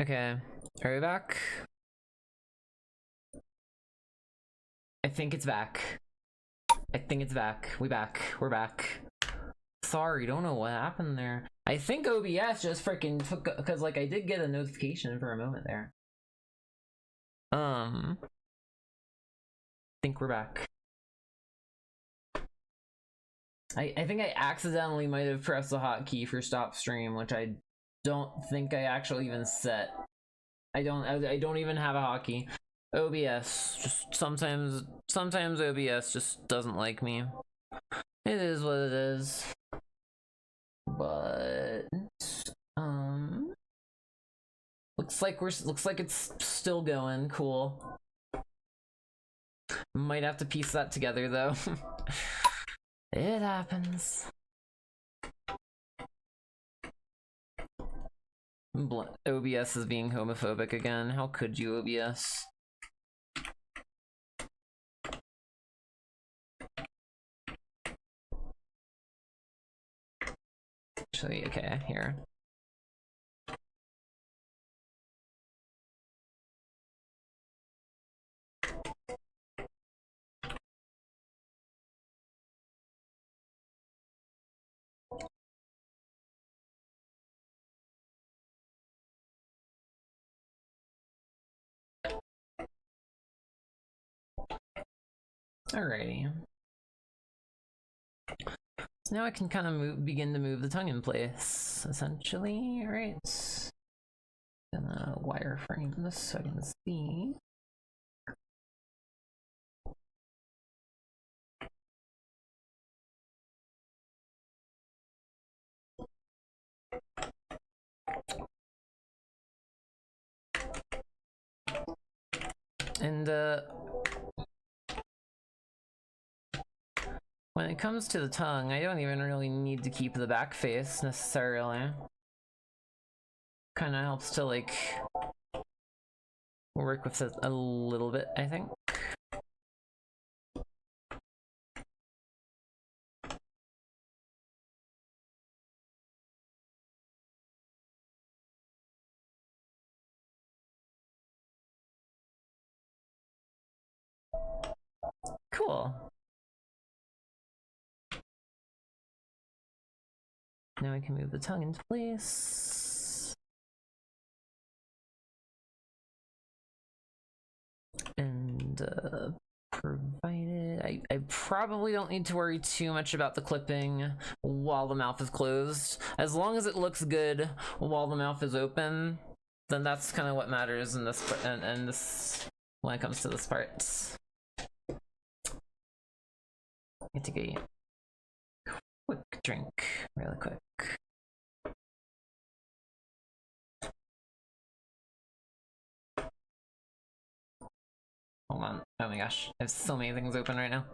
Okay, are we back? I think it's back. I think it's back. We're back. Sorry, don't know what happened there. I think OBS just freaking took, because like I did get a notification for a moment there. I think we're back. I think I accidentally might have pressed the hotkey for stop stream, which I don't think I actually even set. I don't even have a hotkey. OBS just sometimes OBS just doesn't like me. It is what it is. But looks like it's still going. Cool. Might have to piece that together though. It happens. OBS is being homophobic again. How could you, OBS? Actually, okay, here. Alrighty. So now I can kind of begin to move the tongue in place, essentially, right? Gonna wireframe this so I can see. And when it comes to the tongue, I don't even really need to keep the back face necessarily. Kind of helps to like work with it a little bit, I think. Cool. Now I can move the tongue into place. And provided, I probably don't need to worry too much about the clipping while the mouth is closed. As long as it looks good while the mouth is open, then that's kind of what matters in this, and this, when it comes to this part. I take a quick drink, really quick. Hold on. Oh my gosh, I have so many things open right now.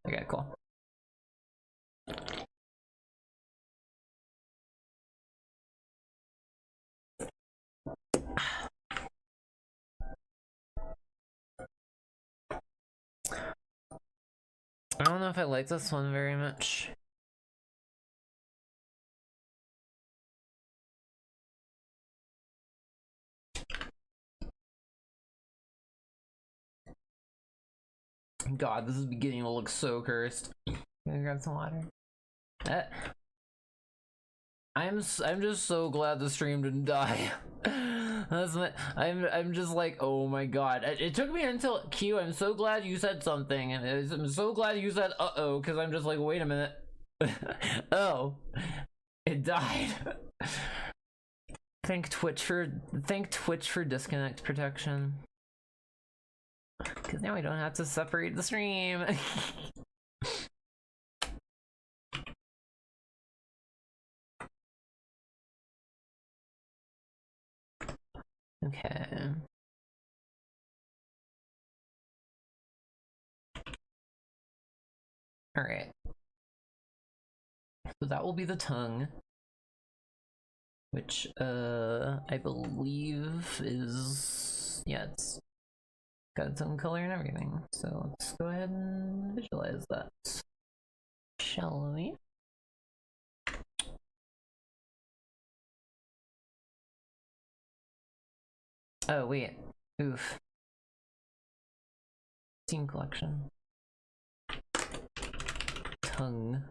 Okay, cool. I don't know if I like this one very much. God, this is beginning to look so cursed. Gonna grab some water. I'm just so glad the stream didn't die. That's my, I'm just like, oh my god. It took me until Q. I'm so glad you said something, and I'm so glad you said uh-oh, because I'm just like, wait a minute. Oh, it died. Thank Twitch for disconnect protection. Because now we don't have to separate the stream. Okay. All right. So that will be the tongue, which I believe is, yeah, it's got its own color and everything. So let's go ahead and visualize that, shall we? Oh, wait. Oof. Team collection. Tongue.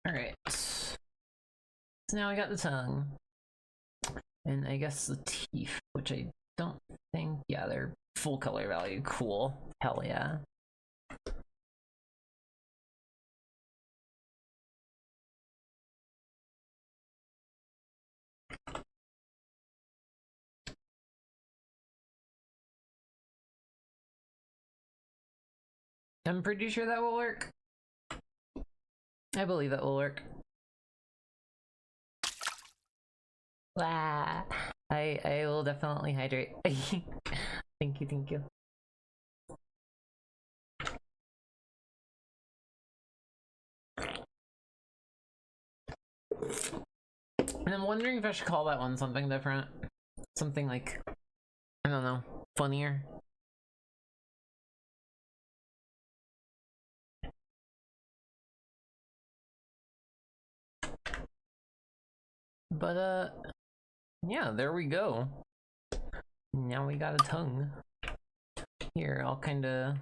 Alright. So now we got the tongue. And I guess the teeth, which I don't think, yeah, they're full color value. Cool. Hell yeah. I'm pretty sure that will work. I believe that will work. Wow. I will definitely hydrate. Thank you, thank you. And I'm wondering if I should call that one something different. Something like, I don't know, funnier. But, yeah, there we go. Now we got a tongue. Here, I'll kinda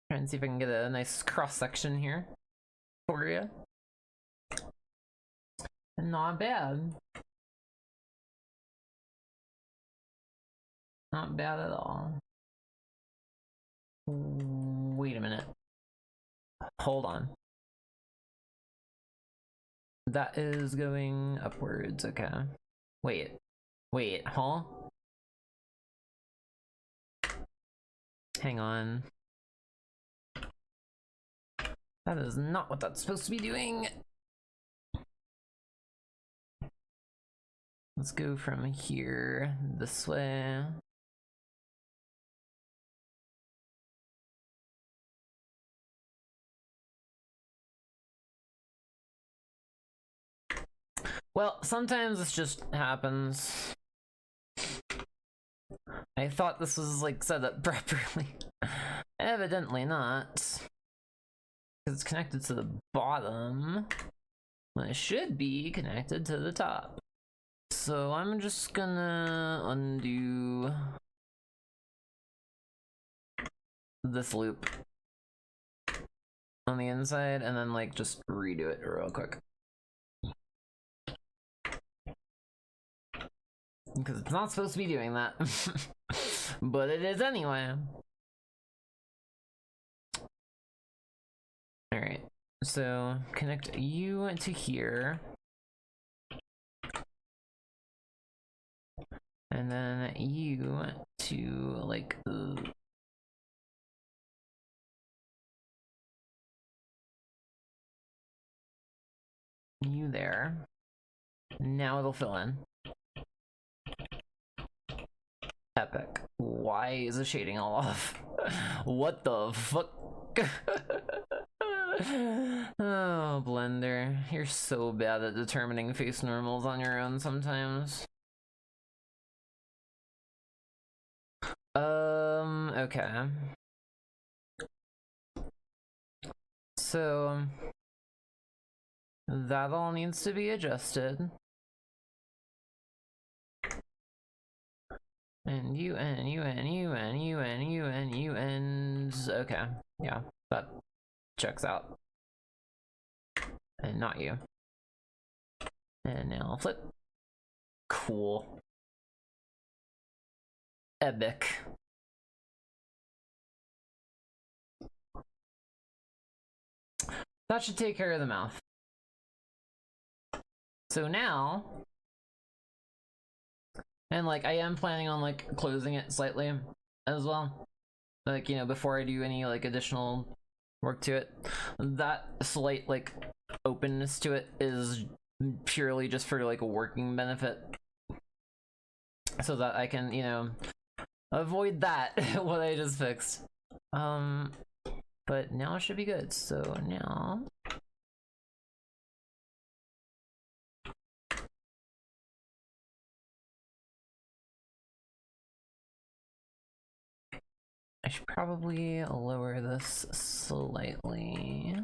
try and see if I can get a nice cross-section here for you. Not bad. Not bad at all. Wait a minute. Hold on. That is going upwards, okay. Wait, huh? Hang on. That is not what that's supposed to be doing. Let's go from here this way. Well, sometimes this just happens. I thought this was like set up properly. Evidently not. Because it's connected to the bottom. When it should be connected to the top. So I'm just gonna undo this loop on the inside and then like just redo it real quick. Because it's not supposed to be doing that. But it is anyway. Alright, so connect you to here. And then you to like you there. Now it'll fill in. Epic. Why is the shading all off? What the fuck? Oh, Blender. You're so bad at determining face normals on your own sometimes. Okay. So that all needs to be adjusted. And you and you and you and you and you and you and okay. Yeah, that checks out. And not you. And now I'll flip. Cool. Epic. That should take care of the mouth. So now And like I am planning on like closing it slightly as well. Like, you know, before I do any like additional work to it. That slight like openness to it is purely just for like a working benefit. So that I can, you know, avoid that what I just fixed. But now it should be good. So now I should probably lower this slightly.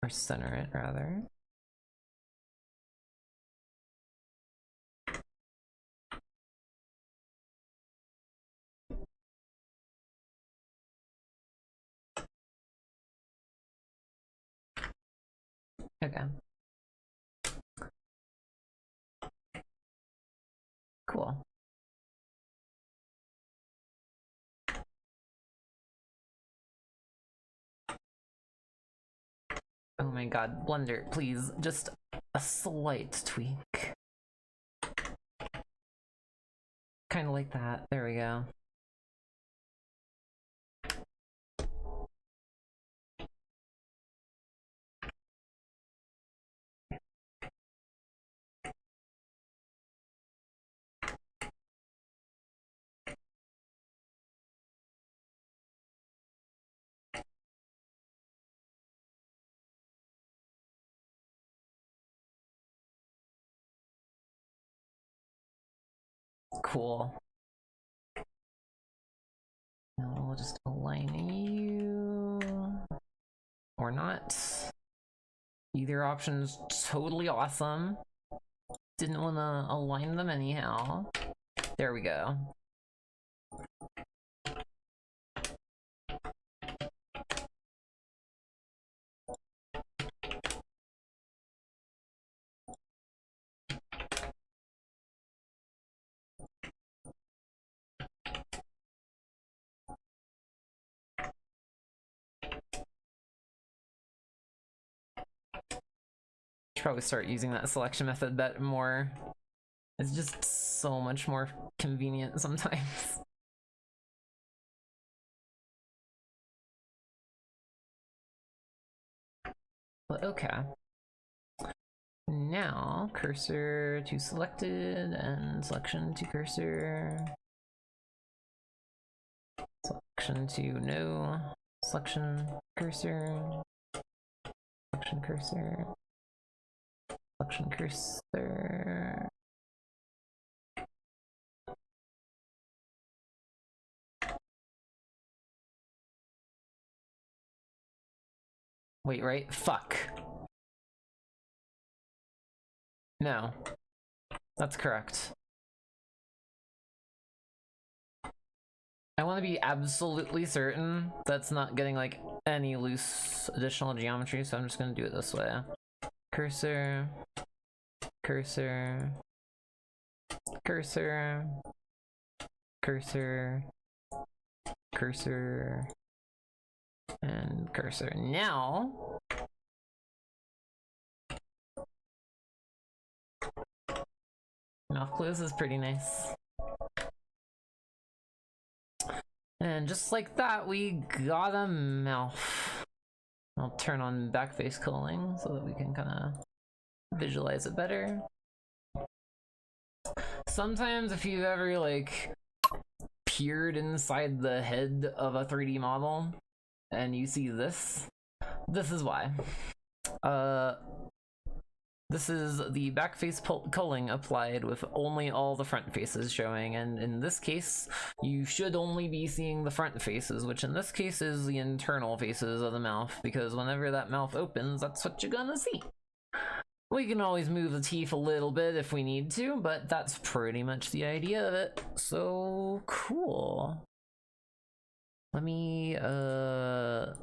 Or center it, rather. Okay. Cool. Oh my god, Blender, please, just a slight tweak. Kind of like that. There we go. Cool. Now we'll just align you. Or not. Either option's totally awesome. Didn't want to align them anyhow. There we go. Should probably start using that selection method that more. It's just so much more convenient sometimes. But okay. Now, cursor to selected and selection to cursor. Selection to no. Selection cursor. Selection cursor. Selection cursor. Wait, right? Fuck. No. That's correct. I want to be absolutely certain that's not getting like any loose additional geometry, so I'm just gonna do it this way. Cursor, cursor, cursor, cursor, cursor, and cursor. Now, mouth close is pretty nice. And just like that, we got a mouth. I'll turn on backface culling so that we can kind of visualize it better. Sometimes if you've ever like peered inside the head of a 3D model and you see this is why. This is the backface culling applied with only all the front faces showing, and in this case, you should only be seeing the front faces, which in this case is the internal faces of the mouth, because whenever that mouth opens, that's what you're gonna see. We can always move the teeth a little bit if we need to, but that's pretty much the idea of it. So cool. Let me add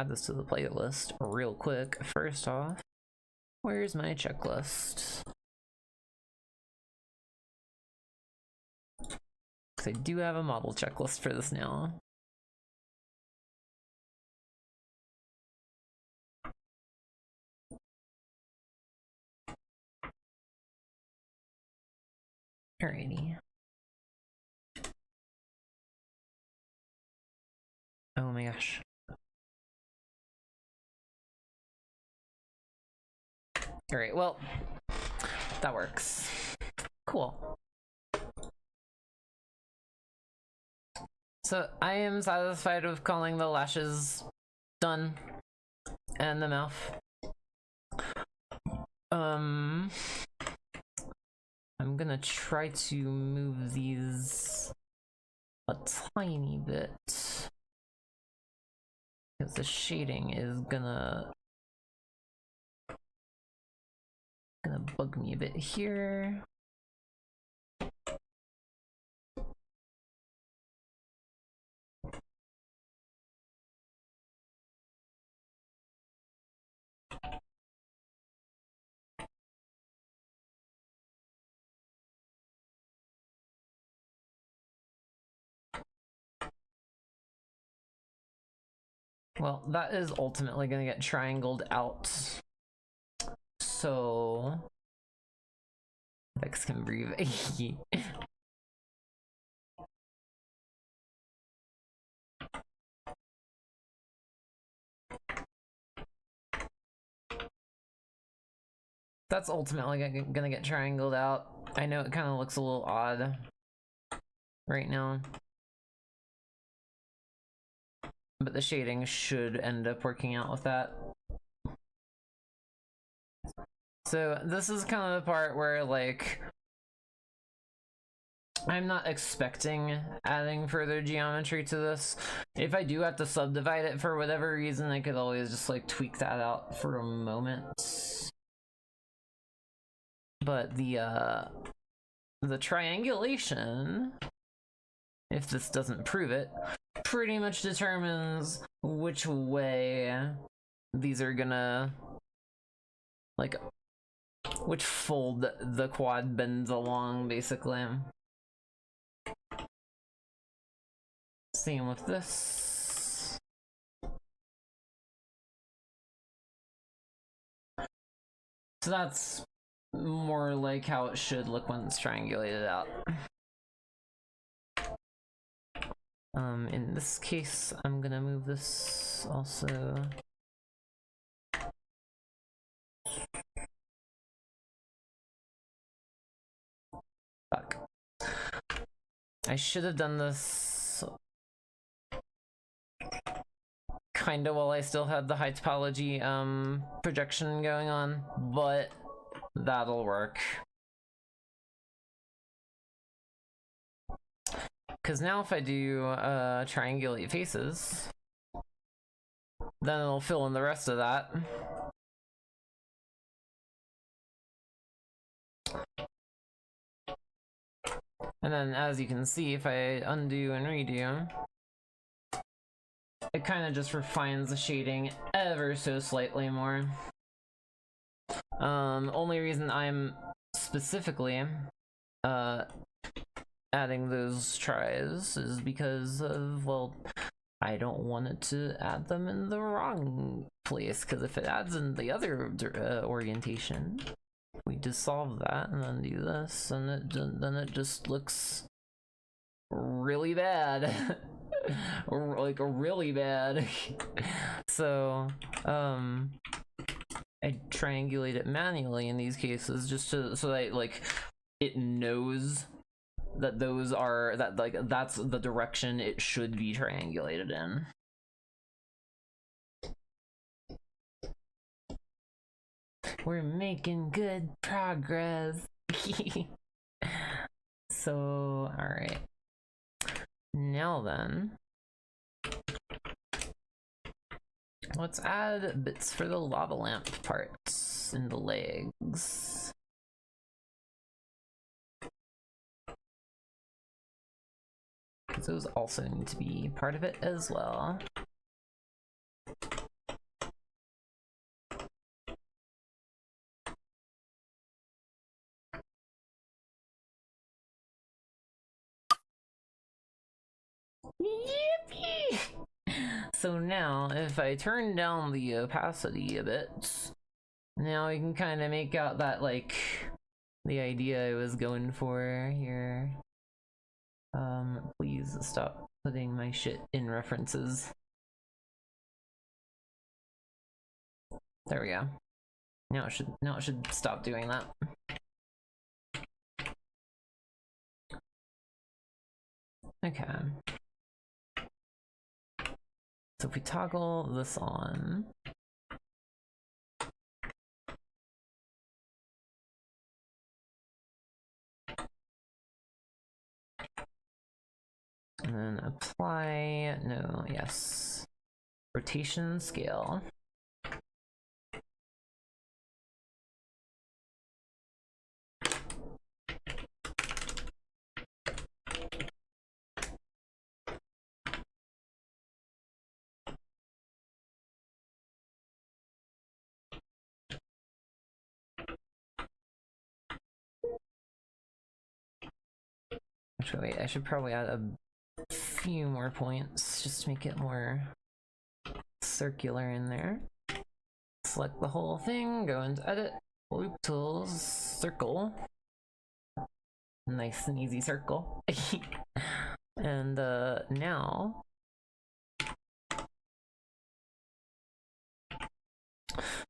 this to the playlist real quick. First off, where's my checklist? Because I do have a model checklist for this now. Alrighty. Oh my gosh. Alright, well, that works. Cool. So I am satisfied with calling the lashes done and the mouth. I'm gonna try to move these a tiny bit because the shading is gonna bug me a bit here. Well, that is ultimately gonna get triangled out. So Vex can breathe. That's ultimately gonna get triangled out. I know it kind of looks a little odd right now, but the shading should end up working out with that. So this is kind of the part where, like, I'm not expecting adding further geometry to this. If I do have to subdivide it for whatever reason, I could always just like tweak that out for a moment. But the triangulation, if this doesn't prove it, pretty much determines which way these are gonna, like, which fold the quad bends along, basically. Same with this. So that's more like how it should look when it's triangulated out. In this case, I'm gonna move this also. Fuck. I should have done this kinda while I still had the high topology projection going on, but that'll work. Because now if I do triangulate faces, then it'll fill in the rest of that. And then as you can see, if I undo and redo, it kind of just refines the shading ever so slightly more. Only reason I'm specifically adding those tries is because of, well, I don't want it to add them in the wrong place, because if it adds in the other orientation, we dissolve that and then do this, and then it just looks really bad. Or like really bad. So I triangulate it manually in these cases just to, so that like it knows that those are, that like that's the direction it should be triangulated in. We're making good progress. So, all right. Now then, let's add bits for the lava lamp parts in the legs. Because those also need to be part of it as well. Yippee! So now, if I turn down the opacity a bit, now we can kind of make out that, like, the idea I was going for here. Please stop putting my shit in references. There we go. Now it should stop doing that. Okay. So if we toggle this on, and then apply, no, yes, rotation scale. Actually, wait, I should probably add a few more points just to make it more circular in there. Select the whole thing, go into edit, loop tools, circle. Nice and easy circle. And now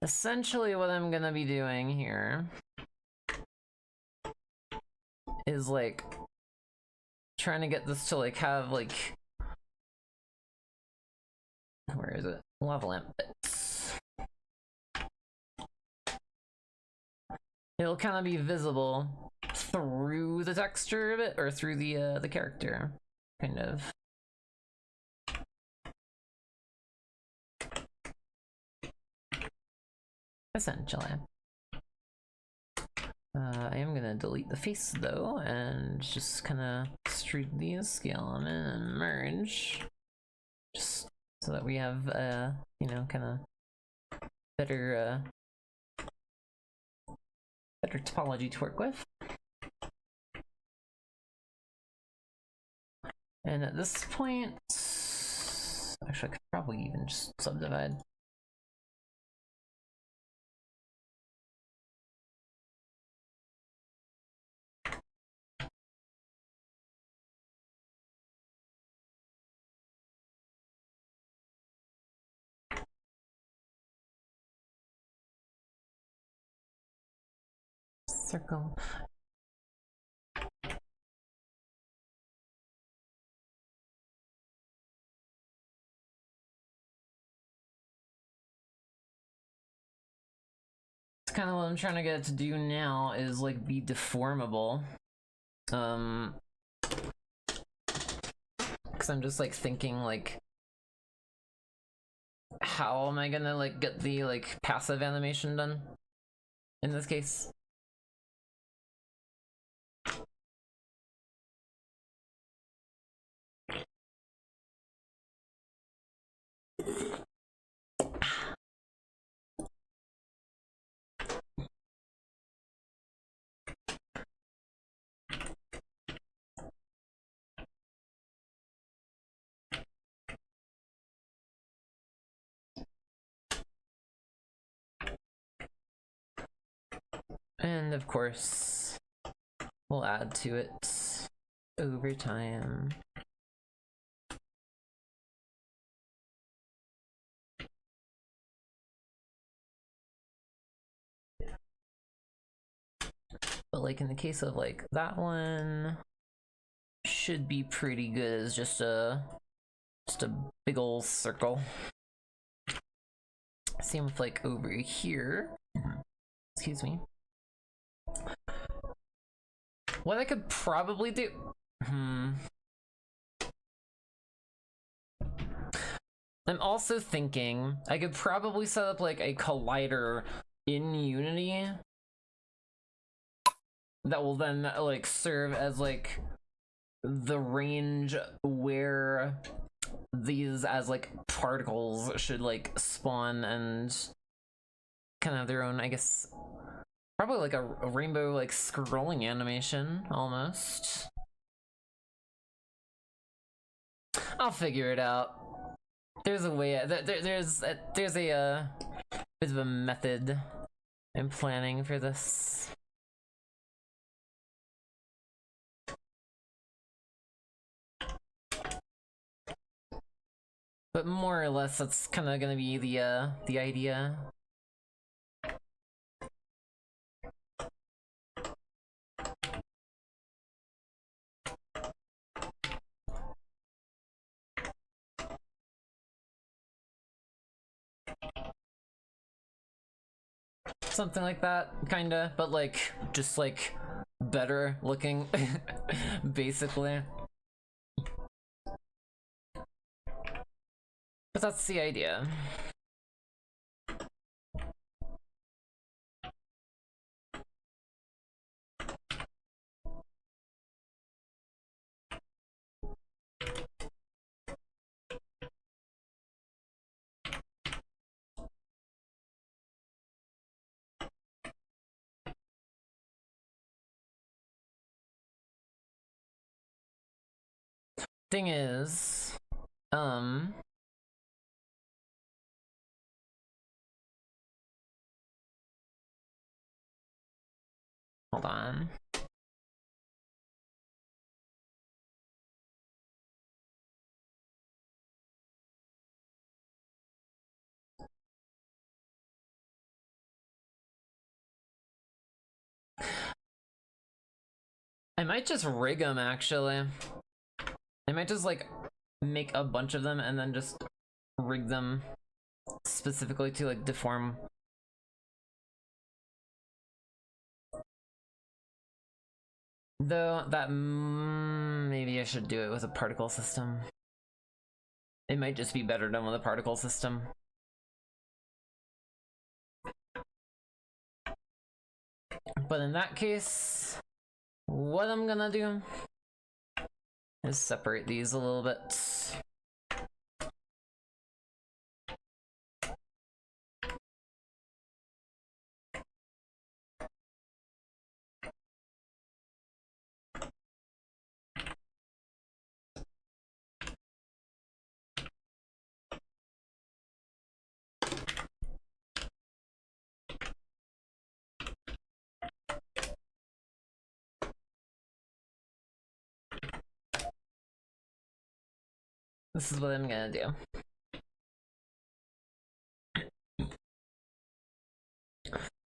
essentially what I'm gonna be doing here is like trying to get this to like have like, where is it? Lava lamp bits. It'll kind of be visible through the texture of it, or through the character, kind of. Essentially. I am gonna delete the face though, and just kind of extrude these, scale them in, and merge, just so that we have you know, kind of better better topology to work with. And at this point, actually I could probably even just subdivide. Circle. It's kind of what I'm trying to get it to do now, is like be deformable. Because I'm just like thinking like, how am I gonna like get the like passive animation done in this case? And of course, we'll add to it over time. But like in the case of like that one, should be pretty good as just a big ol' circle. Same with like over here. Excuse me. What I could probably do. I'm also thinking I could probably set up like a collider in Unity that will then like serve as like the range where these as like particles should like spawn and kind of have their own, I guess, probably like a rainbow like scrolling animation almost. I'll figure it out. There's a way. There's a bit of a method in planning for this. But more or less, that's kind of gonna be the idea. Something like that, kinda, but like, just like, better looking, basically. But that's the idea. Thing is, hold on. I might just rig them, actually. I might just, like, make a bunch of them and then just rig them specifically to, like, deform. Though, that maybe I should do it with a particle system. It might just be better done with a particle system. But in that case, what I'm gonna do is separate these a little bit. This is what I'm gonna do.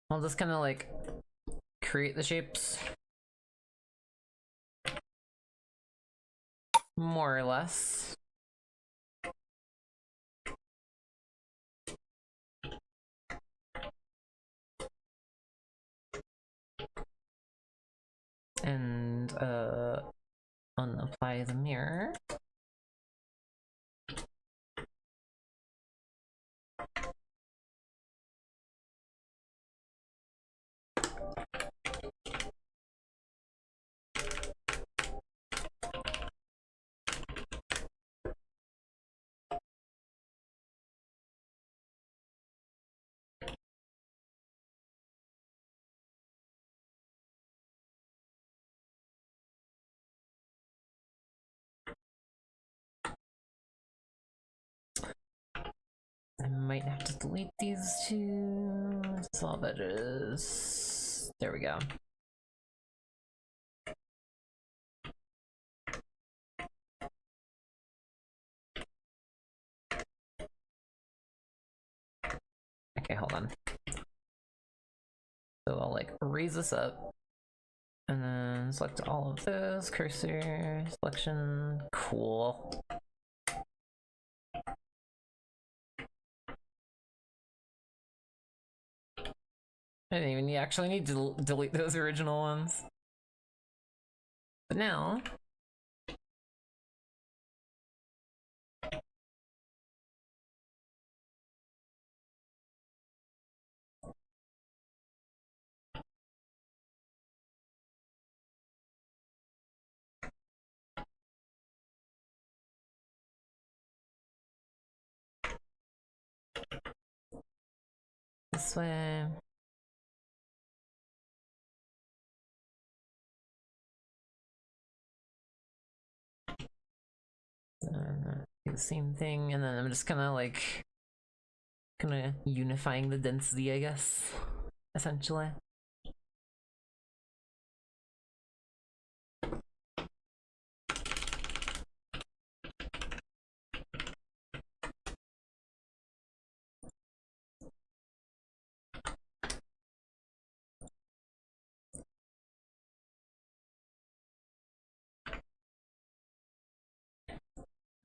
I'll just kind of like create the shapes. More or less. And unapply the mirror. I might have to delete these two. That's all that is. There we go. Okay, hold on. So I'll like raise this up and then select all of this, cursor, selection, cool. I didn't even actually need to delete those original ones. But now, this way. Do the same thing, and then I'm just kind of like unifying the density, I guess, essentially.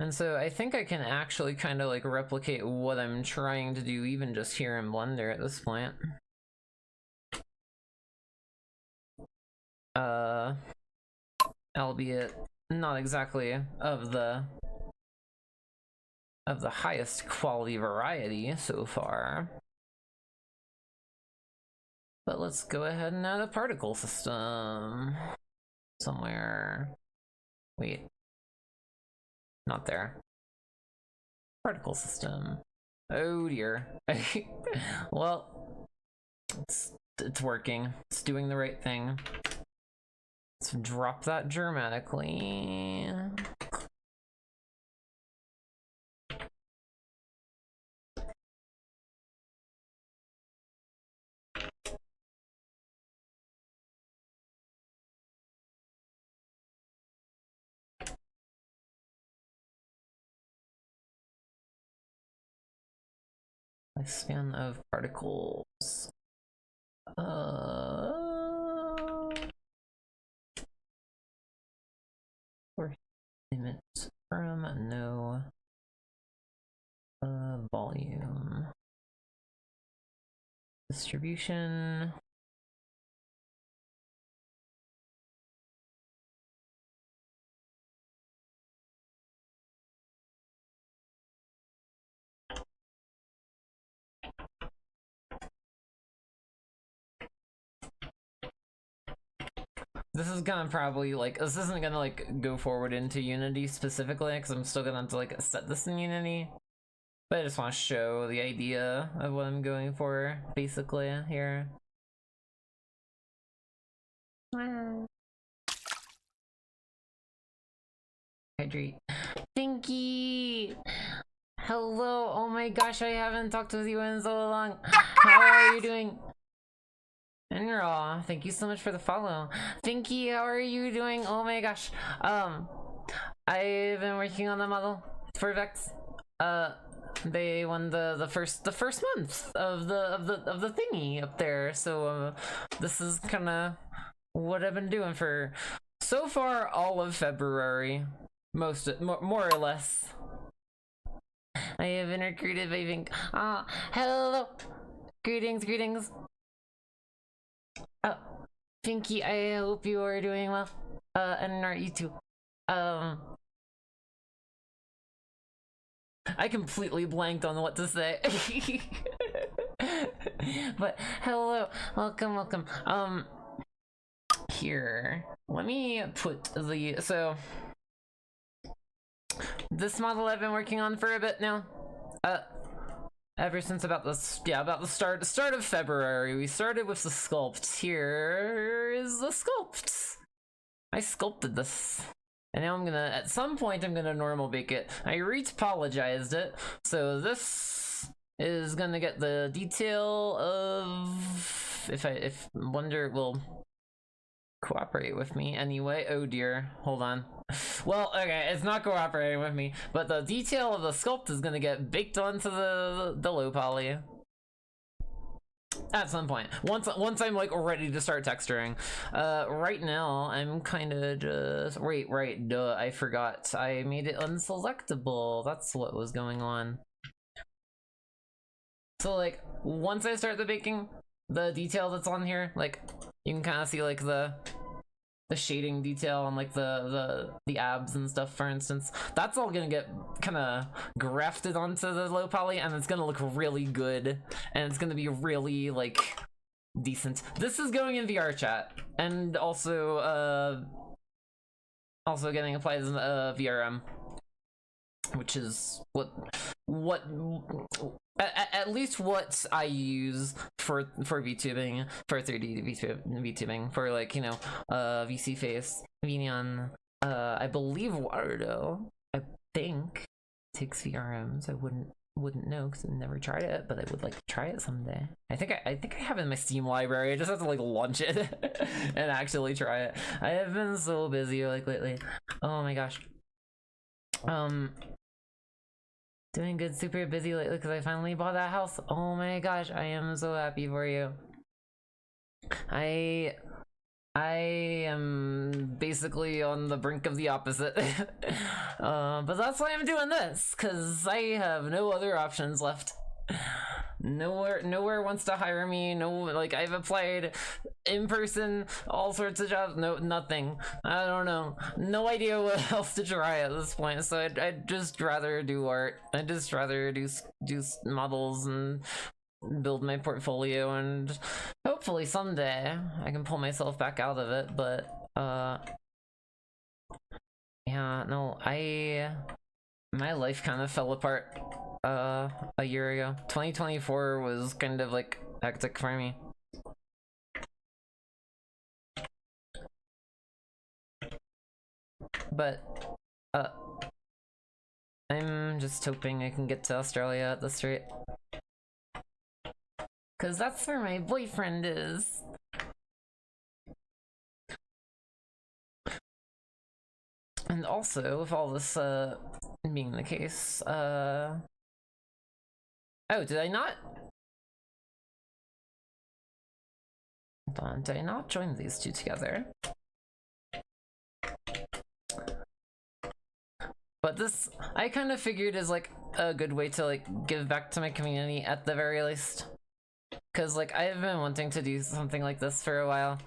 And so I think I can actually kind of like replicate what I'm trying to do even just here in Blender at this point. Albeit not exactly of the highest quality variety so far. But let's go ahead and add a particle system somewhere. Wait. Not there. Particle system. Oh dear. Well, it's working. It's doing the right thing. Let's drop that dramatically. Lifespan of particles. Or limit from no volume. Distribution. This is gonna probably like, this isn't gonna like go forward into Unity specifically because I'm still gonna have to like set this in Unity. But I just want to show the idea of what I'm going for basically here. Hydrate. Pinky! Hello, oh my gosh, I haven't talked with you in so long. How are you doing? And raw, thank you so much for the follow. Pinky, how are you doing? Oh my gosh. I've been working on the model for Vex. They won the first month of the thingy up there, so this is kind of what I've been doing for so far all of February, more or less. I have been recruited by Vink. Hello, greetings. Oh, Pinky, I hope you are doing well. And are you too? I completely blanked on what to say. But hello, welcome. Here, let me put the, so this model I've been working on for a bit now. Ever since about the start of February, we started with the sculpt. Here is the sculpt. I sculpted this. And now at some point I'm gonna normal bake it. I re-topologized it, so this is gonna get the detail of, if Blender will cooperate with me anyway. Oh dear, hold on. Well, okay, it's not cooperating with me, but the detail of the sculpt is gonna get baked onto the low poly. At some point, once I'm like ready to start texturing. Right now I'm kind of just duh, I forgot I made it unselectable. That's what was going on. So like once I start the baking, the detail that's on here, like you can kind of see like the shading detail on like the abs and stuff, for instance. That's all gonna get kind of grafted onto the low poly, and it's gonna look really good, and it's gonna be really like decent. This is going in VR chat, and also getting applied as VRM, which is at least what I use for VTubing, for 3D VTubing, for like, you know, VC face, Vneon, I believe Waterdo, I think, takes VRMs. I wouldn't know because I've never tried it, but I would like to try it someday. I think I have it in my Steam library. I just have to like launch it and actually try it. I have been so busy like lately. Oh my gosh. Doing good, super busy lately because I finally bought that house. Oh my gosh, I am so happy for you. I am basically on the brink of the opposite. But that's why I'm doing this, because I have no other options left. Nowhere wants to hire me. No, like, I've applied in person, all sorts of jobs. No, nothing. I don't know. No idea what else to try at this point. So I'd just rather do art. I'd just rather do models and build my portfolio, and hopefully someday I can pull myself back out of it. But yeah, no, my life kind of fell apart a year ago. 2024 was kind of like hectic for me. But I'm just hoping I can get to Australia at this rate, cause that's where my boyfriend is. And also, with all this being the case, oh, did I not? Hold on, did I not join these two together? But this, I kind of figured, is like a good way to like give back to my community at the very least. Cause like I've been wanting to do something like this for a while,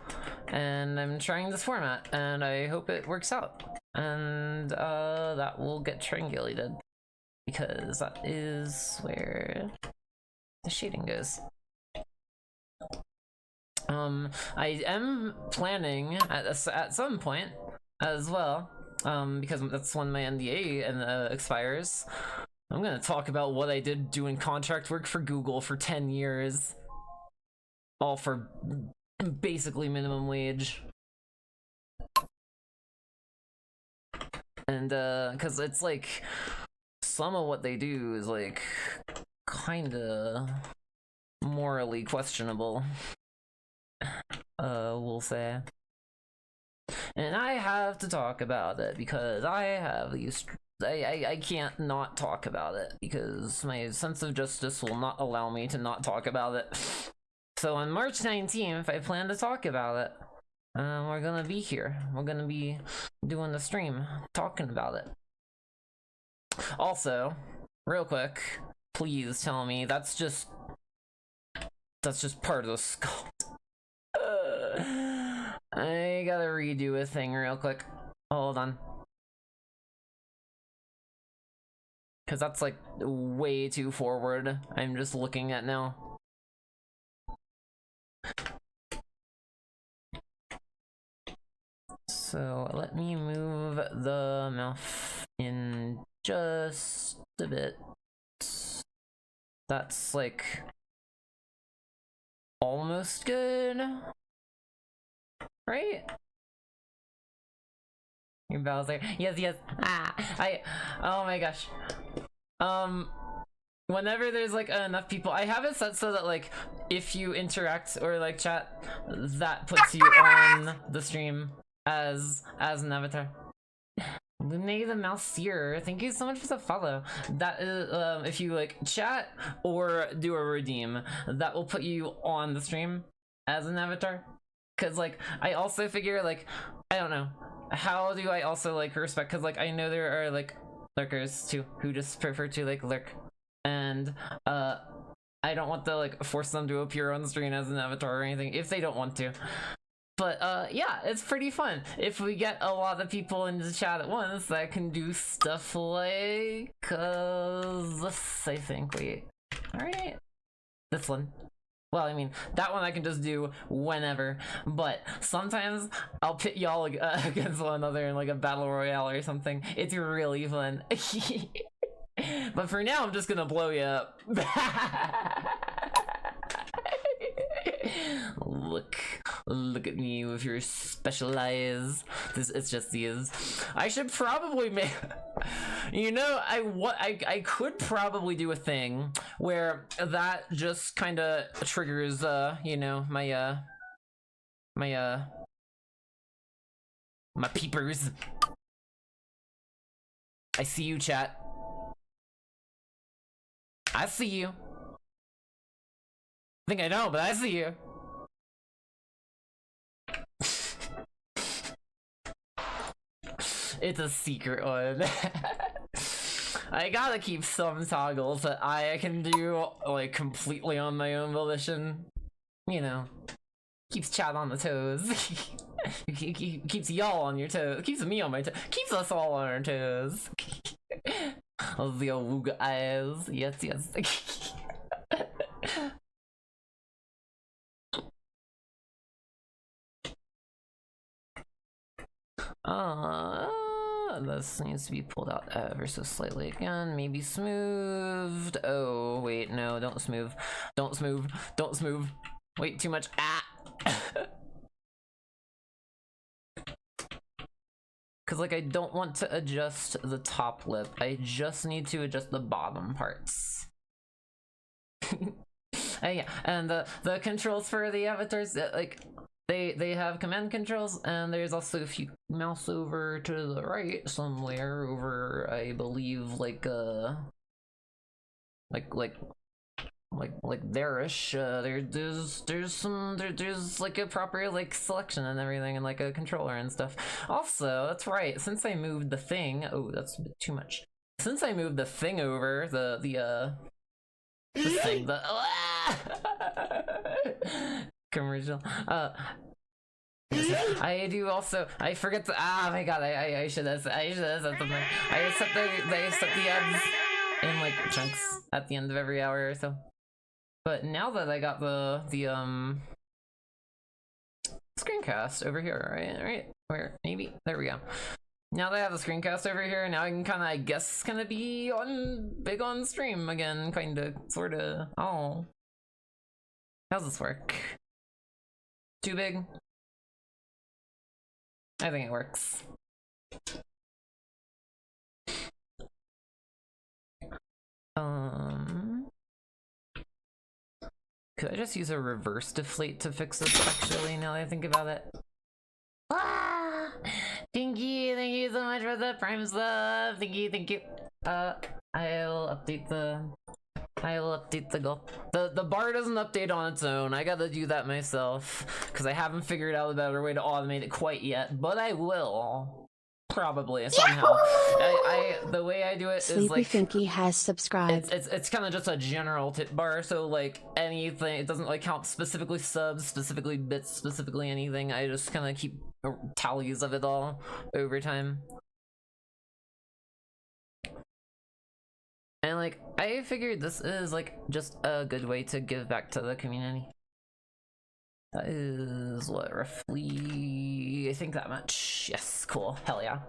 and I'm trying this format, and I hope it works out. And that will get triangulated, because that is where the shading goes. I am planning at some point as well, because that's when my NDA expires. I'm gonna talk about what I did doing contract work for Google for 10 years. All for basically minimum wage. And cause it's like some of what they do is like kinda morally questionable, we'll say. And I have to talk about it because I have these I can't not talk about it, because my sense of justice will not allow me to not talk about it. So on March 19th, I plan to talk about it. We're gonna be here. We're gonna be doing the stream, talking about it. Also, real quick, please tell me that's just part of the sculpt. I gotta redo a thing real quick. Hold on. Because that's like way too forward. I'm just looking at now. So let me move the mouth in just a bit. That's like almost good, right? Your Bowser. Yes. Oh my gosh. Whenever there's like enough people, I have it set so that like if you interact or like chat, that puts you on the stream as an avatar. Lune the Mouseer, thank you so much for the follow. That is if you like chat or do a redeem, that will put you on the stream as an avatar. Cause like I also figure like I don't know, how do I also like respect, cause like I know there are like lurkers too who just prefer to like lurk, and I don't want to like force them to appear on the screen as an avatar or anything if they don't want to. But yeah, it's pretty fun if we get a lot of people in the chat at once that can do stuff like this, I think. Wait, all right, this one. Well, I mean, that one I can just do whenever, but sometimes I'll pit y'all against one another in like a battle royale or something. It's really fun. But for now, I'm just gonna blow you up. Look at me with your special eyes. It's just these. I should probably make, you know, I could probably do a thing where that just kind of triggers you know, my peepers. I see you, chat. I see you. I think I don't, but I see you. It's a secret one. I gotta keep some toggles that I can do like completely on my own volition. You know, keeps chat on the toes. Keeps y'all on your toes. Keeps me on my toes. Keeps us all on our toes. Those the old wooga eyes. Yes, yes. This needs to be pulled out ever so slightly again. Maybe smoothed. Oh, wait, no, don't smooth. Don't smooth. Don't smooth. Wait, too much. Ah! Because, like, I don't want to adjust the top lip. I just need to adjust the bottom parts. Yeah, and the controls for the avatars, like, they have command controls, and there's also, if you mouse over to the right somewhere, over, I believe, like there-ish, there's like a proper like selection and everything, and like a controller and stuff. Also, that's right, since I moved the thing, oh, that's a bit too much. Since I moved the thing over, the thing, commercial, I do also, I forget to, oh my god, I should have said something. I set the ads in like chunks at the end of every hour or so. But now that I got the screencast over here, right, where, maybe, there we go. Now that I have the screencast over here, now I can kind of, I guess, kind of be big on stream again, kind of, sort of. Oh, how's this work? Too big? I think it works. Could I just use a reverse deflate to fix this, actually, now that I think about it? Ah! Thank you so much for the prime sub. Thank you. I'll update the goal. The bar doesn't update on its own. I gotta do that myself, because I haven't figured out a better way to automate it quite yet, but I will. Probably somehow. The way I do it is like Finky has subscribed. It's kind of just a general tip bar, so like anything, it doesn't like count specifically subs, specifically bits, specifically anything. I just kind of keep tallies of it all over time. And like I figured this is like just a good way to give back to the community. That is what, roughly, I think that much. Yes, cool, hell yeah.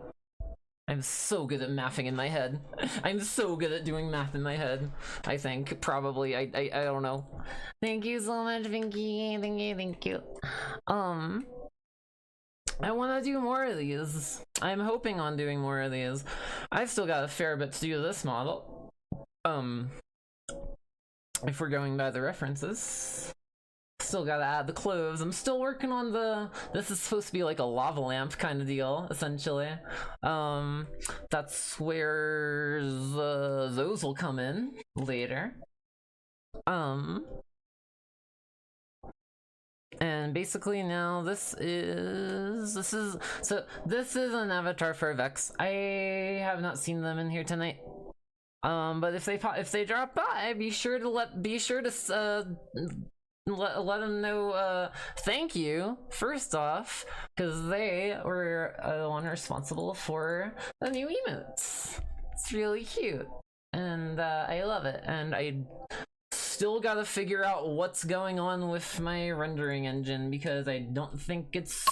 I'm so good at mathing in my head. I'm so good at doing math in my head. I think, probably, I don't know. Thank you so much, Vinky, thank you. I want to do more of these. I'm hoping on doing more of these. I've still got a fair bit to do this model. If we're going by the references. Still gotta add the clothes. I'm still working on this is supposed to be like a lava lamp kind of deal, essentially. That's where those will come in later. And basically now this is an avatar for Vex. I have not seen them in here tonight. But if they drop by, be sure to let them know thank you first off, because they were the one responsible for the new emotes. It's really cute, and I love it. And I still gotta figure out what's going on with my rendering engine, because I don't think it's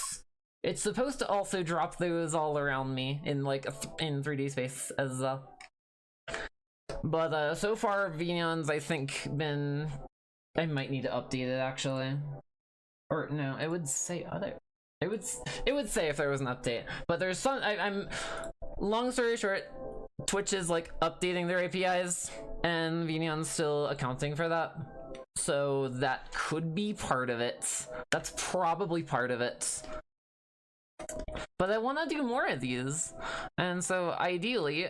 supposed to also drop those all around me in like in 3D space as well. But so far Vneon's I think been, I might need to update it actually, or no, it would say other. It would say if there was an update, but there's some. I'm long story short, Twitch is like updating their APIs, and Vneon's still accounting for that. So that could be part of it. That's probably part of it. But I want to do more of these, and so ideally,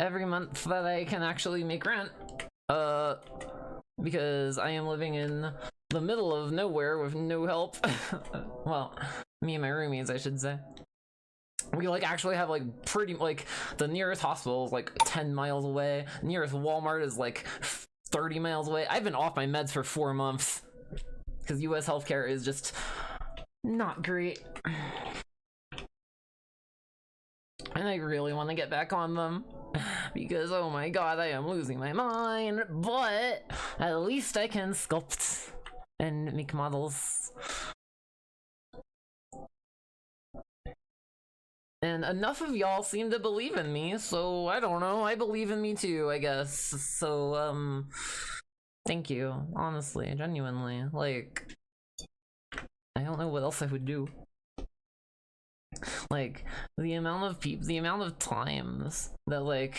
every month that I can actually make rent. Because I am living in the middle of nowhere with no help. Well, me and my roomies, I should say. We like actually have like pretty like the nearest hospital is like 10 miles away. Nearest Walmart is like 30 miles away. I've been off my meds for 4 months because US healthcare is just not great. And I really want to get back on them because oh my god, I am losing my mind. But at least I can sculpt and make models. And enough of y'all seem to believe in me, so I don't know, I believe in me too, I guess. So, thank you, honestly, genuinely. Like, I don't know what else I would do. Like, the amount of times that, like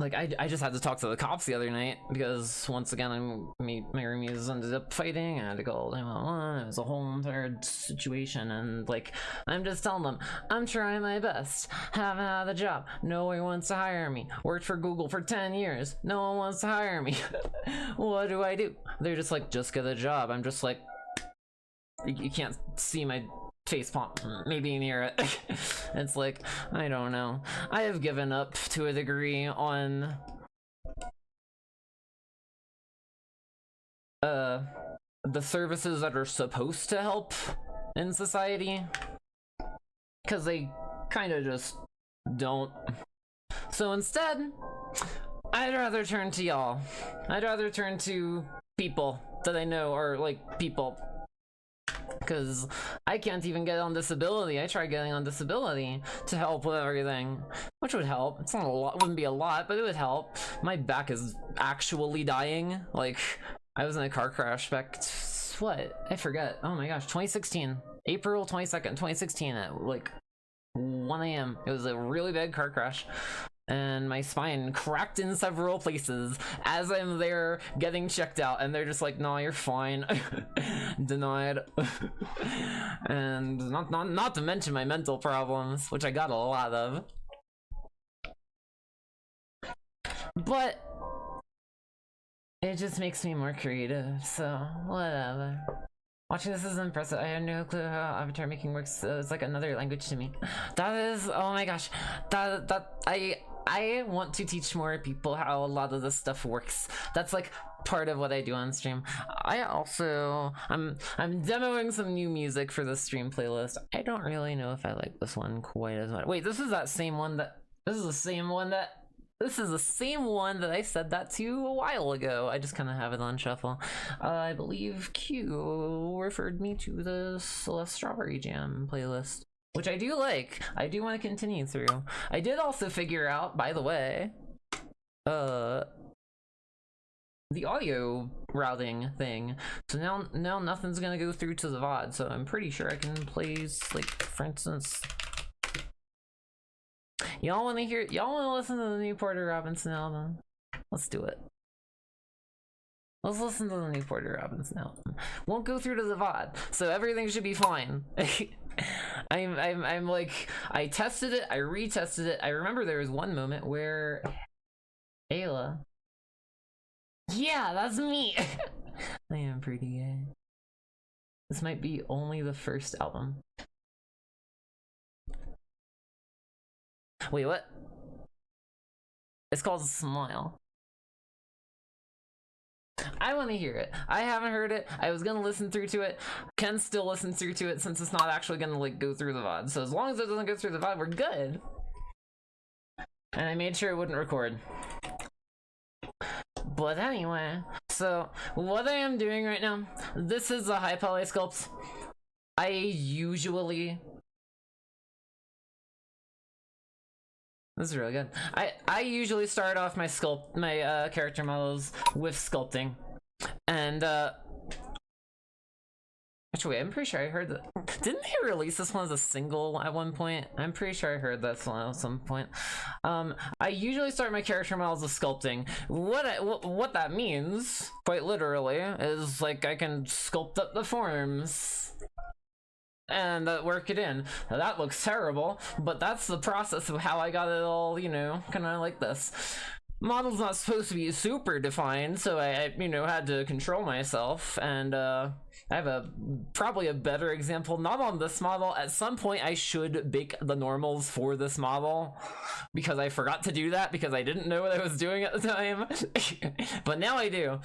I just had to talk to the cops the other night because once again my roomies ended up fighting. I had to call 911. It was a whole entire situation, and like I'm just telling them I'm trying my best, haven't had a job, no one wants to hire me, worked for Google for 10 years, no one wants to hire me. What do I do? They're just like, just get a job. I'm just like, you can't see my face palm, maybe near it. It's like, I don't know. I have given up to a degree on the services that are supposed to help in society, because they kind of just don't. So instead, I'd rather turn to y'all. I'd rather turn to people that I know are like people. Because I can't even get on disability. I tried getting on disability to help with everything, which would help. It's not a lot, wouldn't be a lot, but it would help. My back is actually dying. Like, I was in a car crash back, what? I forget. Oh my gosh, 2016. April 22nd, 2016 at like 1 a.m. It was a really bad car crash. And my spine cracked in several places as I'm there getting checked out, and they're just like, no, you're fine. Denied. And not to mention my mental problems, which I got a lot of. But it just makes me more creative, so whatever. Watching this is impressive. I had no clue how avatar making works, so it's like another language to me. That is, oh my gosh, I want to teach more people how a lot of this stuff works. That's like part of what I do on stream. I also, I'm demoing some new music for the stream playlist. I don't really know if I like this one quite as much. Wait, this is the same one that I said that to a while ago. I just kind of have it on shuffle. I believe Q referred me to the Strawberry Jam playlist, which I do like. I do want to continue through. I did also figure out, by the way, the audio routing thing. So now nothing's gonna go through to the VOD. So I'm pretty sure I can play, like, for instance, y'all want to listen to the new Porter Robinson album? Let's do it. Let's listen to the new Porter Robinson album. Won't go through to the VOD, so everything should be fine. I'm like, I tested it, I retested it. I remember there was one moment where Aayla. Yeah, that's me. I am pretty gay. This might be only the first album. Wait, what? It's called Smile. I want to hear it. I haven't heard it. I was gonna listen through to it. Can still listen through to it since it's not actually gonna like go through the VOD. So as long as it doesn't go through the VOD, we're good. And I made sure it wouldn't record. But anyway, so what I am doing right now, this is a high poly sculpt. I usually, this is really good. I usually start off my character models with sculpting, and actually, I'm pretty sure I heard that. Didn't he release this one as a single at one point? I'm pretty sure I heard that one at some point. I usually start my character models with sculpting. What that means, quite literally, is like I can sculpt up the forms and work it in. Now, that looks terrible, but that's the process of how I got it all, you know, kind of like this. model's not supposed to be super defined, so I you know, had to control myself, and I have probably a better example, not on this model. At some point I should bake the normals for this model, because I forgot to do that because I didn't know what I was doing at the time. But now I do.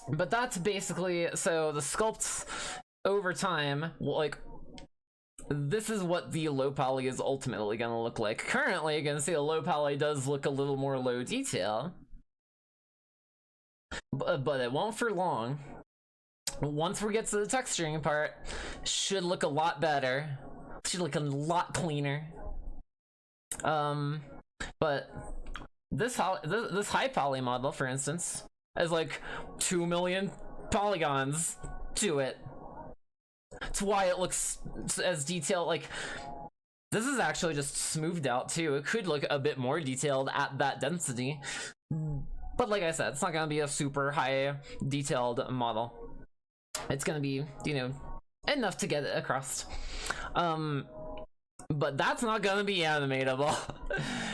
But that's basically, so the sculpts over time, like, this is what the low poly is ultimately going to look like. Currently, you can see the low poly does look a little more low detail, but it won't for long. Once we get to the texturing part, should look a lot better. Should look a lot cleaner. But this high poly model, for instance, has like 2 million polygons to it. That's why it looks as detailed. Like, this is actually just smoothed out too. It could look a bit more detailed at that density, but like I said, it's not gonna be a super high detailed model. It's gonna be, you know, enough to get it across. But that's not gonna be animatable,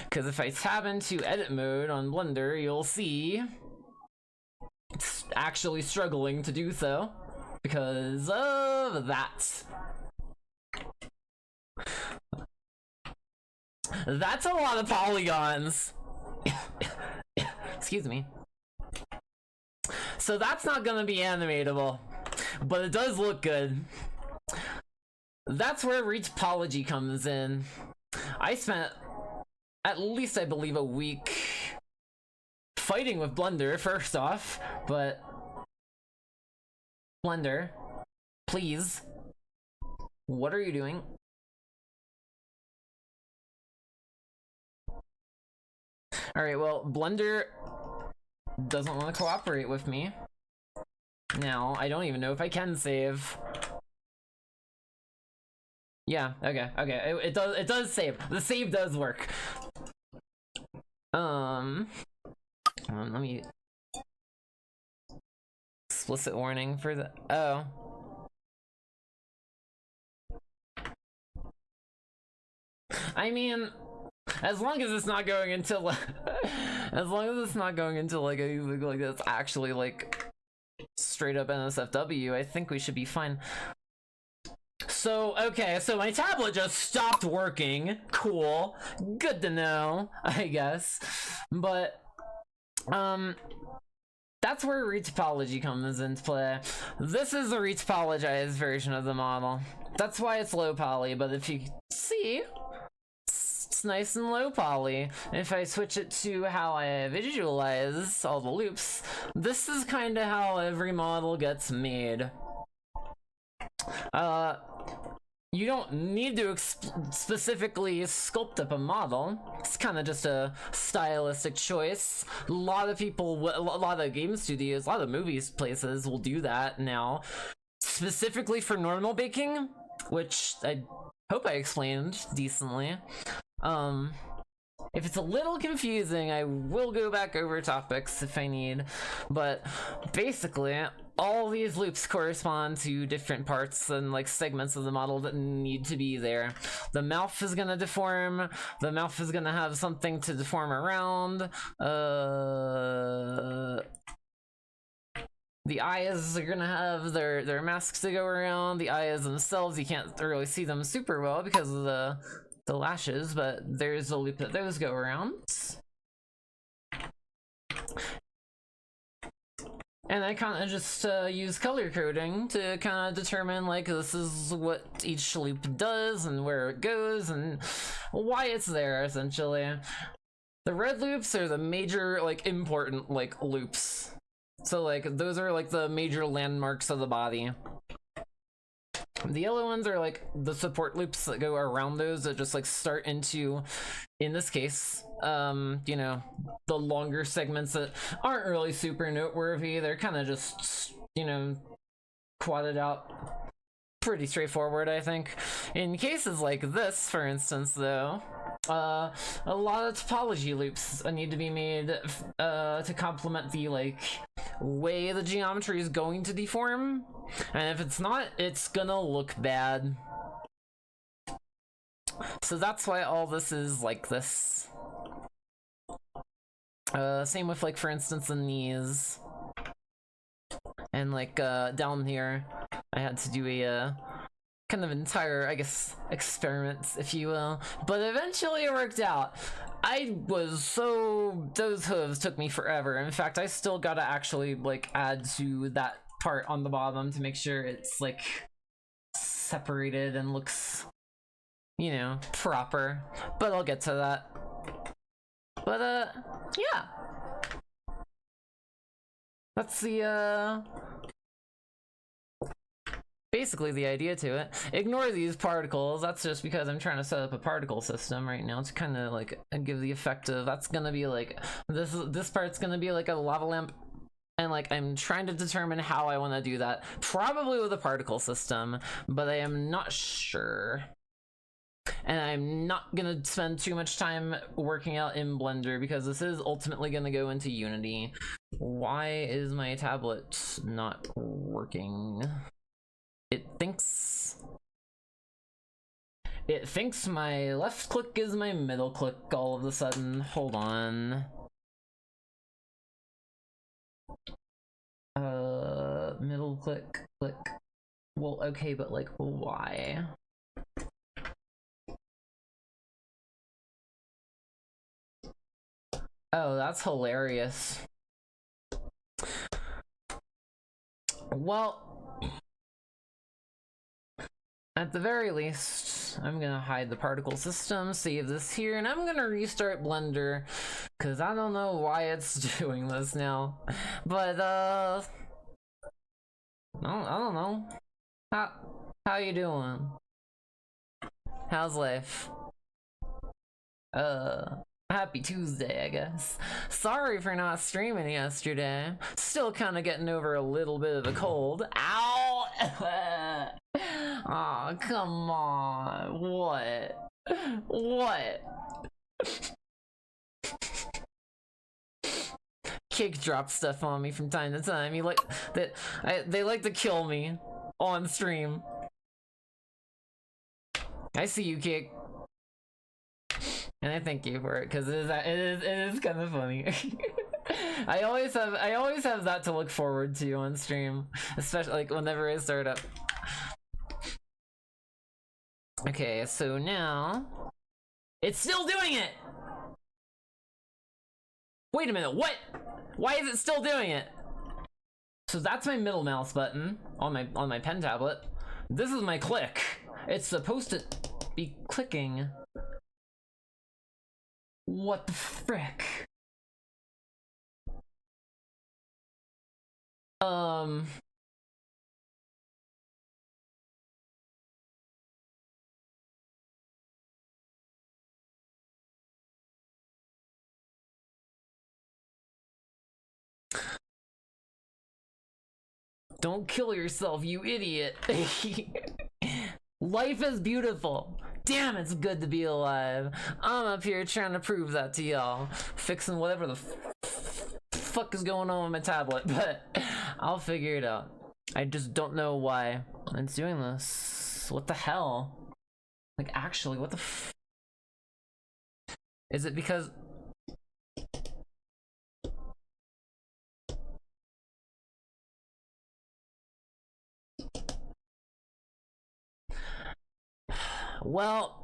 because if I tab into edit mode on Blender, you'll see it's actually struggling to do so because of that. That's a lot of polygons. Excuse me. So that's not gonna be animatable, but it does look good. That's where retopology comes in. I spent at least, I believe, a week fighting with Blender, first off, but Blender, please, what are you doing? Alright, well, Blender doesn't want to cooperate with me. Now, I don't even know if I can save. Yeah, okay, it does save. The save does work. Let me explicit warning for the I mean, as long as it's not going into as long as it's not going into like a like that's actually like straight up NSFW, I think we should be fine. So, okay, so my tablet just stopped working. Cool. Good to know, I guess. But, that's where retopology comes into play. This is a retopologized version of the model. That's why it's low poly, but if you see, it's nice and low poly. If I switch it to how I visualize all the loops, this is kind of how every model gets made. You don't need to specifically sculpt up a model. It's kind of just a stylistic choice. A lot of people, a lot of game studios, a lot of movies places will do that now, specifically for normal baking, which I hope I explained decently. If it's a little confusing, I will go back over topics if I need, but basically all these loops correspond to different parts and like segments of the model that need to be there. The mouth is gonna deform, the mouth is gonna have something to deform around, the eyes are gonna have their masks to go around. The eyes themselves, you can't really see them super well because of the lashes, but there's a loop that those go around. And I kind of just use color coding to kind of determine like this is what each loop does and where it goes and why it's there, essentially. The red loops are the major, like, important, like, loops. So like those are like the major landmarks of the body. The yellow ones are like the support loops that go around those that just like start into, in this case, you know, the longer segments that aren't really super noteworthy. They're kind of just, you know, quadded out. Pretty straightforward, I think. In cases like this, for instance, though, a lot of topology loops need to be made to complement the like way the geometry is going to deform, and if it's not, it's gonna look bad. So that's why all this is like this. Same with, like, for instance, the knees. And, like, down here, I had to do a, kind of entire, I guess, experiments, if you will. But eventually it worked out. Those hooves took me forever. In fact, I still gotta actually, like, add to that part on the bottom to make sure it's, like, separated and looks, you know, proper. But I'll get to that. But, yeah. That's the, basically the idea to it. Ignore these particles. That's just because I'm trying to set up a particle system right now to kind of like give the effect of, that's gonna be like, this part's gonna be like a lava lamp, and like I'm trying to determine how I want to do that, probably with a particle system, but I am not sure. And I'm not gonna spend too much time working out in Blender because this is ultimately gonna go into Unity. Why is my tablet not working? It thinks my left click is my middle click all of a sudden. Hold on. Middle click, click. Well, okay, but like, why? Oh, that's hilarious. Well, at the very least, I'm gonna hide the particle system, save this here, and I'm gonna restart Blender, because I don't know why it's doing this now. But, I don't know. How you doing? How's life? Happy Tuesday, I guess. Sorry for not streaming yesterday. Still kind of getting over a little bit of a cold. Ow! Aw, come on. What? What? Kick drop stuff on me from time to time. You like that? They like to kill me on stream. I see you, Kick. And I thank you for it, because it is kind of funny. I always have that to look forward to on stream, especially like whenever I start up. Okay, so now it's still doing it. Wait a minute, what? Why is it still doing it? So that's my middle mouse button on my pen tablet. This is my click. It's supposed to be clicking. What the frick? Don't kill yourself, you idiot. Life is beautiful. Damn, it's good to be alive. I'm up here trying to prove that to y'all. Fixing whatever the fuck is going on with my tablet, but I'll figure it out. I just don't know why it's doing this. What the hell? Like, actually, what the is it because... Well,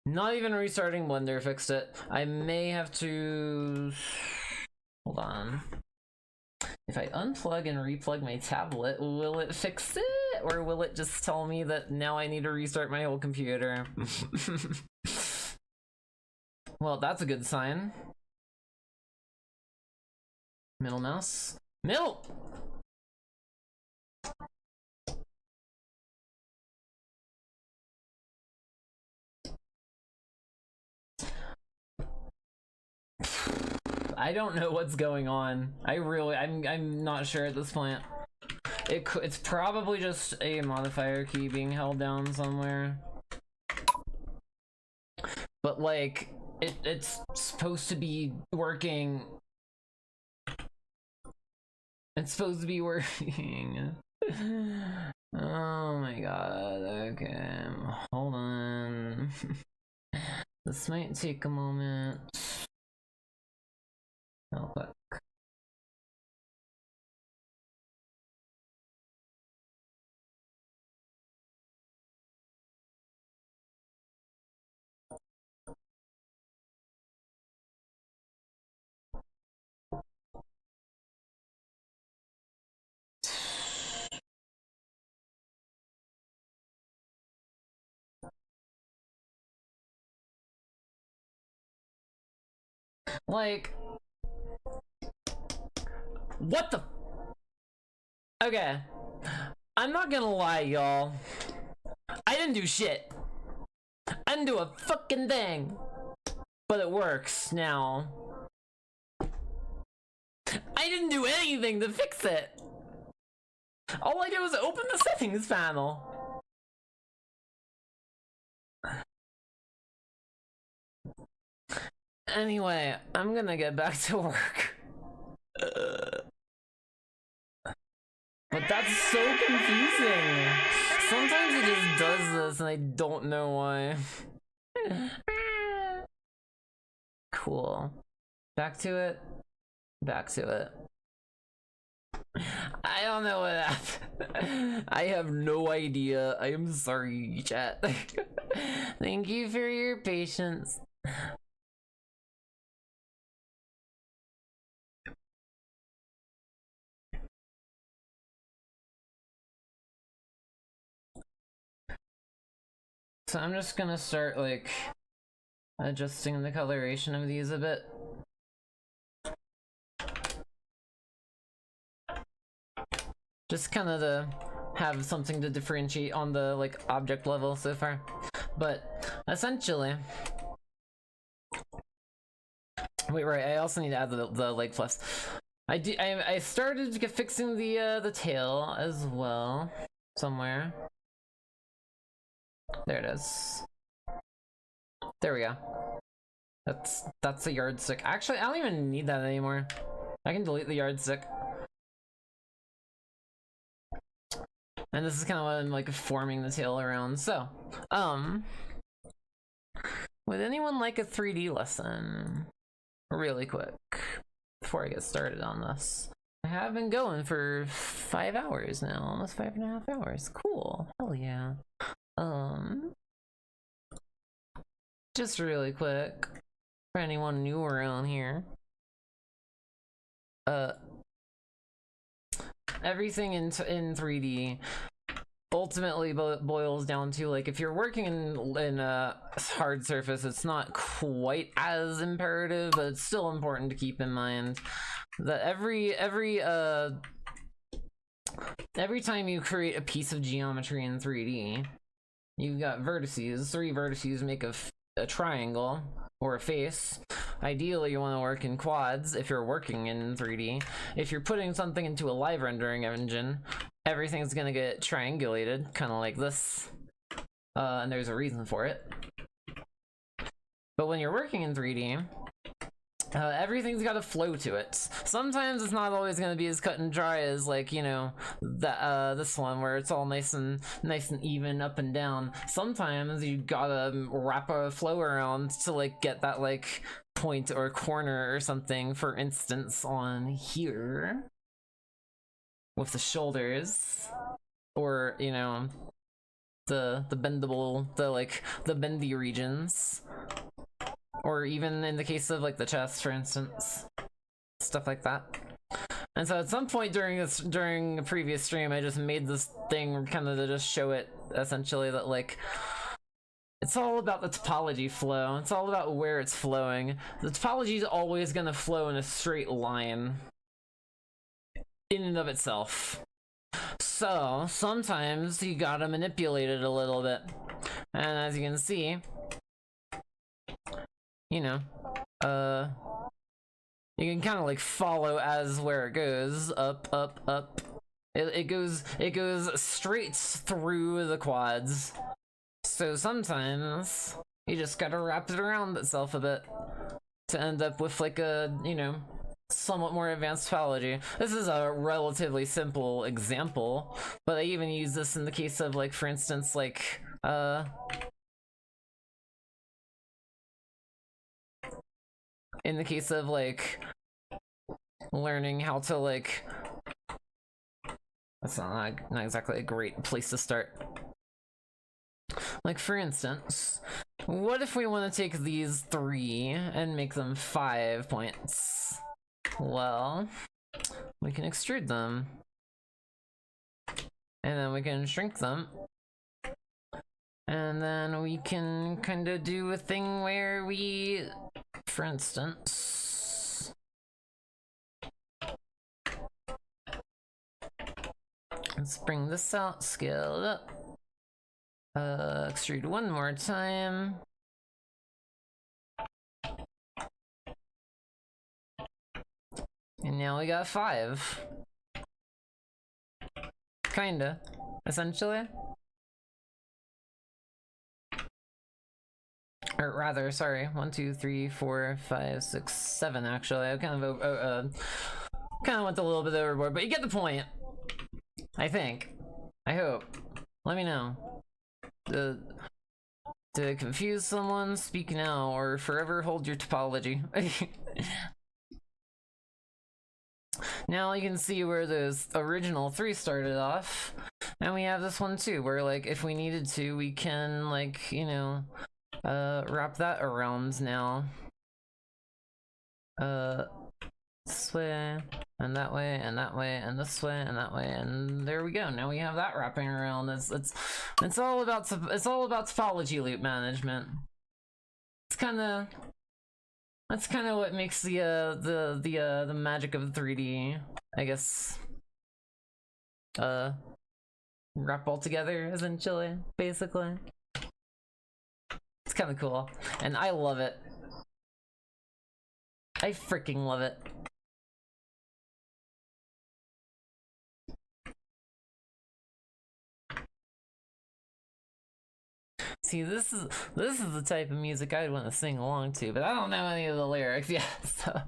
not even restarting Blender fixed it. I may have to... Hold on. If I unplug and replug my tablet, will it fix it? Or will it just tell me that now I need to restart my whole computer? Well, that's a good sign. Middle mouse. Middle! I don't know what's going on. I'm not sure at this point. It's probably just a modifier key being held down somewhere. But like, it's supposed to be working. It's supposed to be working. Oh my god, okay. Hold on. This might take a moment. real quick. Like, what the? Okay, I'm not gonna lie, y'all. I didn't do shit. I didn't do a fucking thing. But it works now. I didn't do anything to fix it. All I did was open the settings panel. Anyway, I'm gonna get back to work. But that's so confusing. Sometimes it just does this and I don't know why. Cool. Back to it. Back to it. I don't know what happened. I have no idea. I am sorry, chat. Thank you for your patience. So I'm just gonna start like adjusting the coloration of these a bit. Just kind of to have something to differentiate on the like object level so far. But essentially, wait, right, I also need to add the leg flaps. I started fixing the tail as well somewhere. There it is. There we go. That's a yardstick. Actually, I don't even need that anymore. I can delete the yardstick. And this is kind of what I'm like forming the tail around. So, would anyone like a 3D lesson? Really quick, before I get started on this. I have been going for 5 hours now, almost 5.5 hours. Cool, hell yeah. Just really quick, for anyone new around here. Everything in 3D ultimately boils down to, like, if you're working in a hard surface, it's not quite as imperative, but it's still important to keep in mind that every time you create a piece of geometry in 3D, you've got vertices. 3 vertices make a triangle or a face. Ideally, you want to work in quads if you're working in 3D. If you're putting something into a live rendering engine, everything's gonna get triangulated, kind of like this. And there's a reason for it. But when you're working in 3D, everything's got a flow to it. Sometimes it's not always going to be as cut and dry as, like, you know, this one where it's all nice and even up and down. Sometimes you gotta wrap a flow around to, like, get that, like, point or corner or something. For instance, on here with the shoulders, or, you know, the bendable, the bendy regions. Or even in the case of, like, the chest, for instance. Stuff like that. And so at some point during a previous stream, I just made this thing kind of to just show it, essentially, that, like, it's all about the topology flow. It's all about where it's flowing. The topology is always going to flow in a straight line in and of itself. So sometimes you gotta manipulate it a little bit. And as you can see, you know, you can kind of like follow as where it goes, up, up, up. It goes straight through the quads. So sometimes you just gotta wrap it around itself a bit to end up with, like, a, you know, somewhat more advanced topology. This is a relatively simple example, but I even use this in the case of, like, for instance, like, in the case of, like, learning how to like. That's not exactly a great place to start. Like for instance, what if we want to take these 3 and make them 5 points? Well, we can extrude them. And then we can shrink them. And then we can kind of do a thing where we, for instance, let's bring this out, scale it up. Extrude one more time. And now we got 5. Kinda, essentially. Or rather, sorry, 1, 2, 3, 4, 5, 6, 7 actually. I kind of went a little bit overboard, but you get the point. I think. I hope. Let me know. To confuse someone, speak now or forever hold your topology. Now you can see where those original 3 started off, and we have this one too, where like if we needed to, we can like, you know, wrap that around now. This way, and that way, and that way, and this way, and that way, and there we go. Now we have that wrapping around. It's all about topology loop management. That's kind of what makes the magic of 3D, I guess, wrap all together, essentially, basically. It's kind of cool, and I love it. I freaking love it. See, this is the type of music I'd want to sing along to, but I don't know any of the lyrics yet, so.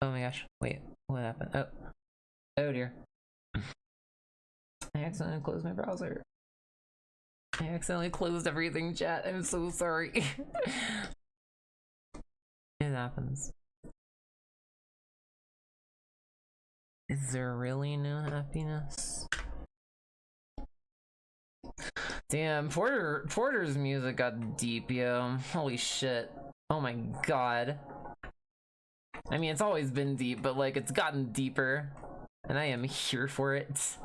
Oh my gosh, wait, what happened? Oh dear. I accidentally closed my browser. I accidentally closed everything, chat. I'm so sorry. It happens. Is there really no happiness? Damn, Porter's music got deep, yo. Holy shit. Oh my god. I mean, it's always been deep, but like, it's gotten deeper. And I am here for it.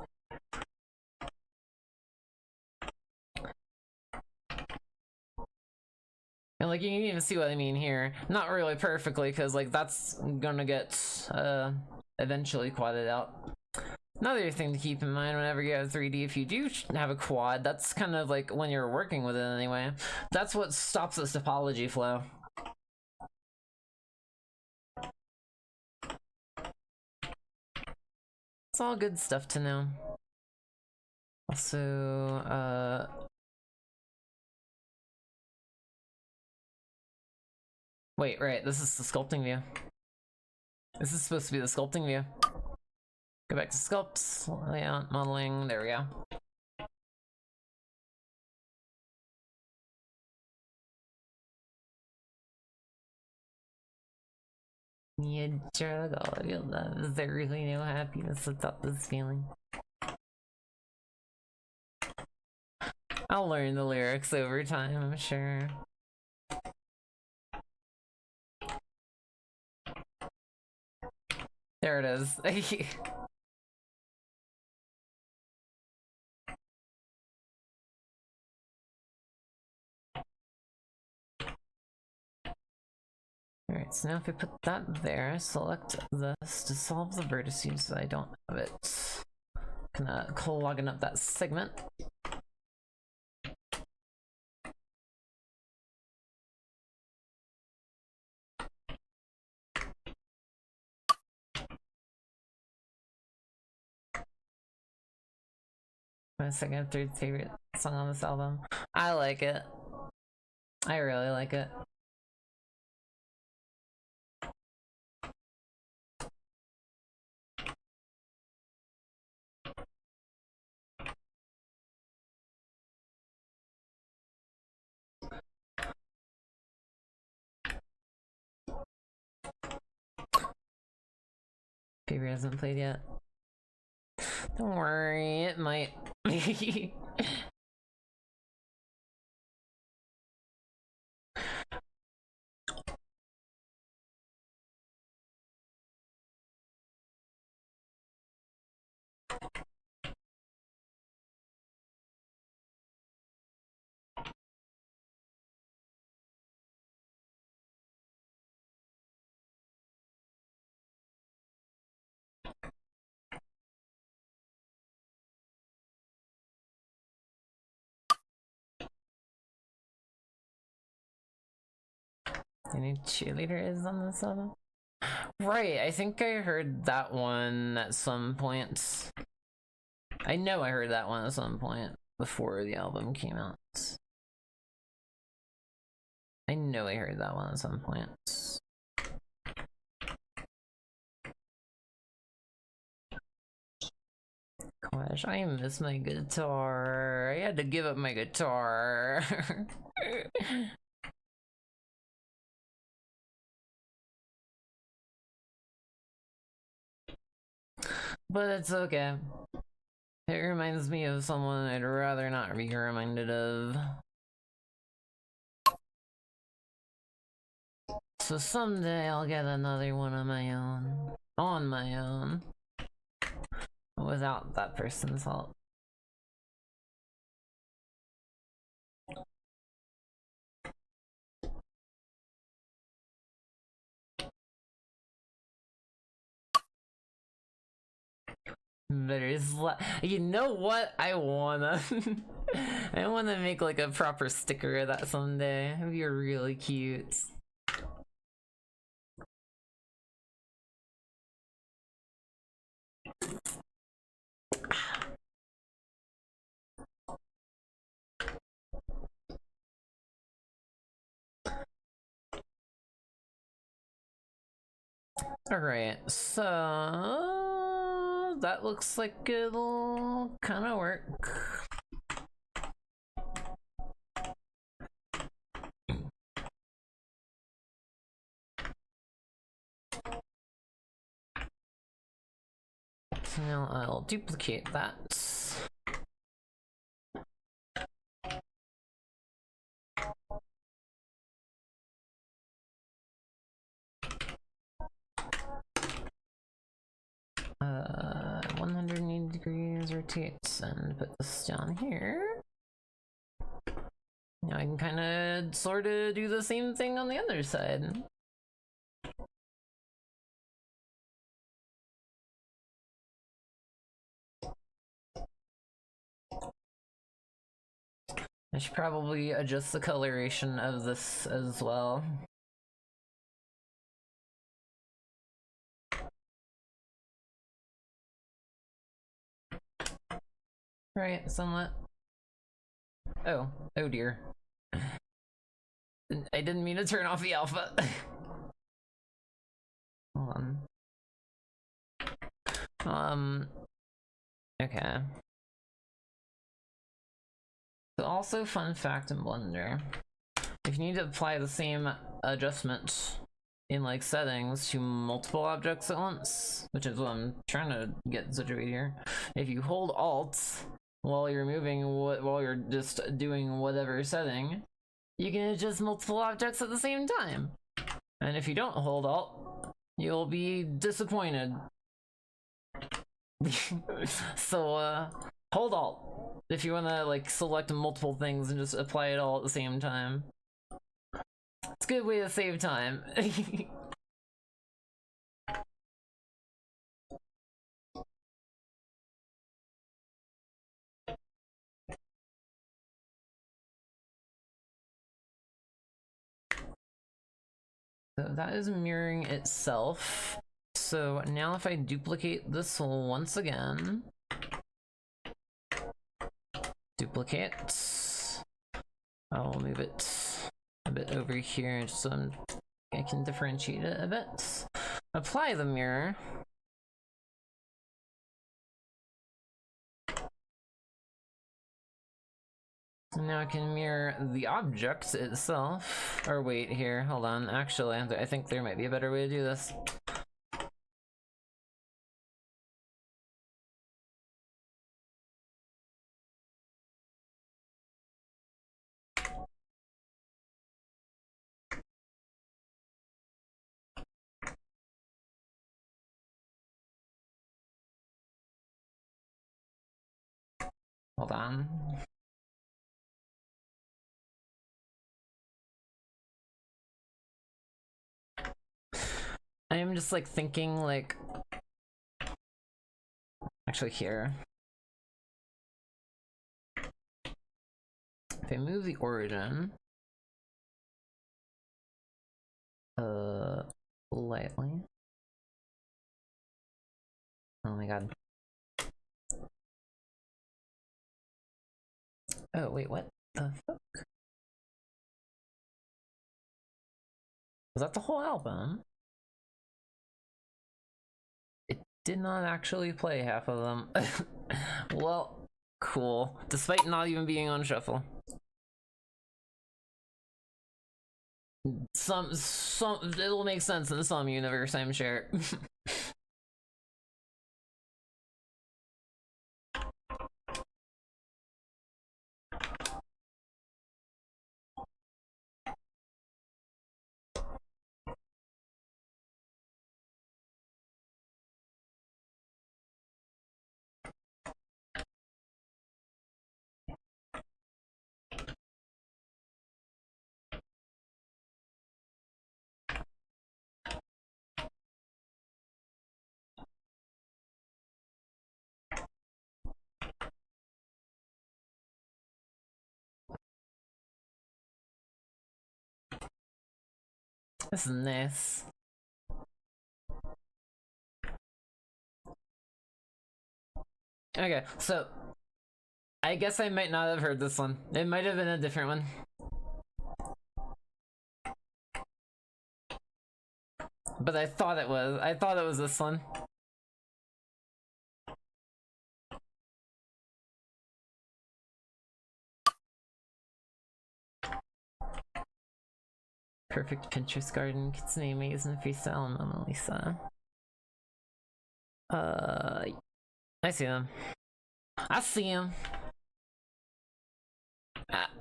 And like, you can even see what I mean here. Not really perfectly, because like, that's gonna get eventually quadded out. Another thing to keep in mind whenever you have 3D, if you do have a quad, that's kind of like when you're working with it anyway. That's what stops the topology flow. It's all good stuff to know. Also, wait, right, this is the sculpting view. This is supposed to be the sculpting view. Go back to sculpts, layout, modeling, there we go. You drug all of your love. Is there really no happiness without this feeling? I'll learn the lyrics over time, I'm sure. There it is. Alright, so now if I put that there, select this to solve the vertices so I don't have it. Gonna clogging up that segment. My second, third favorite song on this album. I like it. I really like it. Paper hasn't played yet. Don't worry, it might. Any cheerleader is on this album? Right, I think I heard that one at some point. I know I heard that one at some point before the album came out. I know I heard that one at some point. Gosh, I miss my guitar. I had to give up my guitar. But it's okay. It reminds me of someone I'd rather not be reminded of. So someday I'll get another one of my own. On my own. Without that person's help. You know what? I wanna I wanna make like a proper sticker of that someday. It'd be really cute. Alright, so that looks like it'll kind of work. So now I'll duplicate that. Uh, 180 degrees rotates and put this down here. Now I can kind of sort of do the same thing on the other side. I should probably adjust the coloration of this as well. Right, somewhat. Oh dear. I didn't mean to turn off the alpha. Hold on. Okay. So also, fun fact in Blender, if you need to apply the same adjustment in like settings to multiple objects at once, which is what I'm trying to get situated here, if you hold Alt while you're moving, while you're just doing whatever setting, you can adjust multiple objects at the same time. And if you don't hold Alt, you'll be disappointed. So hold Alt if you want to like select multiple things and just apply it all at the same time. It's a good way to save time. So that is mirroring itself. So now if I duplicate this once again, duplicate, I'll move it a bit over here just so I can differentiate it a bit. Apply the mirror. Now I can mirror the object itself. Or wait, here, hold on. Actually, I think there might be a better way to do this. hold on. I am just like thinking like, actually here. If I move the origin, lightly. Oh my god. Oh wait, what the fuck? Was that the whole album? It did not actually play half of them. Well, cool. Despite not even being on shuffle. Some it'll make sense in some universe, I'm sure. This is nice. Okay, so I guess I might not have heard this one. It might have been a different one. But I thought it was this one. Perfect Pinterest garden, Kitsune Maze, and Freestyle and Mona Lisa. I see them. I see him.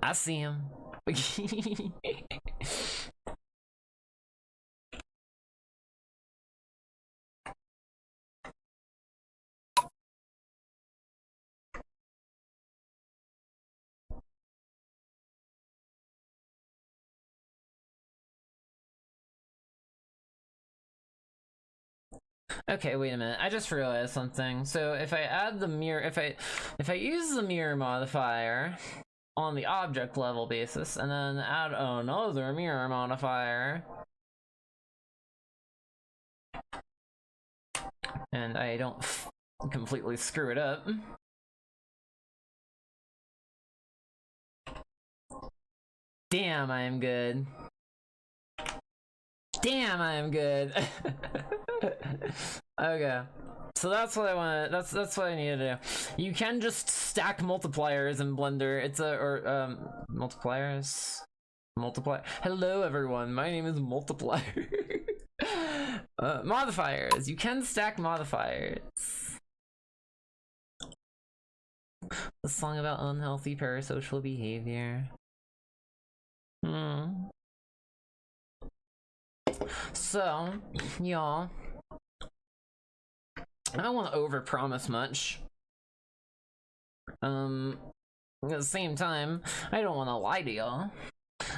I see him. Okay, wait a minute. I just realized something. So if I add the mirror, if I use the mirror modifier on the object level basis, and then add another mirror modifier, and I don't completely screw it up. Damn, I am good. Damn, I am good. Okay, so that's what I want. That's what I need to do. You can just stack multipliers in Blender. It's multipliers. Multiplier. Hello, everyone. My name is Multiplier. Modifiers. You can stack modifiers. The song about unhealthy parasocial behavior. So, y'all, I don't want to overpromise much. At the same time, I don't want to lie to y'all.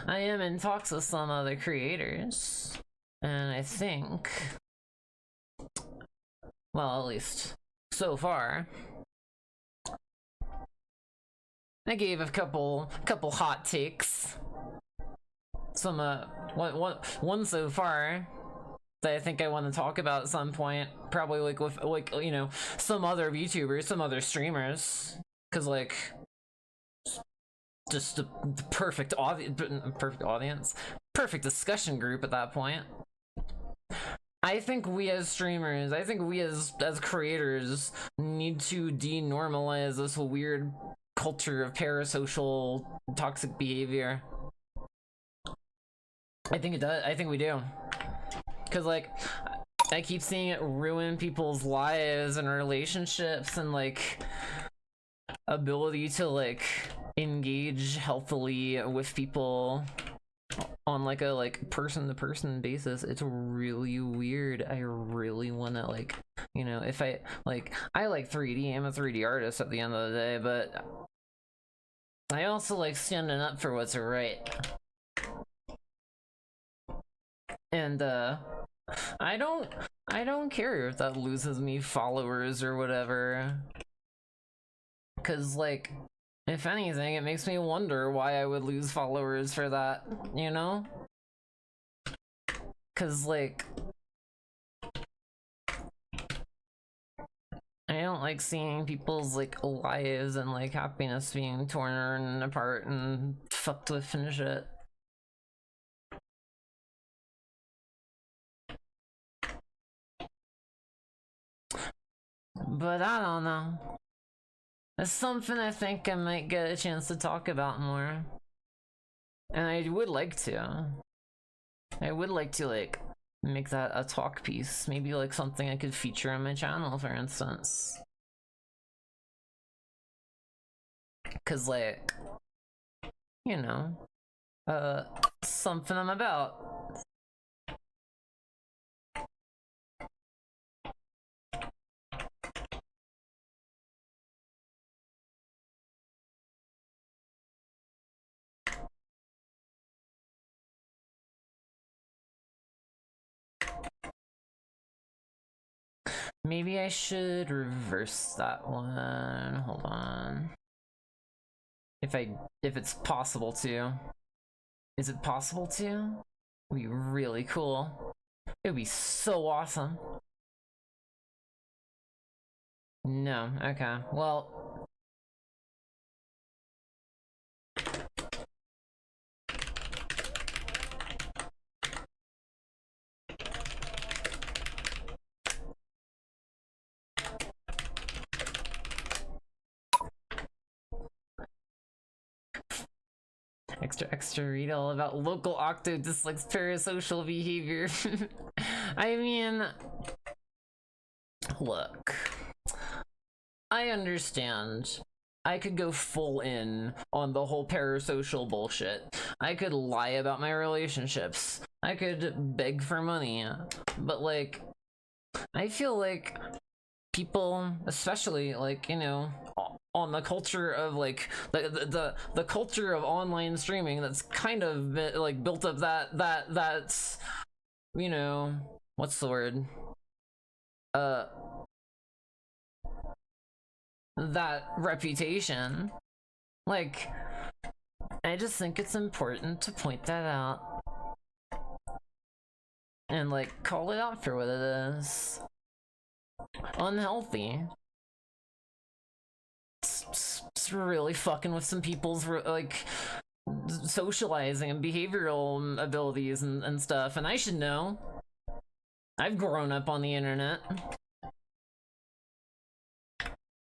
I am in talks with some other creators, and I think, well, at least so far, I gave a couple hot takes. Some one so far that I think I want to talk about at some point, probably like with like, you know, some other VTubers, some other streamers, because like just the perfect audience, perfect discussion group at that point. I think we as streamers, I think we as creators need to denormalize this weird culture of parasocial toxic behavior. I think it does. I think we do. Because, like, I keep seeing it ruin people's lives and relationships and, like, ability to, like, engage healthily with people on, like, a, like, person-to-person basis. It's really weird. I really want to, like, you know, if I like 3D, I'm a 3D artist at the end of the day, but I also like standing up for what's right. And I don't care if that loses me followers or whatever. Cause like, if anything, it makes me wonder why I would lose followers for that, you know? Cause like, I don't like seeing people's like lives and like happiness being torn apart and fucked with and shit. But I don't know. It's something I think I might get a chance to talk about more. And I would like to. I would like to like make that a talk piece. Maybe like something I could feature on my channel, for instance. Cause like, you know, something I'm about. Maybe I should reverse that one. Hold on. If it's possible to. Is it possible to? It'd be really cool. It would be so awesome. No, okay. Well, extra read all about local octo dislikes parasocial behavior. I mean, look, I understand. I could go full in on the whole parasocial bullshit. I could lie about my relationships. I could beg for money. But like, I feel like people, especially like, you know, on the culture of like the culture of online streaming that's kind of been, like built up that's, you know, what's the word, that reputation. Like, I just think it's important to point that out and like call it out for what it is. Unhealthy. It's really fucking with some people's like socializing and behavioral abilities and stuff, and I should know. I've grown up on the internet.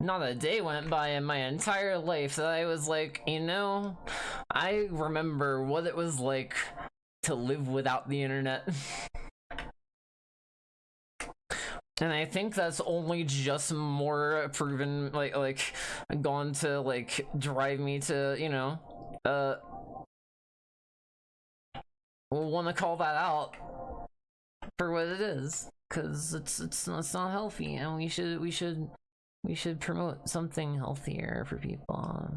Not a day went by in my entire life that I was like, you know, I remember what it was like to live without the internet. And I think that's only just more proven, like gone to like drive me to, you know, want to call that out for what it is, because it's not healthy, and we should promote something healthier for people.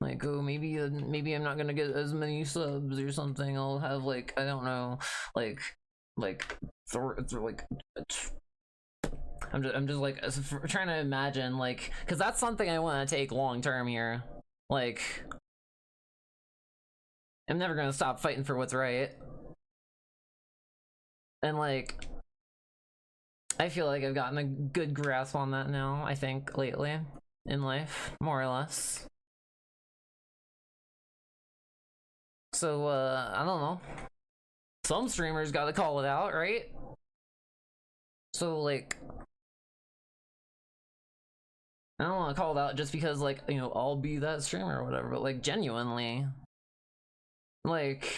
Like, oh, maybe I'm not gonna get as many subs or something. I'll have like, I don't know, like I'm just like trying to imagine, like, because that's something I want to take long term here. Like, I'm never gonna stop fighting for what's right. And like, I feel like I've gotten a good grasp on that now, I think, lately in life, more or less. So, I don't know. Some streamers gotta call it out, right? So, like, I don't want to call it out just because, like, you know, I'll be that streamer or whatever, but, like, genuinely, like,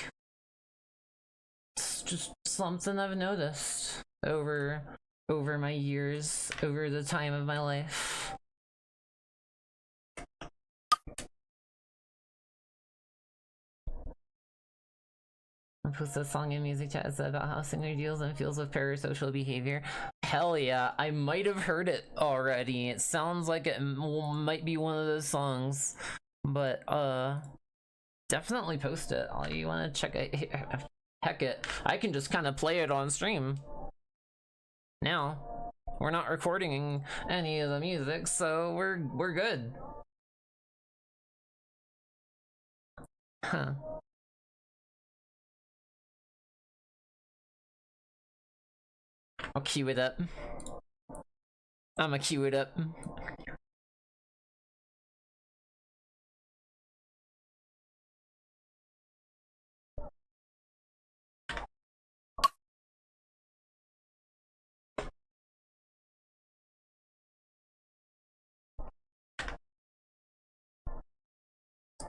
it's just something I've noticed over my years, over the time of my life. I posted a song in music chat about how singer deals and feels with parasocial behavior. Hell yeah, I might have heard it already. It sounds like it might be one of those songs, but definitely post it. You want to check it? Heck it, I can just kind of play it on stream. Now we're not recording any of the music, so we're good. Huh. I'll queue it up. I'ma queue it up.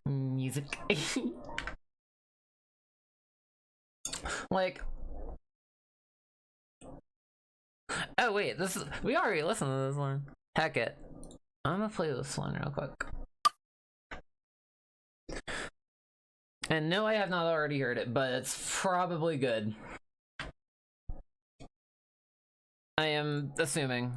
Music. Like, oh wait, this is, we already listened to this one. Heck it, I'm gonna play this one real quick. And no, I have not already heard it, but it's probably good. I am assuming.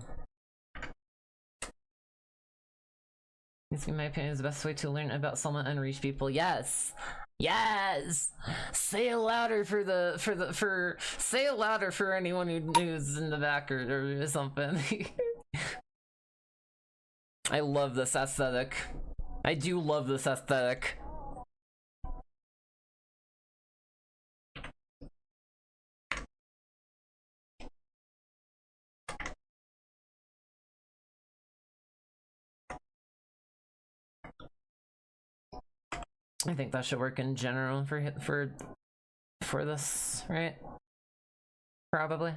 In my opinion, is the best way to learn about someone and reach people. Yes, yes. Say it louder say it louder for anyone who's in the back or something. I love this aesthetic. I do love this aesthetic. I think that should work in general for this, right? Probably.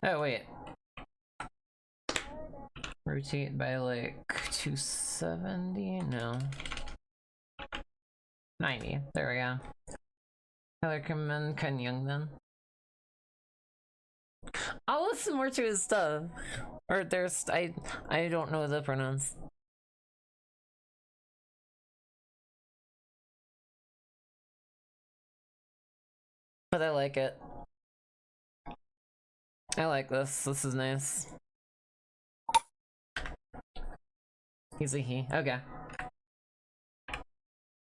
Oh wait. Rotate by like 270? No. 90. There we go. I recommend Ken Young then. I'll listen more to his stuff. Or there's I don't know the pronouns. But I like it. I like this. This is nice. He's a he. Okay.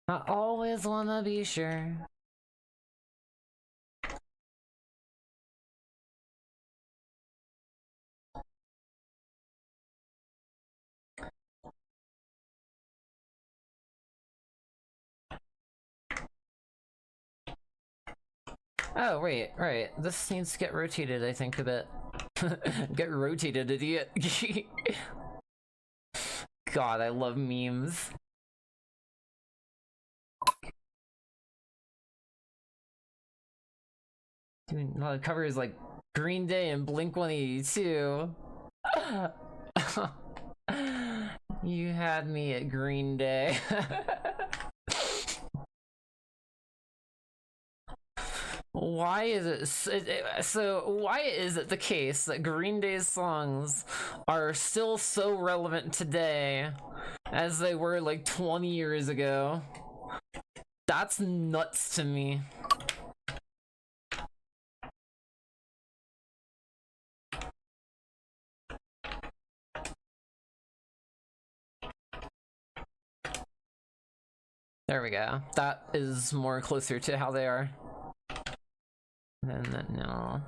I always wanna be sure. Oh, wait, right. This needs to get rotated, I think, a bit. Get rotated, idiot. God, I love memes. Dude, the cover is like Green Day and Blink-182. You had me at Green Day. Why is why is it the case that Green Day's songs are still so relevant today as they were like 20 years ago? That's nuts to me. There we go. That is more closer to how they are. No.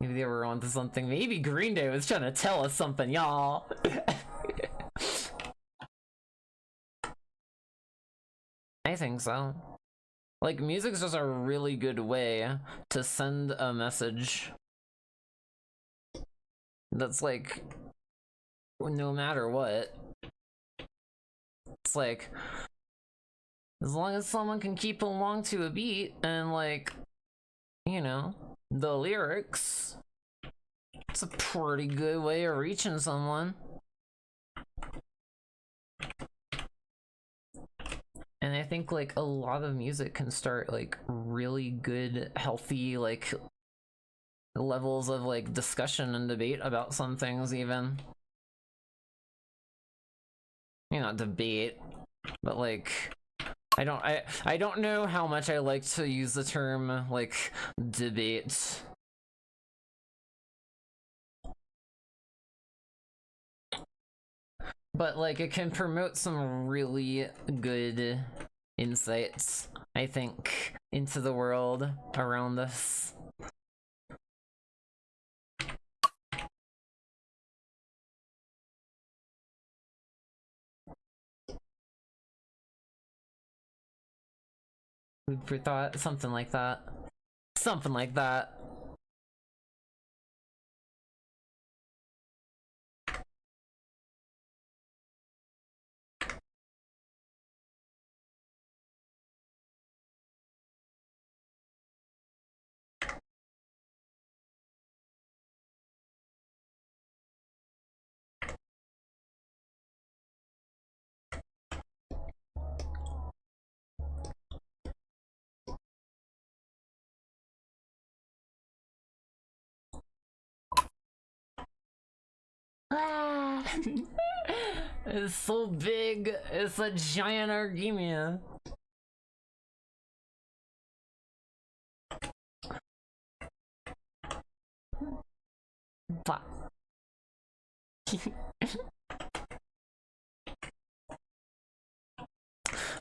Maybe they were onto something. Maybe Green Day was trying to tell us something, y'all. I think so. Like, music's just a really good way to send a message that's like, no matter what. It's like, as long as someone can keep along to a beat and like, you know, the lyrics, it's a pretty good way of reaching someone. And I think like a lot of music can start like really good, healthy like levels of like discussion and debate about some things even. You know, debate, but like I don't know how much I like to use the term like debate. But like it can promote some really good insights, I think, into the world around us. Food for thought, something like that. Something like that. Ah! It's so big. It's a giant argemia.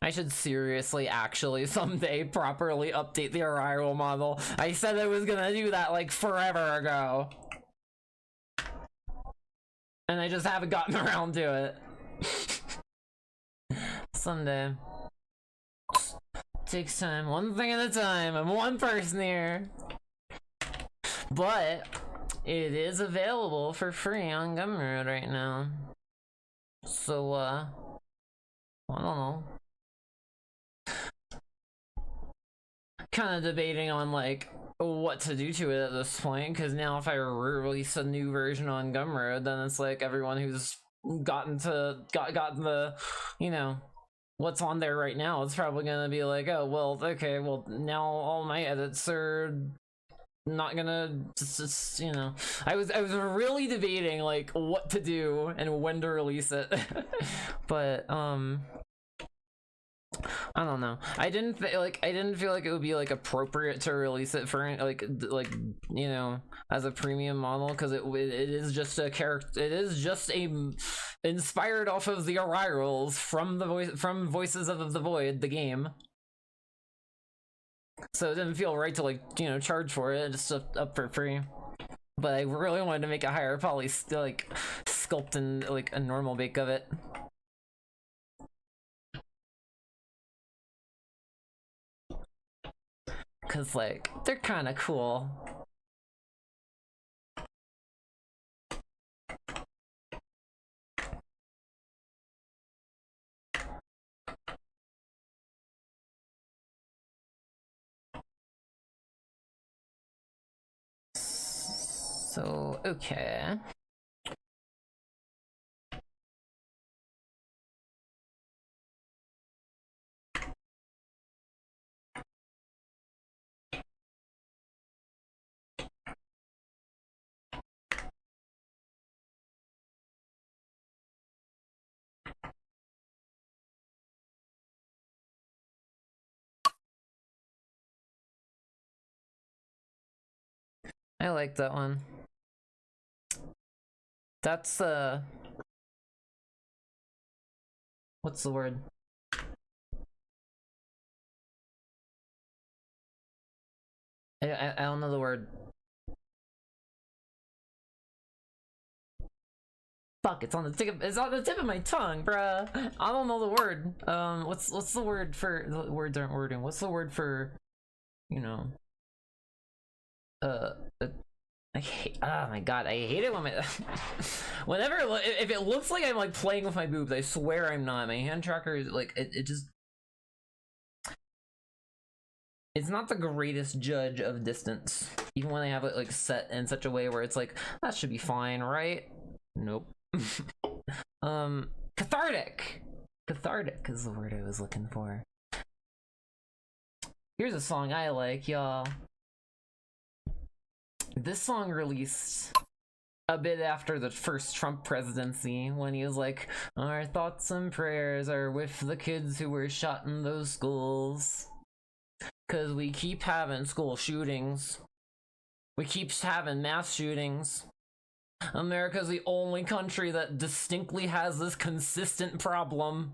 I should seriously actually someday properly update the arrival model. I said I was gonna do that like forever ago. And I just haven't gotten around to it. Someday. Takes time, one thing at a time. I'm one person here. But it is available for free on Gumroad right now. So I don't know. Kind of debating on like what to do to it at this point, because now if I release a new version on Gumroad, then it's like everyone who's gotten the, you know, what's on there right now, it's probably gonna be like, oh well, okay, well now all my edits are not gonna just, you know. I was really debating like what to do and when to release it. But I don't know. I didn't feel like it would be like appropriate to release it for like you know, as a premium model, because it is just a character. It is just a inspired off of the arrivals from Voices of the Void, the game. So it didn't feel right to like, you know, charge for it. Just up for free. But I really wanted to make a higher poly like sculpt and like a normal bake of it. Cause like they're kind of cool. So okay. I like that one. That's what's the word? I don't know the word. Fuck, it's on the tip of my tongue, bruh. I don't know the word. What's the word for, the words aren't wording. What's the word for, you know, I hate, oh my god, I hate it when my whenever, if it looks like I'm like playing with my boobs, I swear I'm not. My hand tracker is like, it just, it's not the greatest judge of distance, even when I have it like set in such a way where it's like, that should be fine, right? Nope. Cathartic is the word I was looking for. Here's a song I like, y'all. This song released a bit after the first Trump presidency, when he was like, our thoughts and prayers are with the kids who were shot in those schools. Cause we keep having school shootings. We keep having mass shootings. America's the only country that distinctly has this consistent problem.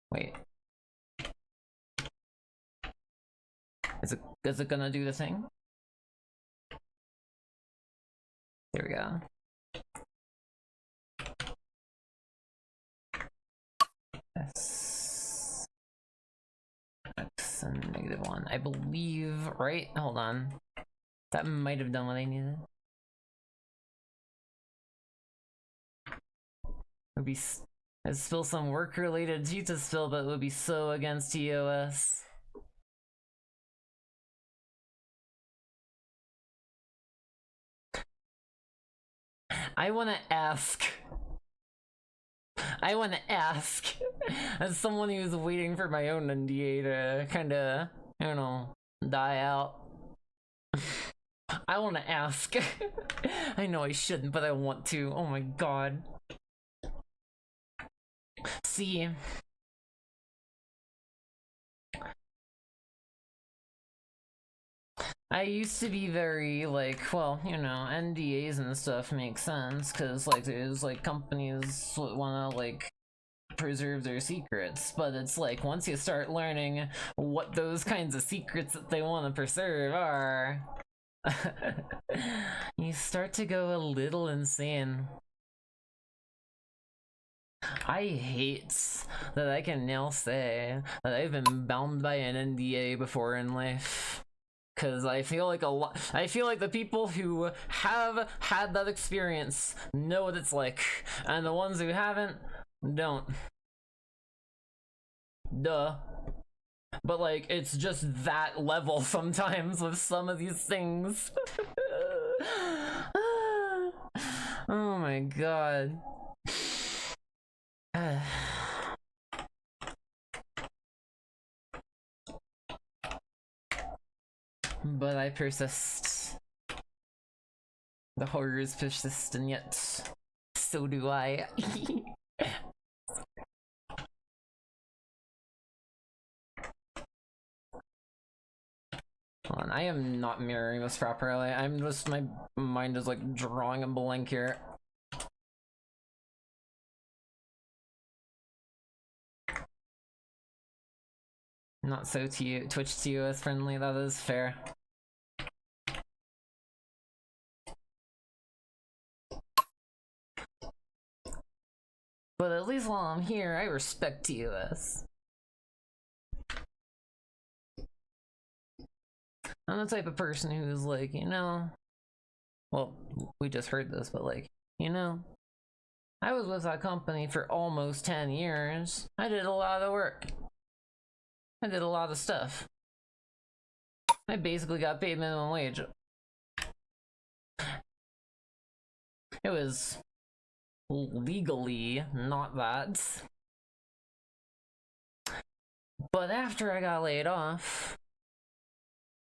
Wait. Is it gonna do the thing? There we go. S X and -1. I believe, right? Hold on. That might have done what I needed. Would be I'd spill some work-related tea to spill, but it would be so against TOS. I want to ask, as someone who's waiting for my own NDA to kinda, you know, die out. I want to ask. I know I shouldn't, but I want to. Oh my god. See, I used to be very, like, well, you know, NDAs and stuff make sense, because, like, there's, like, companies wanna, like, preserve their secrets, but it's like, once you start learning what those kinds of secrets that they want to preserve are, you start to go a little insane. I hate that I can now say that I've been bound by an NDA before in life. Cause I feel like the people who have had that experience know what it's like, and the ones who haven't, don't. Duh. But like, it's just that level sometimes with some of these things. Oh my god. But I persist. The horrors persist, and yet so do I. Hold on, I am not mirroring this properly. I'm just, my mind is like drawing a blank here. Not so Twitch TOS friendly, that is fair. But at least while I'm here, I respect TOS. I'm the type of person who's like, you know, well, we just heard this, but like, you know, I was with that company for almost 10 years. I did a lot of work. I did a lot of stuff. I basically got paid minimum wage. It was legally not that. But after I got laid off,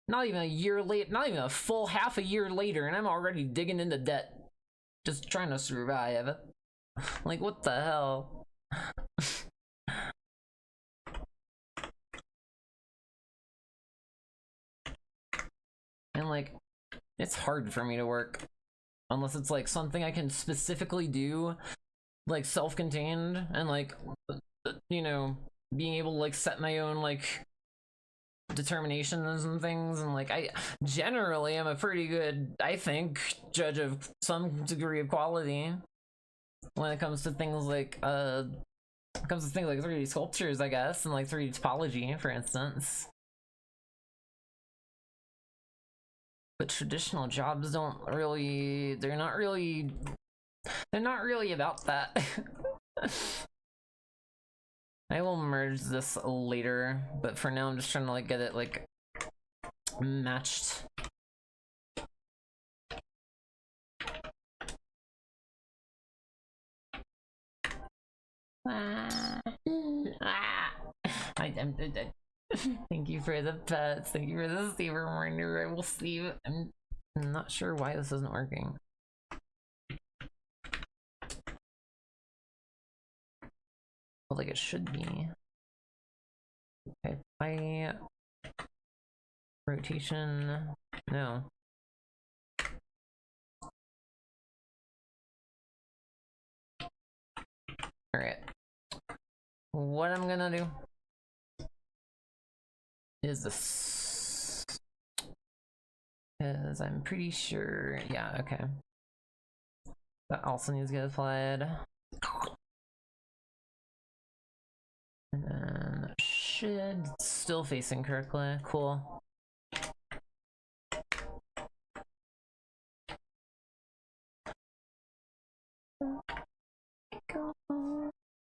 not even a year late, not even a full half a year later, and I'm already digging into debt. Just trying to survive. Like, what the hell? And like, it's hard for me to work. Unless it's like something I can specifically do, like self-contained, and like, you know, being able to like set my own like determinations and things, and like, I generally am a pretty good, I think, judge of some degree of quality when it comes to things like it comes to things like 3D sculptures, I guess, and like 3D topology, for instance. But traditional jobs don't really, they're not really about that. I will merge this later, but for now I'm just trying to like get it like matched. Thank you for the pets. Thank you for the save reminder. I will save. I'm not sure why this isn't working. Well, like it should be. Okay, by rotation, no. All right. What I'm gonna do is this, because I'm pretty sure, yeah, okay. That also needs to get applied. And then should still facing correctly. Cool.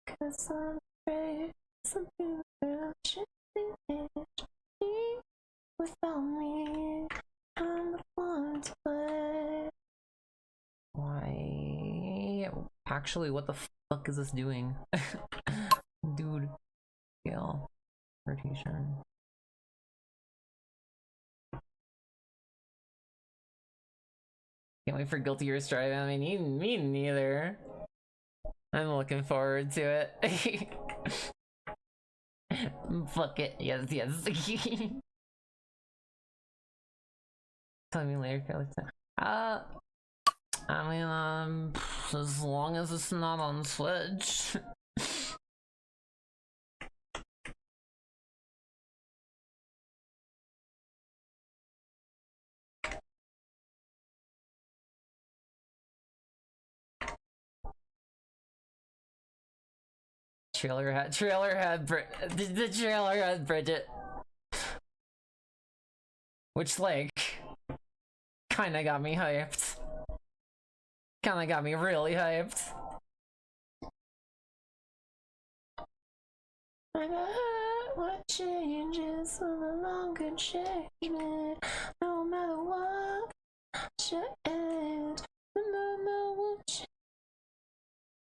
Cause I'm afraid something will change without me. I'm the one to play. Why? Actually, what the fuck is this doing? Dude. Scale. Rotation. Can't wait for Guilty or Strive. I mean, me neither. I'm looking forward to it. Fuck it. Yes, yes. Tell me later, I mean, as long as it's not on Switch. The trailer had Bridget, which like kinda got me hyped. Kinda got me really hyped. What changes will no longer change me, no matter what change, no matter what change.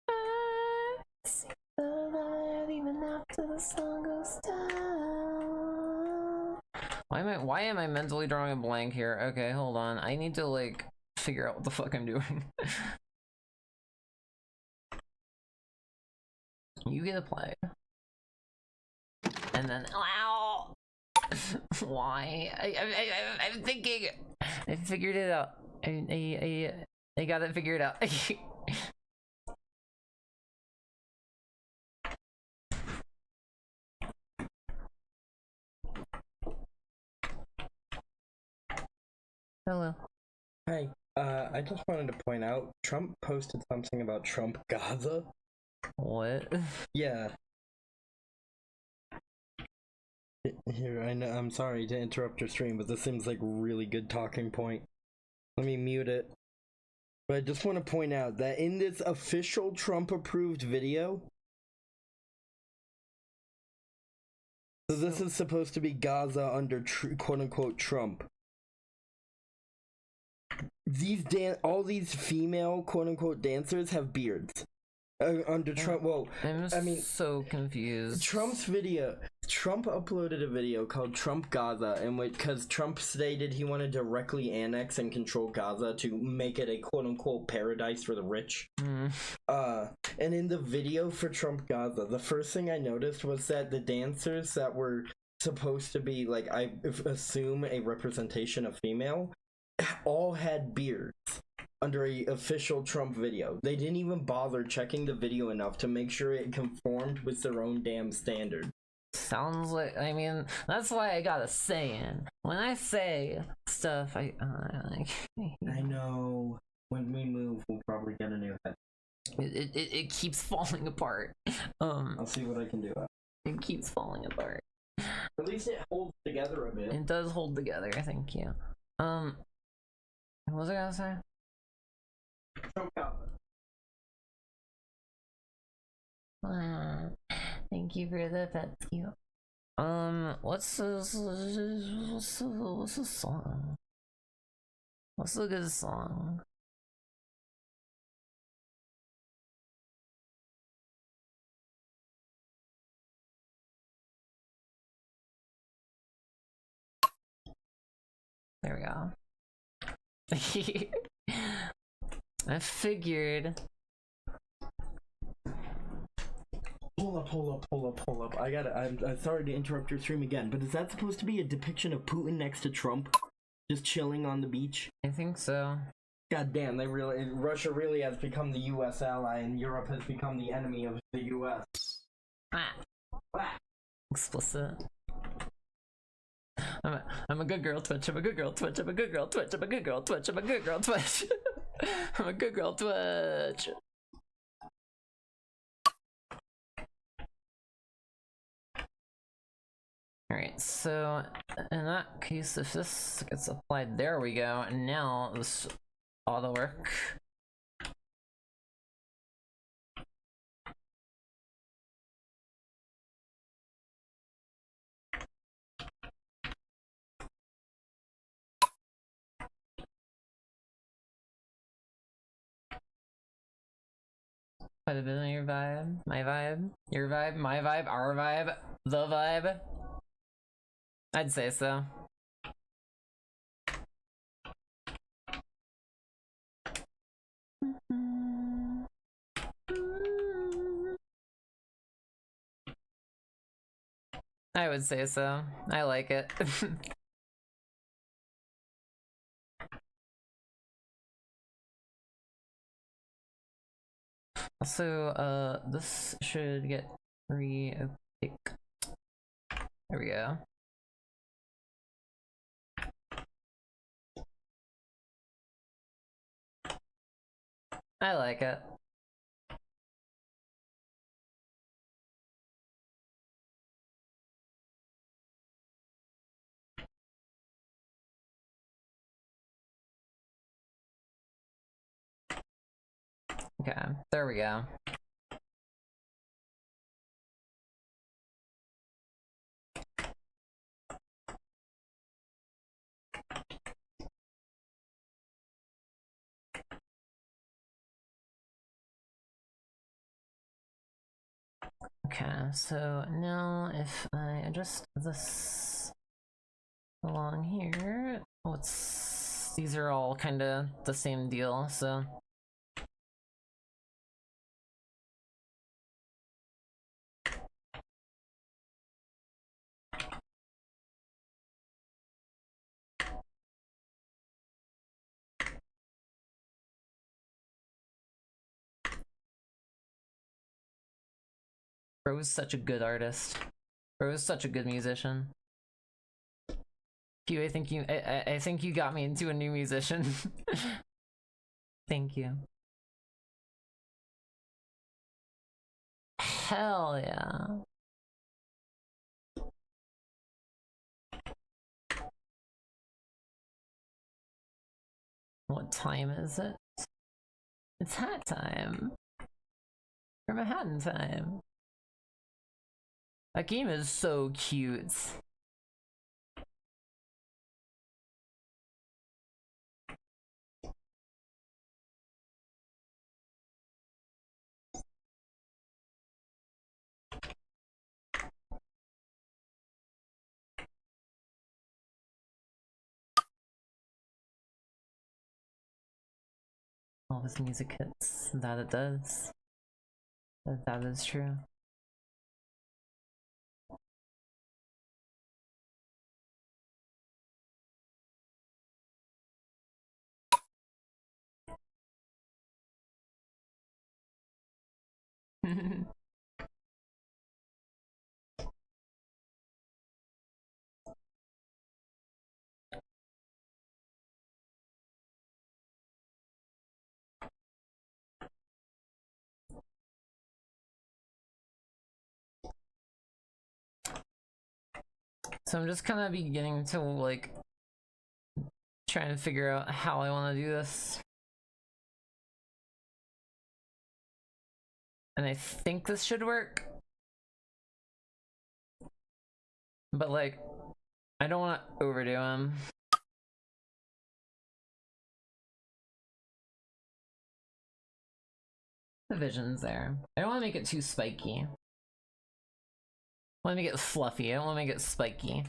I see the light even after the sun goes down. Why am I mentally drawing a blank here? Okay, hold on. I need to like figure out what the fuck I'm doing. You get applied. And then ow. Why? I'm thinking. I figured it out. I got it figured out. Hello. Hi. I just wanted to point out Trump posted something about Trump Gaza. What? Yeah. Here, I'm sorry to interrupt your stream, but this seems like a really good talking point. Let me mute it. But I just want to point out that in this official Trump-approved video, so this is supposed to be Gaza under quote-unquote Trump. All these female quote-unquote dancers have beards. Under Trump, well, I mean, so confused. Trump uploaded a video called Trump Gaza, in which, because Trump stated he wanted to directly annex and control Gaza to make it a quote-unquote paradise for the rich. And in the video for Trump Gaza, the first thing I noticed was that the dancers that were supposed to be, like, I assume a representation of female, all had beards. Under a official Trump video. They didn't even bother checking the video enough to make sure it conformed with their own damn standard. Sounds like, I mean, that's why I got a saying. When I say stuff, I know. When we move, we'll probably get a new head. It keeps falling apart. I'll see what I can do. It keeps falling apart. At least it holds together a bit. It does hold together, thank you. What was I gonna say? Thank you for the pet you. What's the song? What's a good song? There we go. I figured. Hold up. I'm sorry to interrupt your stream again, but is that supposed to be a depiction of Putin next to Trump? Just chilling on the beach? I think so. God damn, Russia really has become the US ally and Europe has become the enemy of the US. Explicit. I'm a good girl Twitch, I'm a good girl Twitch, I'm a good girl Twitch, I'm a good girl Twitch, I'm a good girl Twitch. I'm a good girl Twitch. Alright, so in that case, if this gets applied, there we go. And now this ought to work. Quite a bit on your vibe, my vibe, your vibe, my vibe, our vibe, the vibe. I'd say so. I would say so. I like it. Also, this should get re-opaque. There we go. I like it. Okay, there we go. Okay, so now if I adjust this along here, these are all kind of the same deal, so. Bro is such a good artist. Bro is such a good musician. Q, I think you got me into a new musician. Thank you. Hell yeah. What time is it? It's hat time. For Manhattan time. That game is so cute. All this music hits. That it does. That is true. So I'm just kind of beginning to like trying to figure out how I want to do this. And I think this should work. But like, I don't want to overdo him. The vision's there. I don't want to make it too spiky. I want to make it fluffy. I don't want to make it spiky.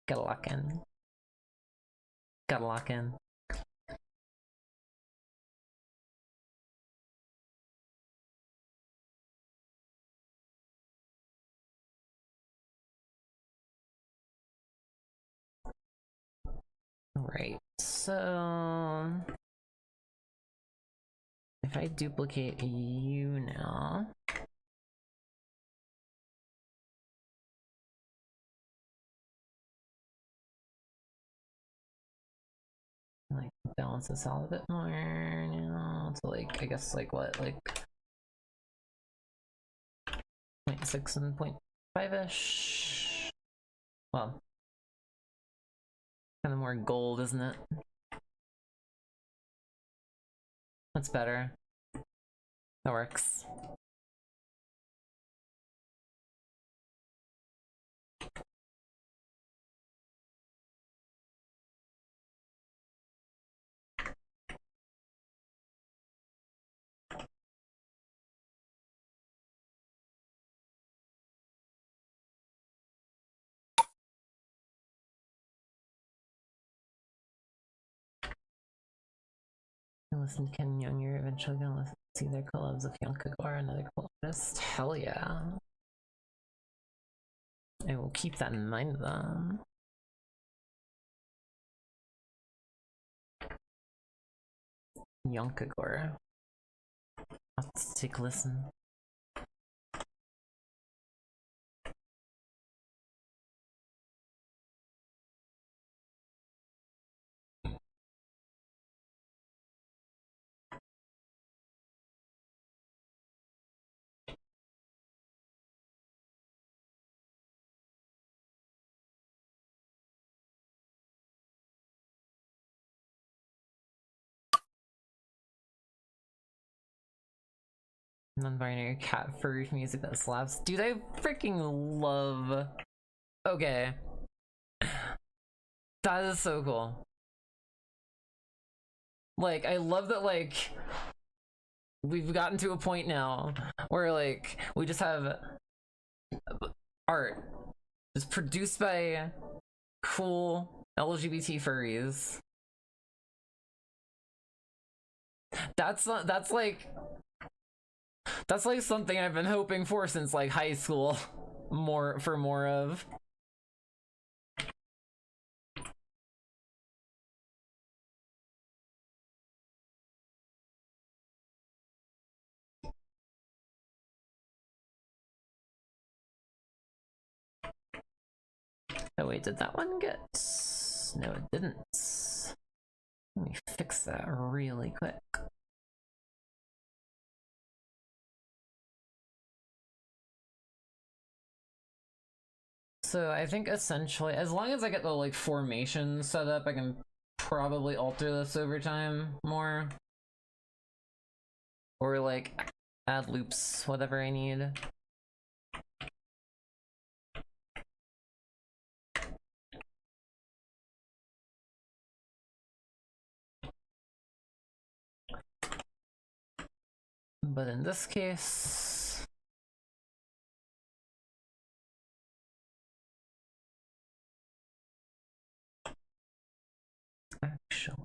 Gotta lock in. Gotta lock in. Right, so if I duplicate you now, like balance this out a bit more now to like, I guess like what, like 0.6 and 0.5-ish. Well, kind of more gold, isn't it? That's better. That works. Listen to Ken Young, you're eventually gonna see their collabs with Vtuber or another cool artist. Hell yeah. I will keep that in mind then. Vtuber. Let's take a listen. Non-binary cat furry music that slaps. Dude, I freaking love. Okay. That is so cool. Like, I love that, like, we've gotten to a point now where, like, we just have art just produced by cool LGBT furries. That's like something I've been hoping for since like high school. More of. Oh wait, did that one get? No, it didn't. Let me fix that really quick. So I think essentially, as long as I get the like formation set up, I can probably alter this over time more. Or like add loops, whatever I need. But in this case, actually,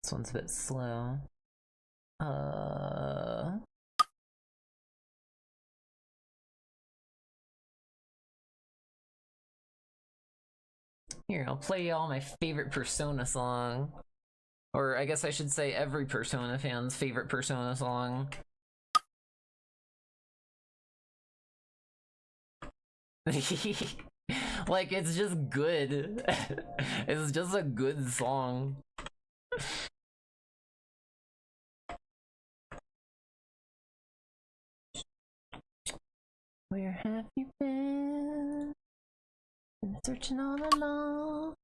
this one's a bit slow. Here, I'll play y'all my favorite Persona song. Or I guess I should say every Persona fan's favorite Persona song. Like, it's just good. It's just a good song. Where have you been? Been searching all along.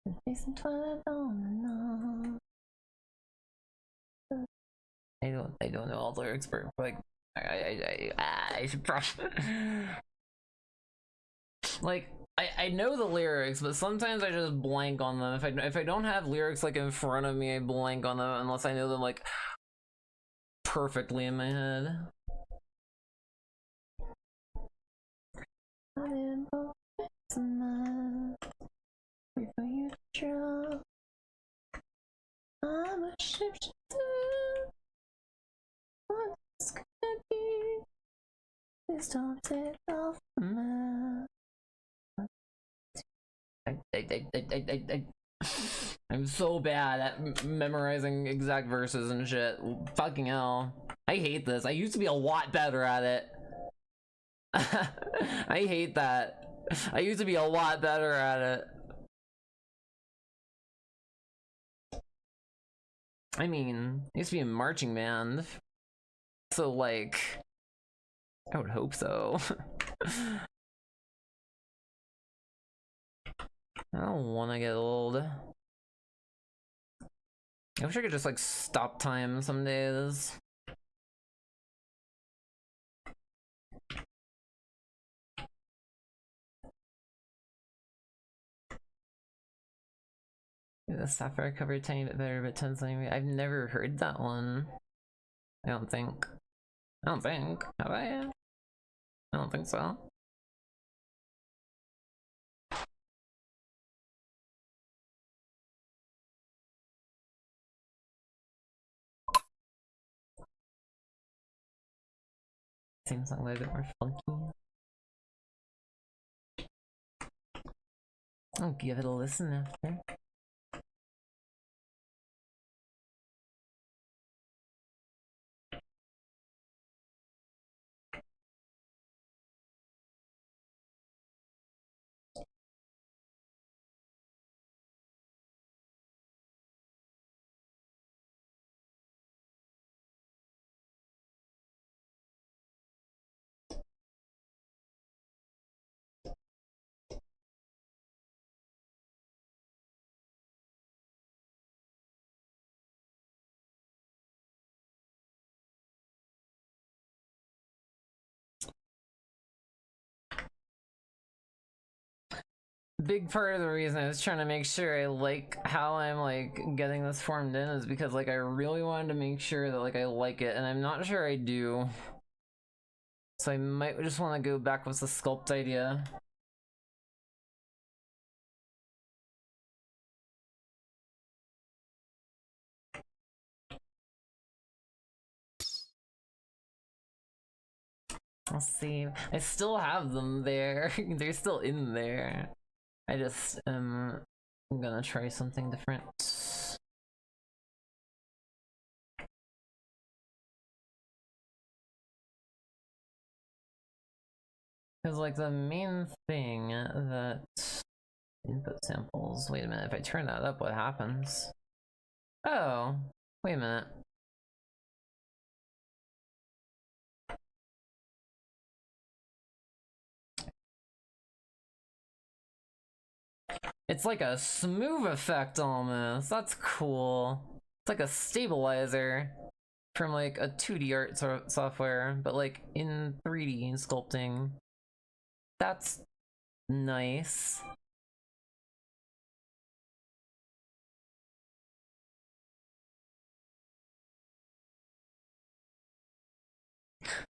Been facing twilight on and on. I don't know all the lyrics, but like I should probably like I know the lyrics, but sometimes I just blank on them. If I don't have lyrics like in front of me, I blank on them unless I know them like perfectly in my head. For you to draw, I'm a shift. What's gonna be? Please don't take off my. I'm so bad at memorizing exact verses and shit. Fucking hell. I hate this. I used to be a lot better at it. I hate that. I used to be a lot better at it. I mean, I used to be a marching band. So, like, I would hope so. I don't want to get old. I wish I could just, like, stop time some days. The Sapphire covered a tiny bit better, but tons anyway. I've never heard that one. I don't think. Have I? I don't think so. Seems like a little bit more funky. I'll give it a listen after. Big part of the reason I was trying to make sure I like how I'm like getting this formed in is because like I really wanted to make sure that like I like it, and I'm not sure I do. So I might just want to go back with the sculpt idea. Let's see. I still have them there. They're still in there. I just I'm gonna try something different. Because like the main thing that input samples, wait a minute, if I turn that up, what happens? Oh, wait a minute. It's like a smooth effect almost. That's cool. It's like a stabilizer from like a 2D art software, but like in 3D sculpting. That's nice.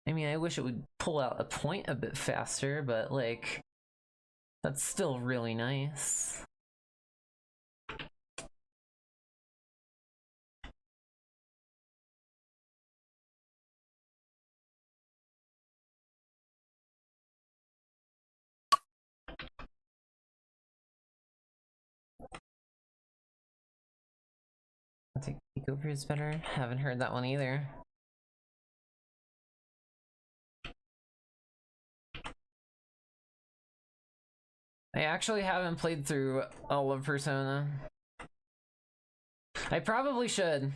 I mean, I wish it would pull out a point a bit faster, but like, that's still really nice. I think Takeover is better. Haven't heard that one either. I actually haven't played through all of Persona. I probably should.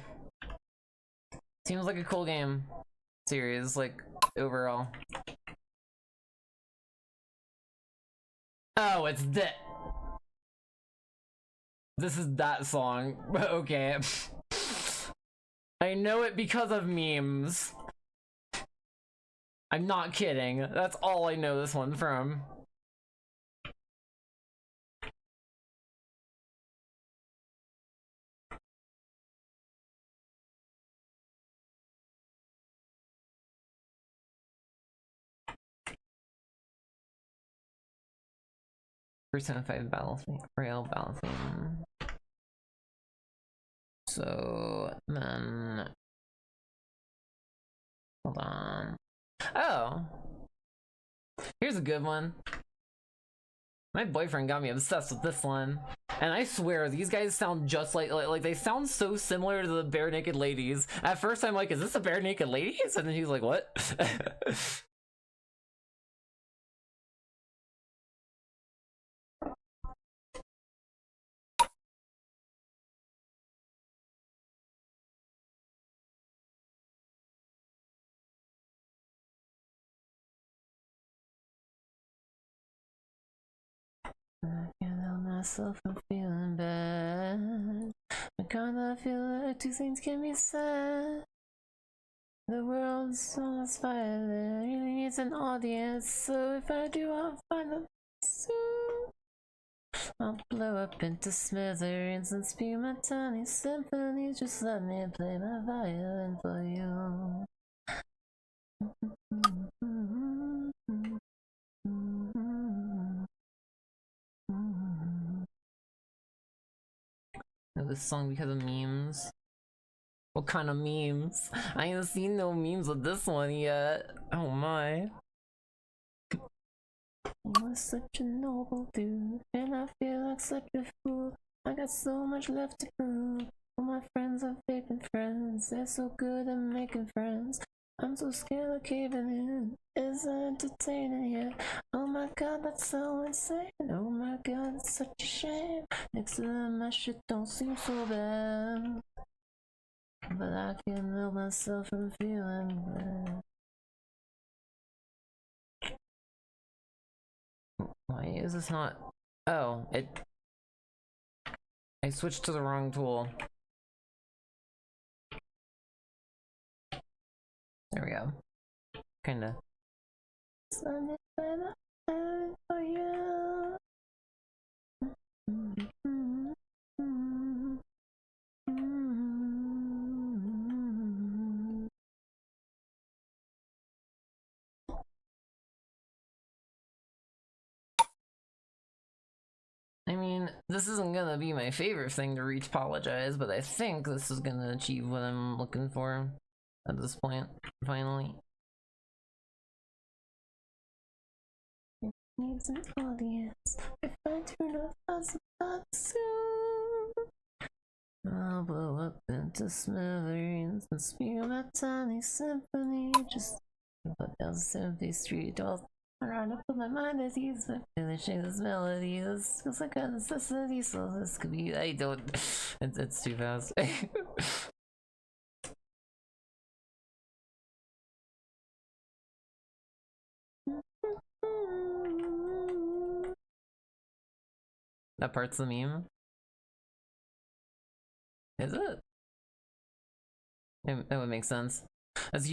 Seems like a cool game series, like, overall. Oh, it's that. This is that song. Okay. I know it because of memes. I'm not kidding. That's all I know this one from. Persona 5 Battlefield, Rail Battlefield. So then, hold on. Oh, here's a good one. My boyfriend got me obsessed with this one, and I swear these guys sound just like they sound so similar to the Bare Naked Ladies. At first, I'm like, "Is this a Bare Naked Ladies?" And then he's like, "What?" I can't help myself from feeling bad. I feel like two things can be said. The world's on fire, it really needs an audience. So if I do, I'll find them soon. I'll blow up into smithereens and spew my tiny symphonies. Just let me play my violin for you. Know this song because of memes. What kind of memes? I ain't seen no memes with this one yet. Oh my. You are such a noble dude, and I feel like such a fool. I got so much left to prove. All my friends are faking friends. They're so good at making friends. I'm so scared of caving in. Isn't entertaining yet. Oh my god, that's so insane. Oh my god, it's such a shame. Next to them, my shit don't seem so bad. But I can't help myself from feeling bad. Why is this not? Oh, I switched to the wrong tool. There we go. Kinda. I mean, this isn't gonna be my favorite thing to reach apologize, but I think this is gonna achieve what I'm looking for at this point, finally. It needs an audience. If I turn off, I'll survive soon. I'll blow up into smithereens and spew my tiny symphony. Just put down Symphony Street. I'll trying to put my mind at ease, but finishing this melody. This feels like a necessity, so this could be. I don't. It's too fast. That part's the meme. Is it? That would make sense. It's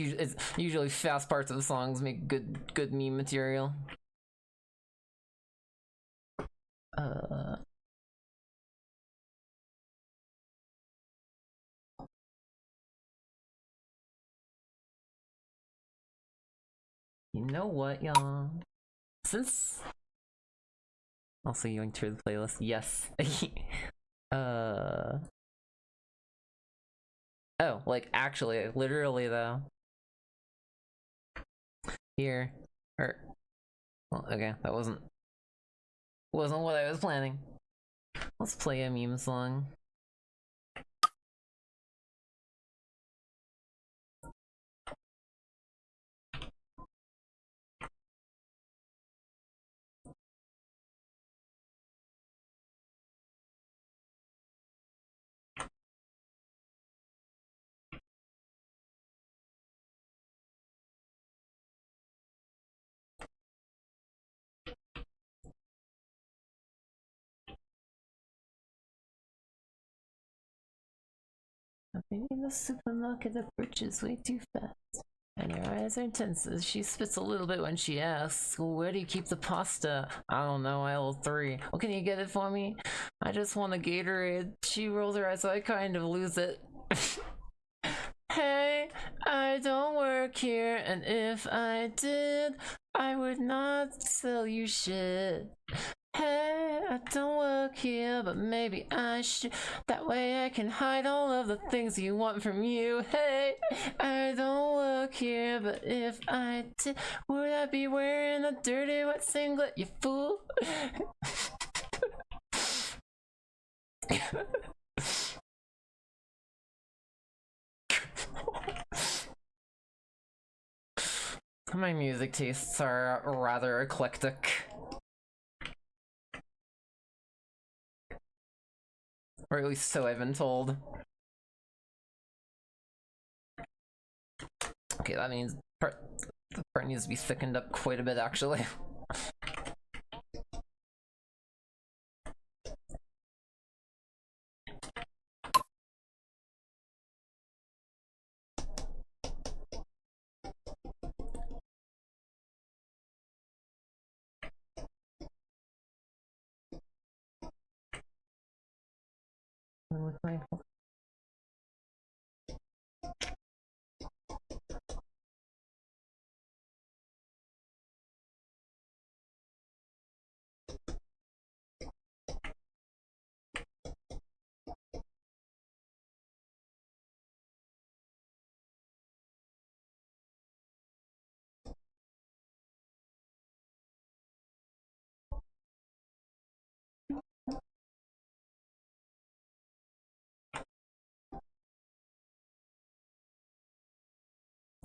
usually fast parts of songs make good meme material. You know what, y'all? Since also you enter the playlist, yes. Oh, like actually, literally though. Here, or well, okay, that wasn't what I was planning. Let's play a meme song. Maybe the supermarket approaches way too fast. And her eyes are intense as she spits a little bit when she asks, where do you keep the pasta? I don't know, aisle 3. Well, can you get it for me? I just want a Gatorade. She rolls her eyes so I kind of lose it. Hey, I don't work here, and if I did, I would not sell you shit. Hey, I don't work here, but maybe I should. That way I can hide all of the things you want from you. Hey, I don't work here, but if I did, would I be wearing a dirty wet singlet, you fool? My music tastes are rather eclectic. Or at least so I've been told. Okay, that means the part needs to be thickened up quite a bit, actually. With my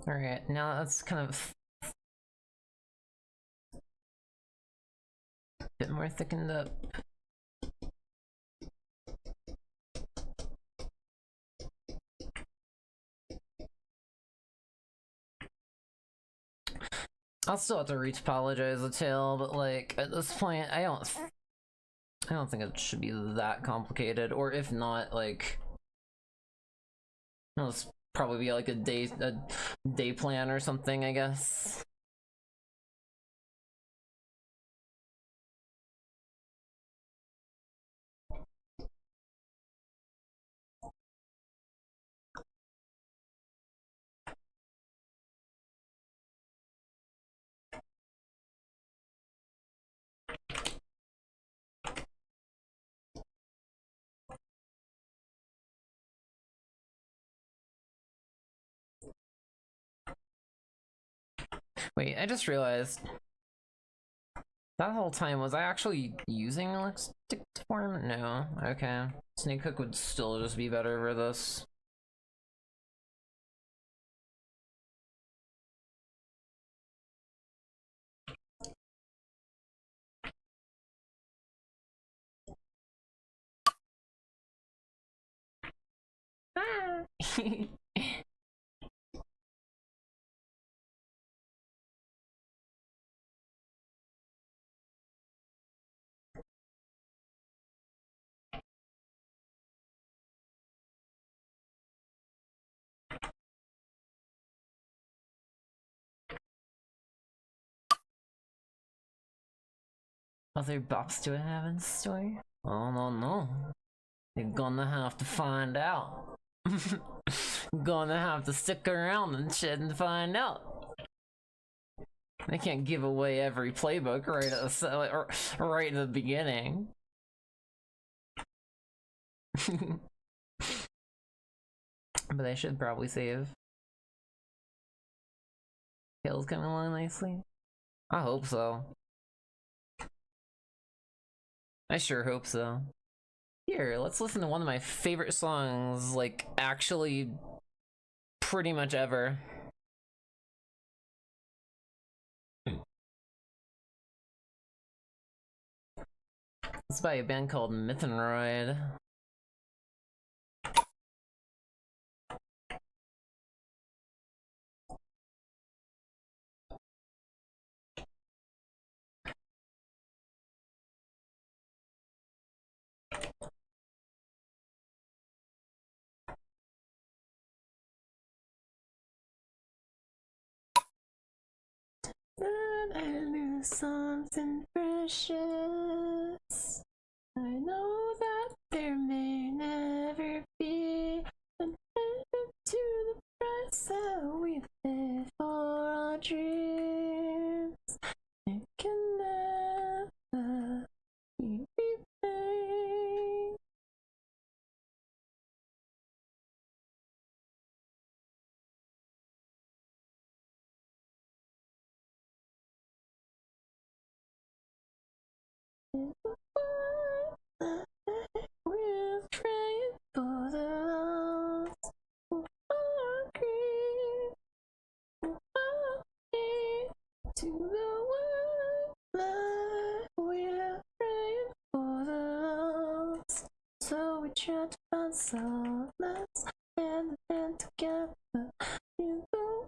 Alright, now that's kind of a bit more thickened up. I'll still have to retopologize the tail, but like at this point, I don't think it should be that complicated. Or if not, like, it'll probably be like a day plan or something, I guess. Wait, I just realized that whole time was I actually using elastic form? No. Okay. Snake Hook would still just be better for this. Other bops do I have in store? Oh no. You're gonna have to find out. Gonna have to stick around and shit and find out. They can't give away every playbook right at right at the beginning. But I should probably save. Tail's coming along nicely. I hope so. I sure hope so. Here, let's listen to one of my favorite songs, like, actually pretty much ever. It's by a band called Mythenroid. is something precious. I know that there may never be an end to the price that we pay for our dreams. It can never be repaid. We're praying for the lost of our grief, our need to the wildlife. We're praying for the lost, so we try to find solace and band together in the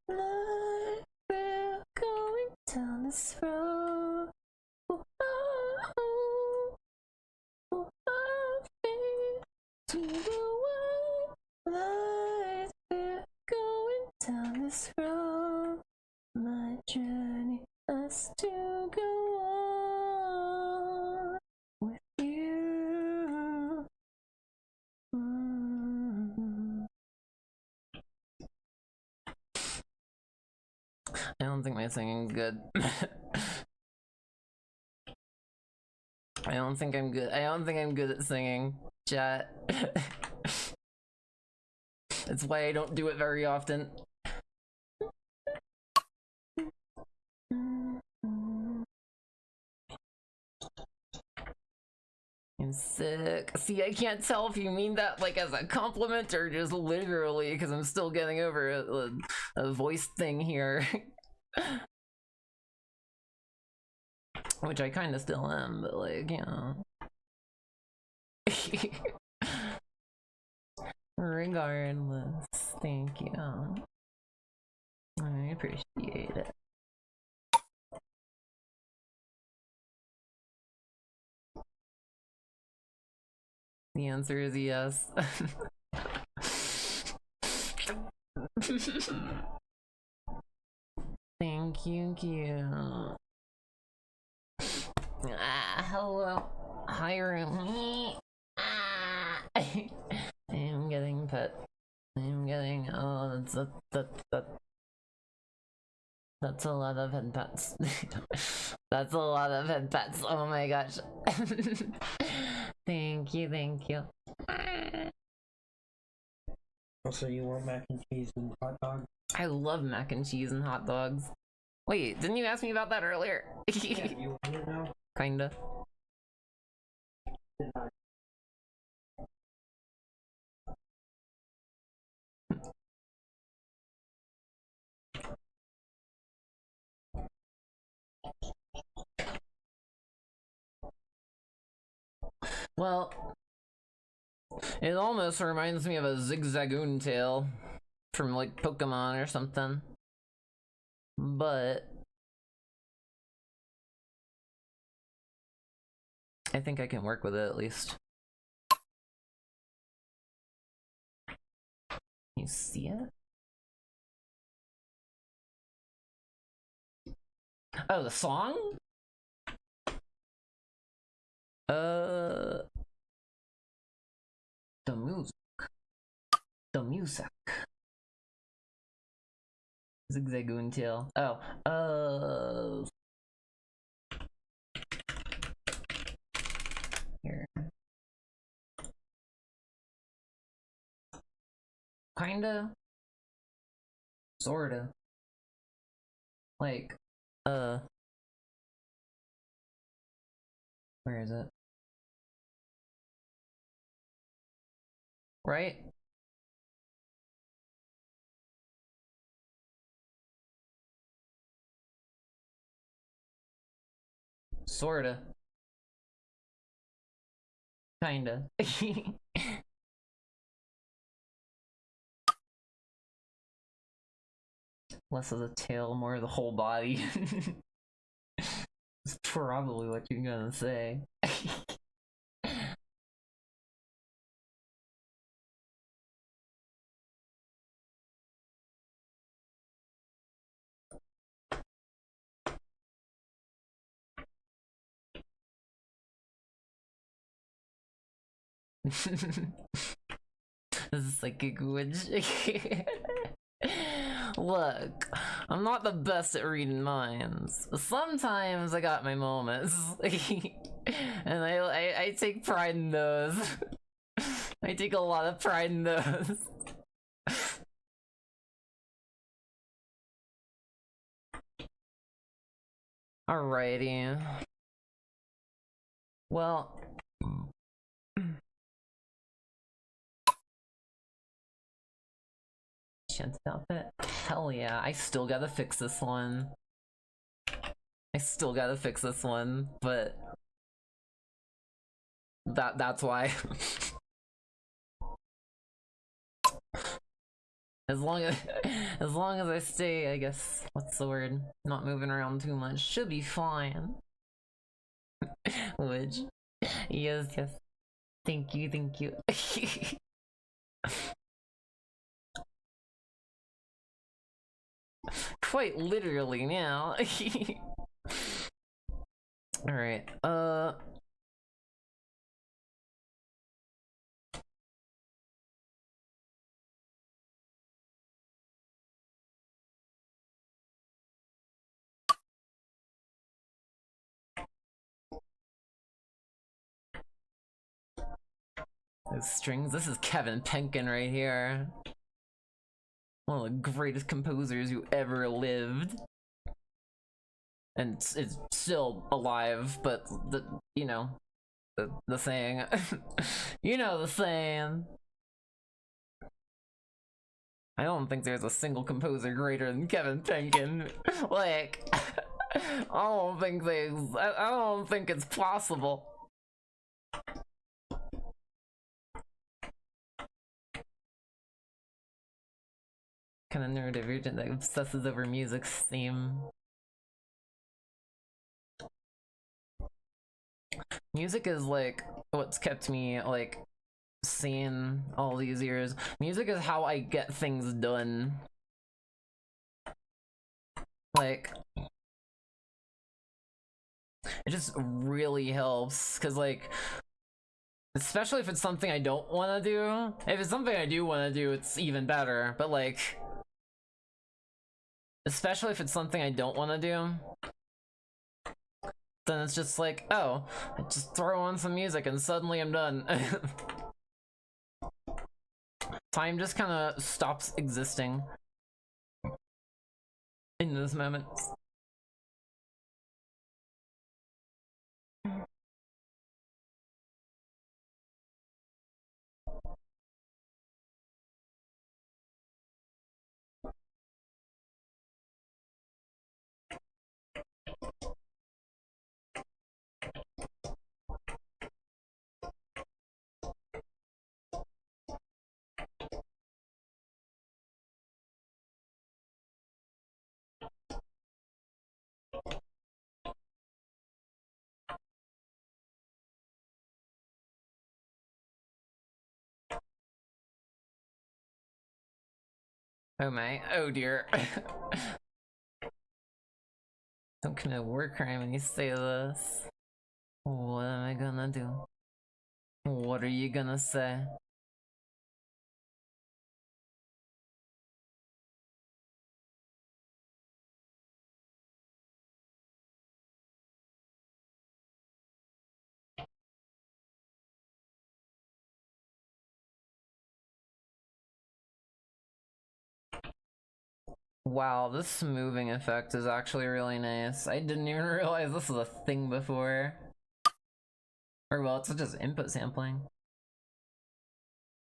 wildlife. We're going down this road. To the white light, we're going down this road. My journey has to go on with you. I don't think my singing's good. I don't think I'm good. I don't think I'm good at singing, chat. That's why I don't do it very often. I'm sick. See, I can't tell if you mean that like as a compliment or just literally, because I'm still getting over a voice thing here. Which I kind of still am, but like, you know. Regardless, thank you. I appreciate it. The answer is yes. Thank you, cute. Hello. Hi, room. I'm getting pet. I'm getting. Oh, that's a lot of head pets. That's a lot of head pets. Oh my gosh. Thank you, thank you. Also, you want mac and cheese and hot dogs? I love mac and cheese and hot dogs. Wait, didn't you ask me about that earlier? Yeah, you want it now? Kinda. Well, it almost reminds me of a Zigzagoon tail from like Pokemon or something. But I think I can work with it at least. You see it? Oh, the song? The music. The music. Zigzagoon tail. Oh, here. Kinda. Sorta. Like, where is it? Right? Sorta. Kinda. Less of the tail, more of the whole body. That's probably what you're gonna say. This is psychic witch. Look, I'm not the best at reading minds. Sometimes I got my moments. And I take pride in those. I take a lot of pride in those. Alrighty. Well, chance outfit. Hell yeah! I still gotta fix this one. But that's why. as long as I stay, I guess, what's the word? Not moving around too much, should be fine. Which, yes. Thank you. Quite literally now. Alright, those strings, this is Kevin Penkin right here. One of the greatest composers who ever lived. And it's still alive, but you know the saying. You know the saying. I don't think there's a single composer greater than Kevin Penkin. Like, I don't think it's possible. Kind of neurodivergent that obsesses over music's theme. Music is like what's kept me like sane all these years. Music is how I get things done. Like, it just really helps, cause like, especially if it's something I don't want to do. If it's something I do want to do, it's even better. But like, especially if it's something I don't want to do, then it's just like, oh, I just throw on some music and suddenly I'm done. Time just kind of stops existing in those moments. Oh my, oh dear. Don't commit a war crime when you say this. What am I gonna do? What are you gonna say? Wow, this smoothing effect is actually really nice. I didn't even realize this was a thing before. Or well, it's just input sampling.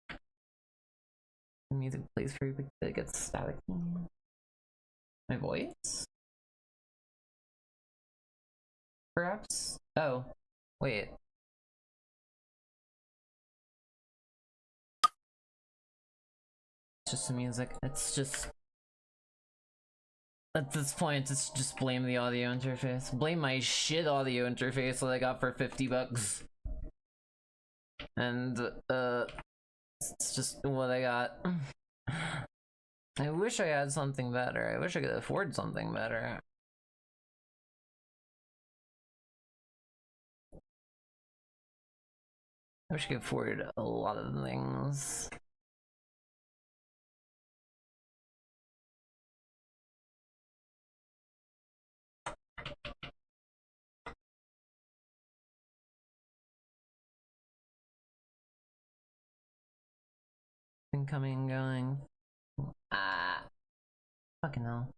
The music plays for you, but it gets static. My voice? Perhaps? Oh, wait. It's just the music. It's just... At this point, it's just blame the audio interface. Blame my shit audio interface that I got for 50 bucks. And, it's just what I got. I wish I had something better. I wish I could afford something better. I wish I could afford a lot of things. Coming and going. Ah, fucking hell.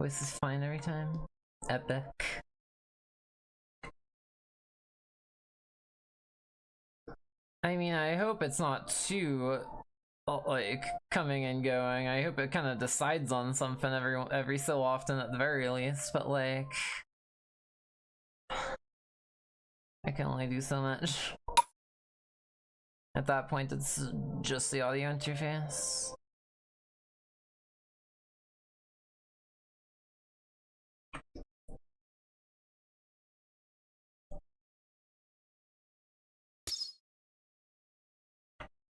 Voice is fine every time. Epic. I mean, I hope it's not too like coming and going. I hope it kind of decides on something every so often at the very least. But like, I can only do so much. At that point, it's just the audio interface.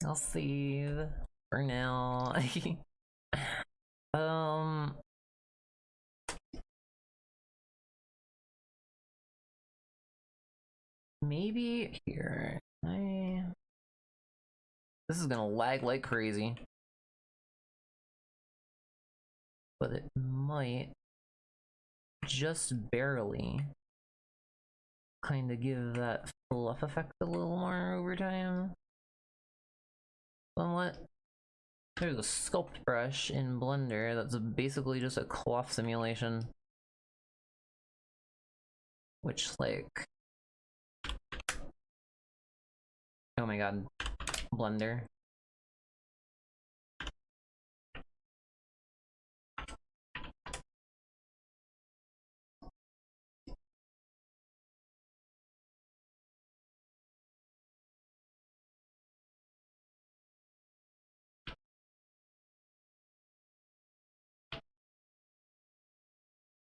I'll save for now. Maybe here. This is gonna lag like crazy. But it might just barely kind of give that fluff effect a little more over time. Somewhat. There's a sculpt brush in Blender that's basically just a cloth simulation. Which, like... Oh my god. Blender.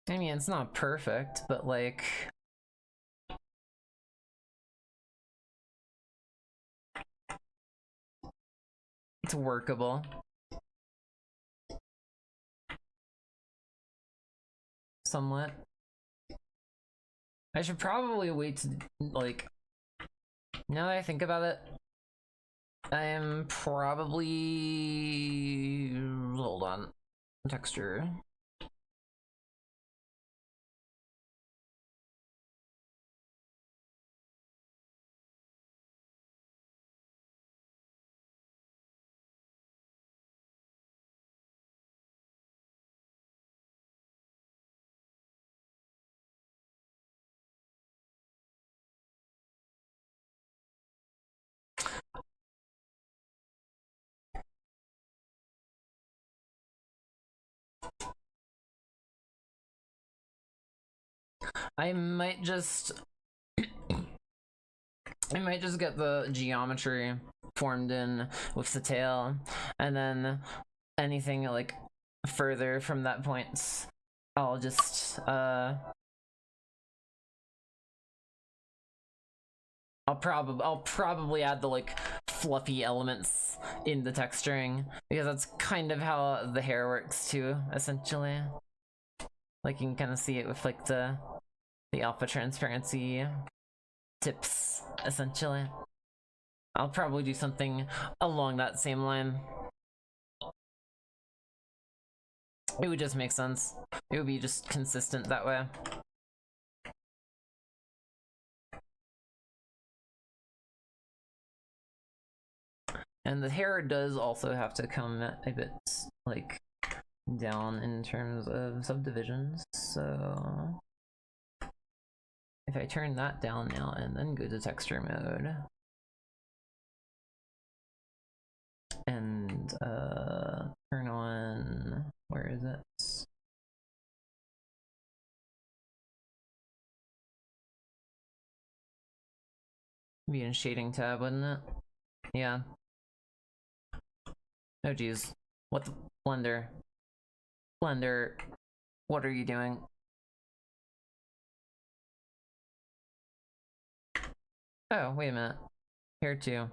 I mean, it's not perfect, but like... It's workable. Somewhat. I should probably wait to, like... Now that I think about it, I am probably... Hold on. Texture. I might just get the geometry formed in with the tail, and then anything like further from that point, I'll just I'll probably add the like fluffy elements in the texturing, because that's kind of how the hair works too, essentially. Like you can kind of see it with like the alpha transparency tips, essentially. I'll probably do something along that same line. It would just make sense. It would be just consistent that way. And the hair does also have to come a bit, like, down in terms of subdivisions, so... If I turn that down now and then go to texture mode... And, turn on... Where is it? Be in shading tab, wouldn't it? Yeah. Oh geez. What the Blender? Blender, what are you doing? Oh, wait a minute. Here 2.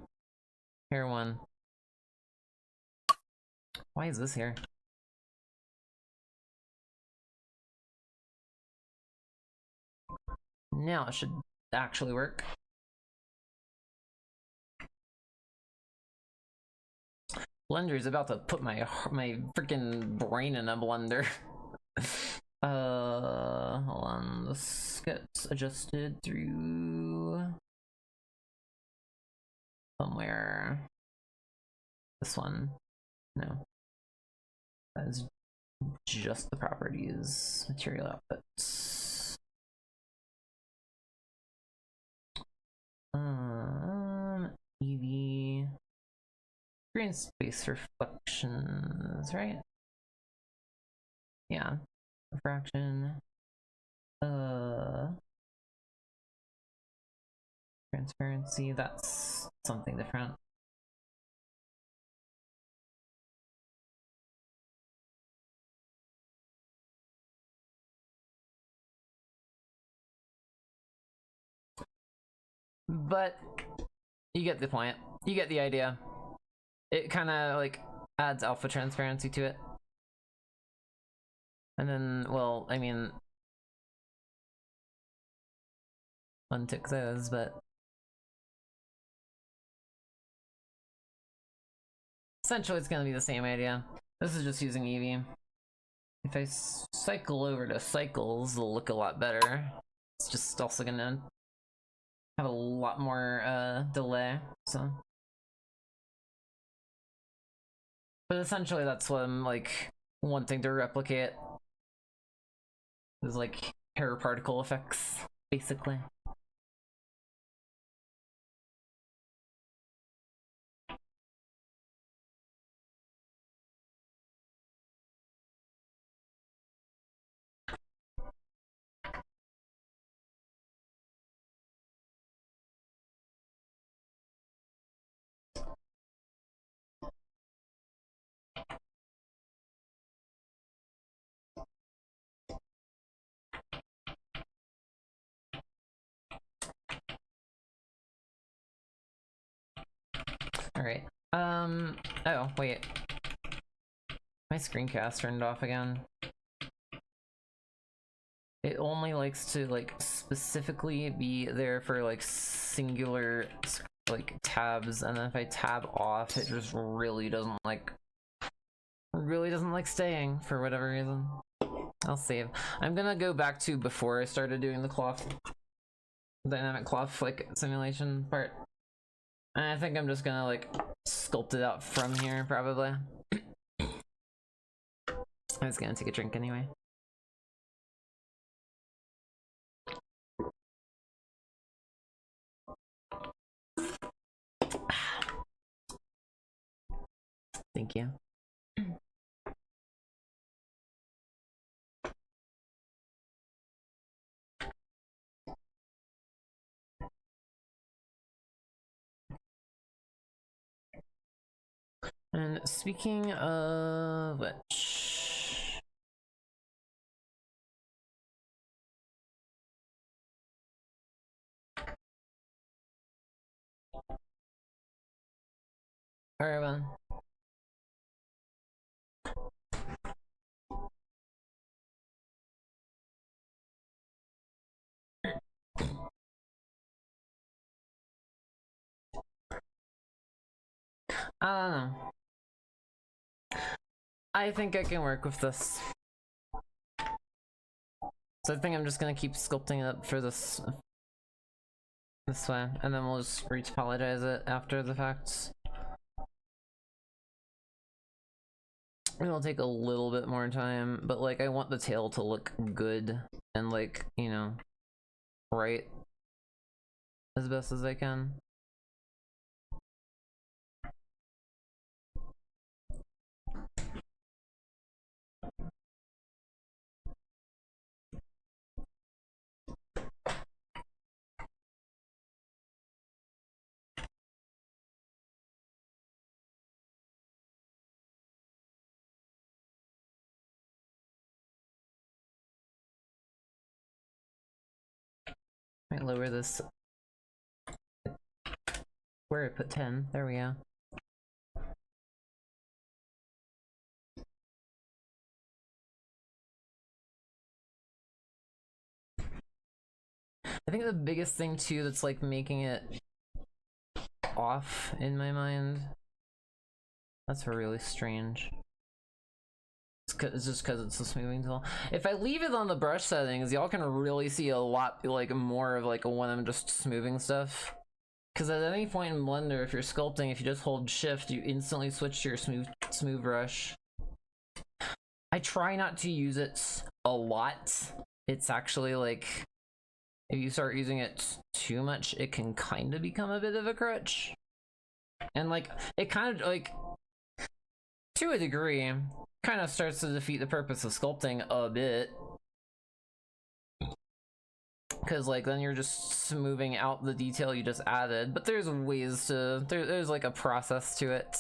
Here 1. Why is this here? Now it should actually work. Blender is about to put my freaking brain in a blender. Hold on. This gets adjusted through somewhere. This one. No. That is just the properties. Material outputs. EV. Green space reflections, right? Yeah. Refraction. Transparency, that's something different. But you get the point. You get the idea. It kind of like adds alpha transparency to it. And then, well, I mean, untick those, but essentially it's going to be the same idea. This is just using Eevee. If I cycle over to cycles, it'll look a lot better. It's just also going to have a lot more delay, so. But essentially that's what I'm like wanting to replicate. Is like hair particle effects, basically. Alright. Oh, wait. My screencast turned off again. It only likes to, like, specifically be there for, like, singular, like, tabs, and then if I tab off, it just really doesn't like staying for whatever reason. I'll save. I'm gonna go back to before I started doing the cloth, dynamic cloth, like, simulation part. And I think I'm just gonna, like, sculpt it out from here, probably. I was gonna take a drink anyway. Thank you. And speaking of which, alright, man. I don't know. I think I can work with this. So I think I'm just gonna keep sculpting it up for this way, and then we'll just retopologize it after the fact. It'll take a little bit more time, but like I want the tail to look good and like, you know, right as best as I can. Might lower this. Where I put 10. There we go. I think the biggest thing too that's like making it off in my mind. That's really strange. It's just because it's a smoothing tool. If I leave it on the brush settings, y'all can really see a lot like more of like when I'm just smoothing stuff. Because at any point in Blender, if you're sculpting, if you just hold shift, you instantly switch to your smooth brush. I try not to use it a lot. It's actually like, if you start using it too much, it can kind of become a bit of a crutch. And like, it kind of like, to a degree, kind of starts to defeat the purpose of sculpting a bit. Because like then you're just smoothing out the detail you just added, but there's ways to, there's like a process to it.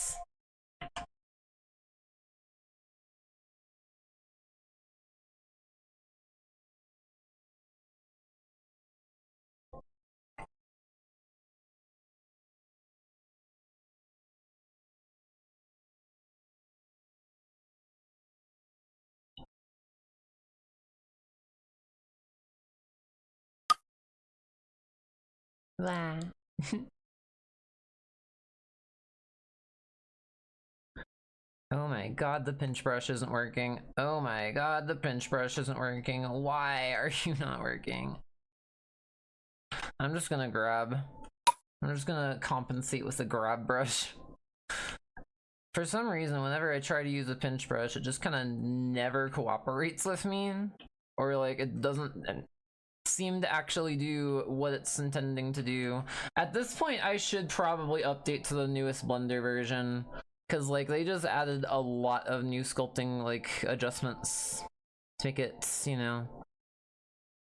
Blah. Oh my god, the pinch brush isn't working. Oh my god, the pinch brush isn't working. Why are you not working? I'm just gonna compensate with the grab brush. For some reason, whenever I try to use a pinch brush, it just kind of never cooperates with me. Or like, it doesn't seem to actually do what it's intending to do. At this point, I should probably update to the newest Blender version. Because like they just added a lot of new sculpting like adjustments to make it, you know,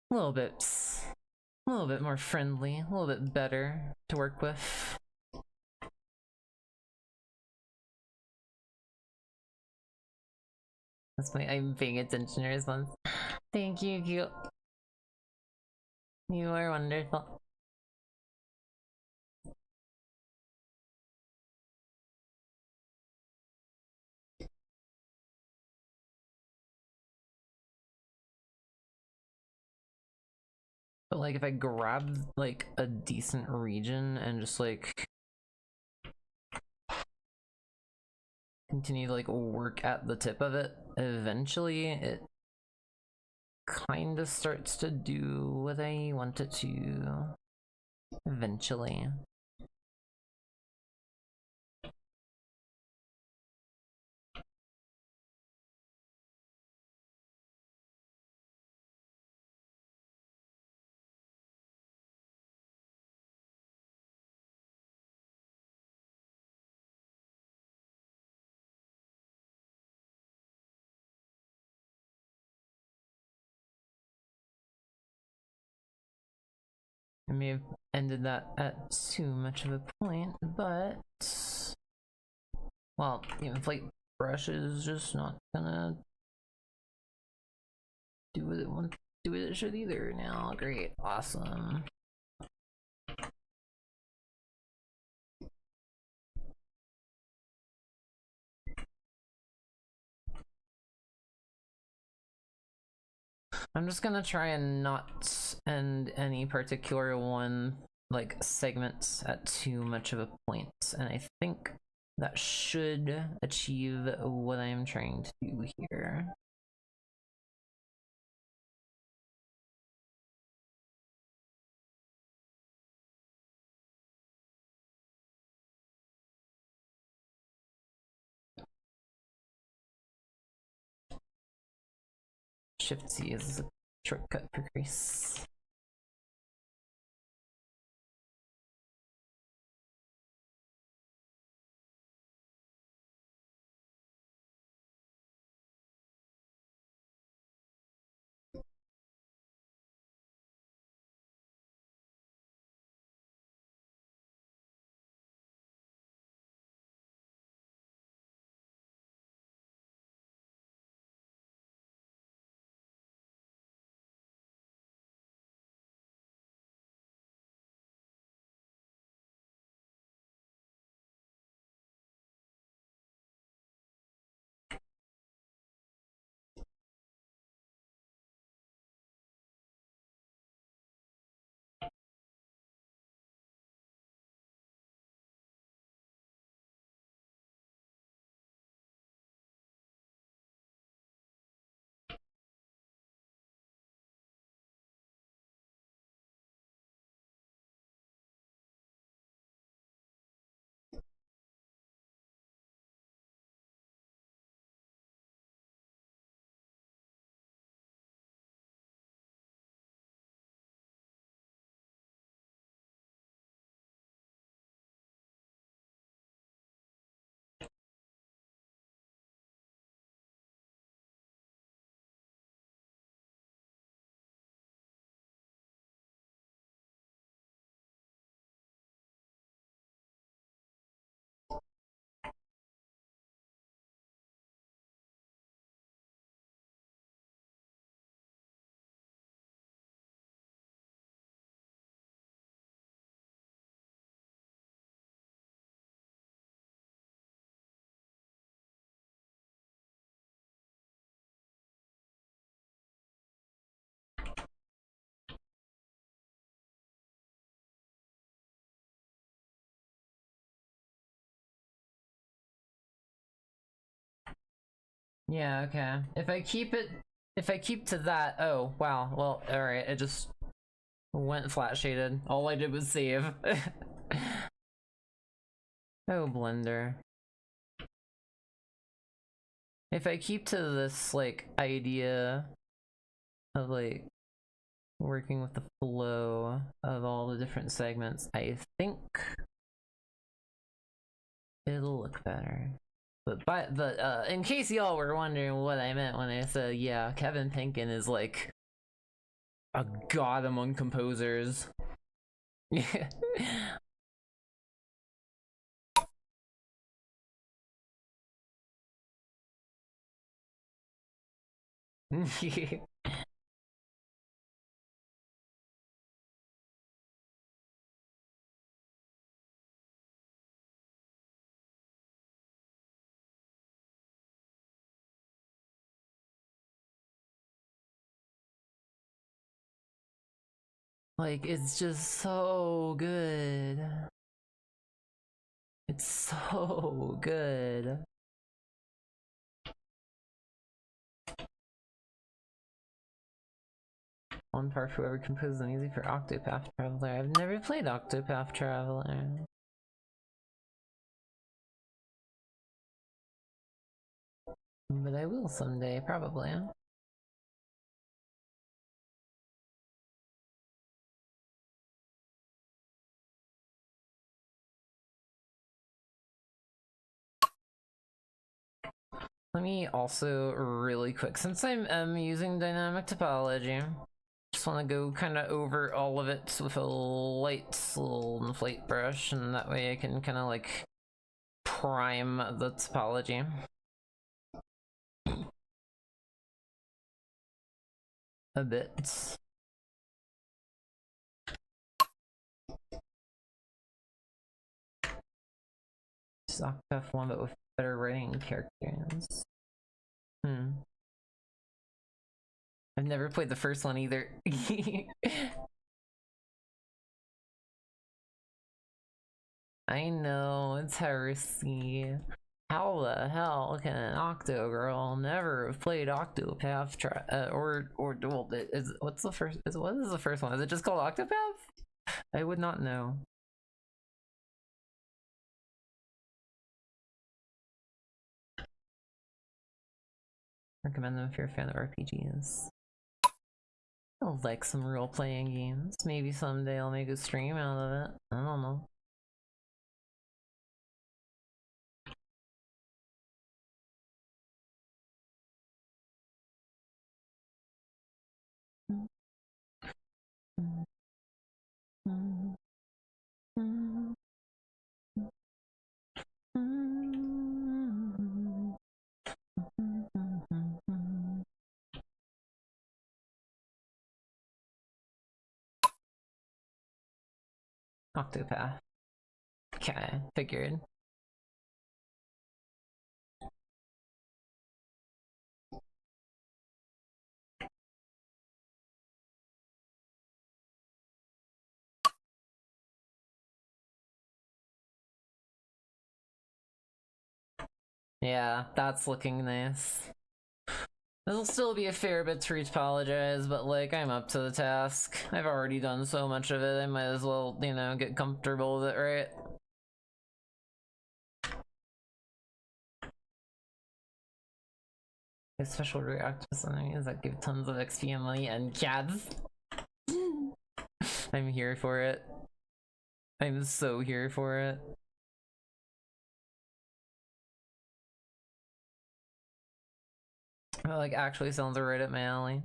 a little bit more friendly, a little bit better to work with. That's funny. I'm paying attention to response. Thank you, cute. You are wonderful. But like if I grab like a decent region and just like continue to like work at the tip of it, eventually it kind of starts to do what I want it to. Eventually. I may have ended that at too much of a point, but well, the inflate brush is just not gonna do what it wants, do what it should either now. Great, awesome. I'm just gonna try and not end any particular one like segments at too much of a point, and I think that should achieve what I'm trying to do here. Shift C is a shortcut for crease. Yeah, okay. If I keep to that, oh, wow, well, alright, it just went flat shaded. All I did was save. Oh, Blender. If I keep to this, like, idea of, like, working with the flow of all the different segments, I think it'll look better. But in case y'all were wondering what I meant when I said, yeah, Kevin Penkin is like a god among composers. Yeah. Like, it's just so good. It's so good. One part for whoever composes the music for Octopath Traveler. I've never played Octopath Traveler. But I will someday, probably. Let me also really quick, since I'm using dynamic topology, just want to go kind of over all of it with a light little inflate brush, and that way I can kind of like prime the topology. A bit. Just Octopath 1, but with better writing characters. I've never played the first one either. I know, it's heresy. How the hell can an Octo girl never have played Octopath or well, what's the first? What is the first one? Is it just called Octopath? I would not know. Recommend them if you're a fan of RPGs. I like some role-playing games. Maybe someday I'll make a stream out of it. I don't know. Octopath. Okay, figured. Yeah, that's looking nice. This'll still be a fair bit to apologize, but like, I'm up to the task. I've already done so much of it, I might as well, you know, get comfortable with it, right? A special react to enemies that give tons of XP and money and cats. I'm here for it. I'm so here for it. It, like, actually sounds right up my alley.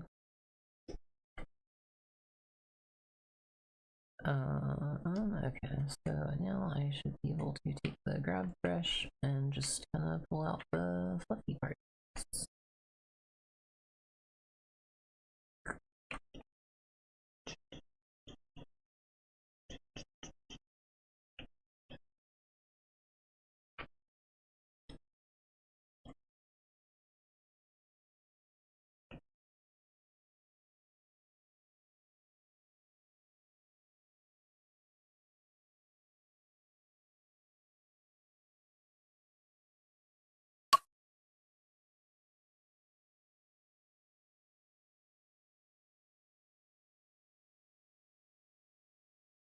Okay, so now I should be able to take the grab brush and just kind of pull out the fluffy parts.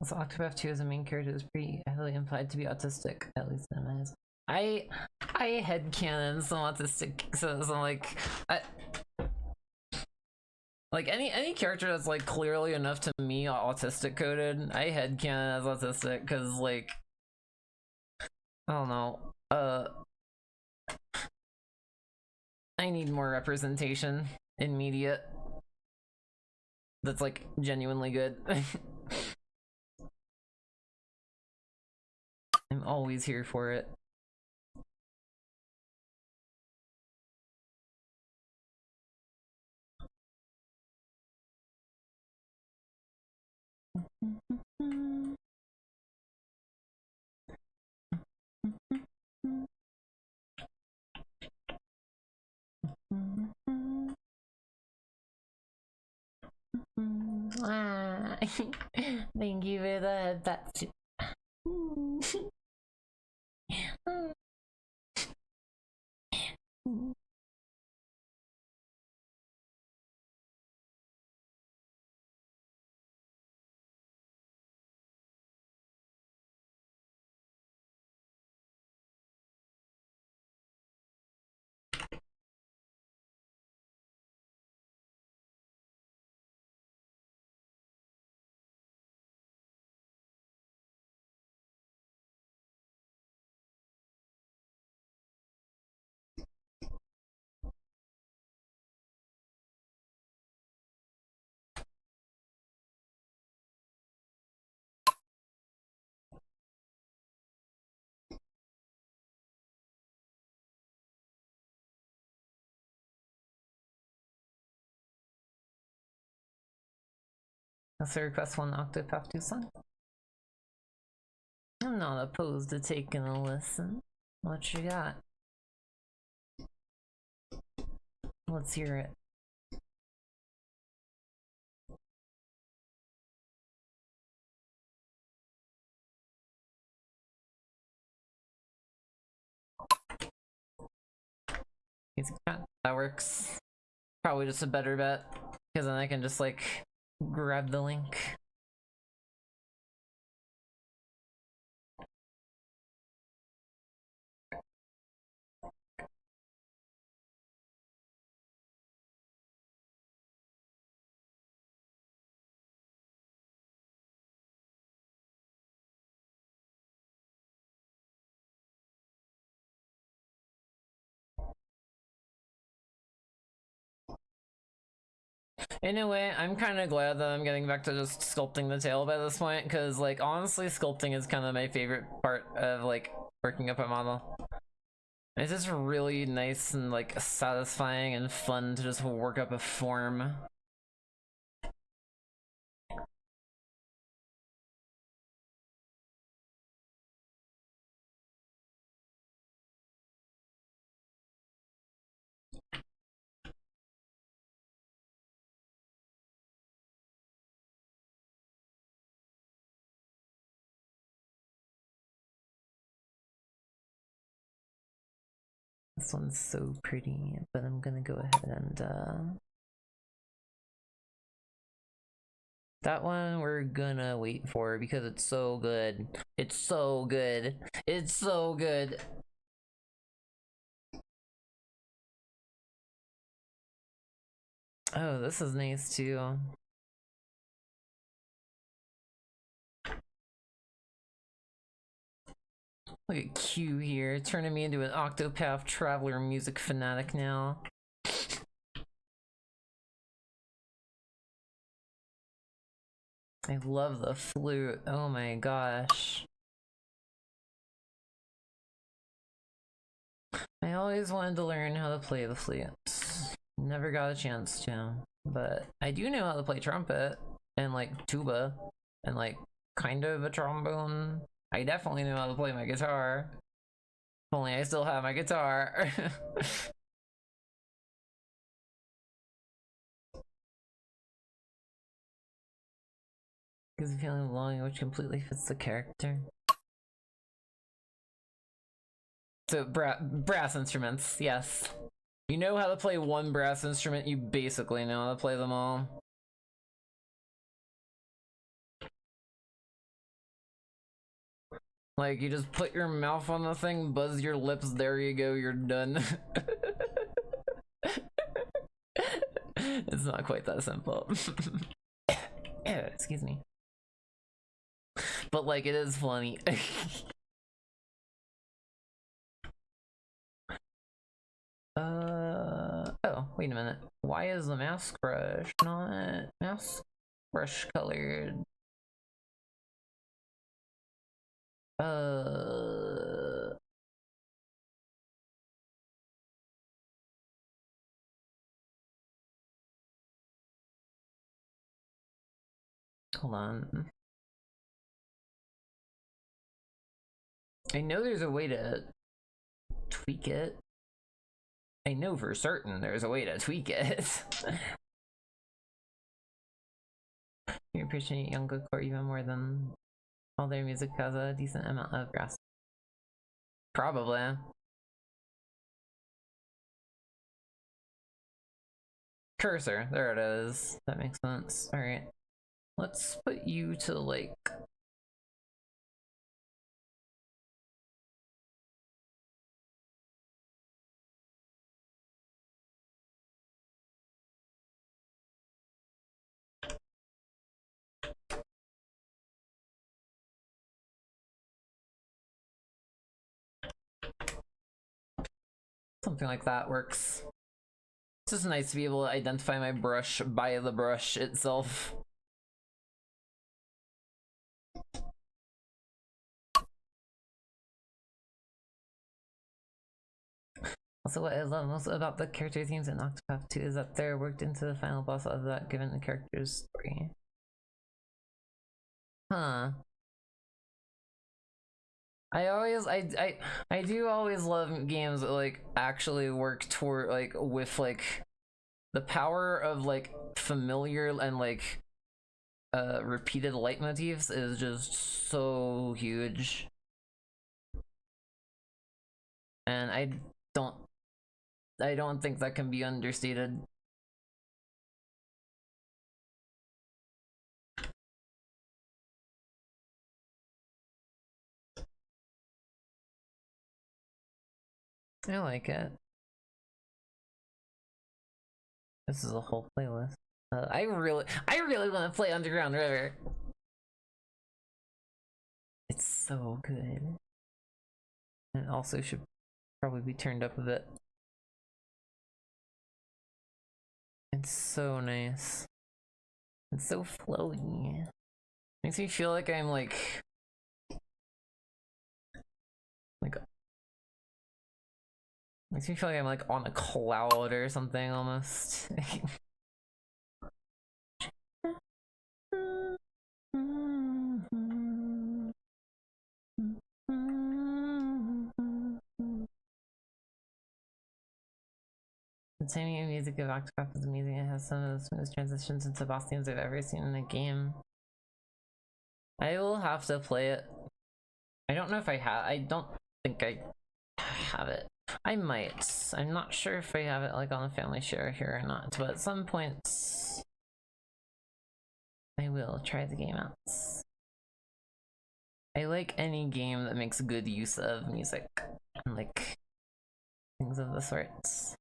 So Octopath 2 as a main character is pretty heavily implied to be autistic, at least in my eyes. I headcanon some autistic, so like, like any character that's like clearly enough to me autistic coded, I headcanon as autistic, because like, I don't know, I need more representation in media that's like genuinely good. I'm always here for it. Thank you for the headbutt. That's a request one Octopath 2 song. I'm not opposed to taking a listen. What you got? Let's hear it. That works. Probably just a better bet, because then I can just like grab the link. In a way, I'm kind of glad that I'm getting back to just sculpting the tail by this point, because like honestly, sculpting is kind of my favorite part of like working up a model. It's just really nice and like satisfying and fun to just work up a form. This one's so pretty, but I'm gonna go ahead and that one we're gonna wait for because it's so good. It's so good. It's so good. Oh, this is nice too. Look at Q here, turning me into an Octopath Traveler music fanatic now. I love the flute. Oh my gosh. I always wanted to learn how to play the flute. Never got a chance to. But I do know how to play trumpet and like tuba and like kind of a trombone. I definitely know how to play my guitar. If only I still have my guitar. Gives a feeling of longing which completely fits the character. So brass instruments, yes. You know how to play one brass instrument, you basically know how to play them all. Like, you just put your mouth on the thing, buzz your lips, there you go, you're done. It's not quite that simple. Excuse me. But, like, it is funny. Oh, wait a minute. Why is the mask brush not mask brush colored? Hold on. I know there's a way to tweak it. I know for certain there's a way to tweak it. You appreciate younger core even more than all their music has a decent amount of grass. Probably. Cursor, there it is. That makes sense. Alright. Let's put you to like something like that works. It's just nice to be able to identify my brush by the brush itself. Also, what I love most about the character themes in Octopath 2 is that they're worked into the final boss of that given the character's story. Huh. I do always love games that like actually work toward like with like the power of like familiar and like repeated leitmotifs is just so huge. And I don't think that can be understated. I like it. This is a whole playlist. I really want to play Underground River. It's so good. And it also should probably be turned up a bit. It's so nice. It's so flowy. Makes me feel like I'm like makes me feel like I'm like on a cloud or something almost. The timing and music of Octopath is amazing. It has some of the smoothest transitions into boss themes I've ever seen in a game. I will have to play it. I don't know if I have. I don't think I have it. I might. I'm not sure if I have it like on the family share here or not, but at some points I will try the game out. I like any game that makes good use of music and like things of the sorts.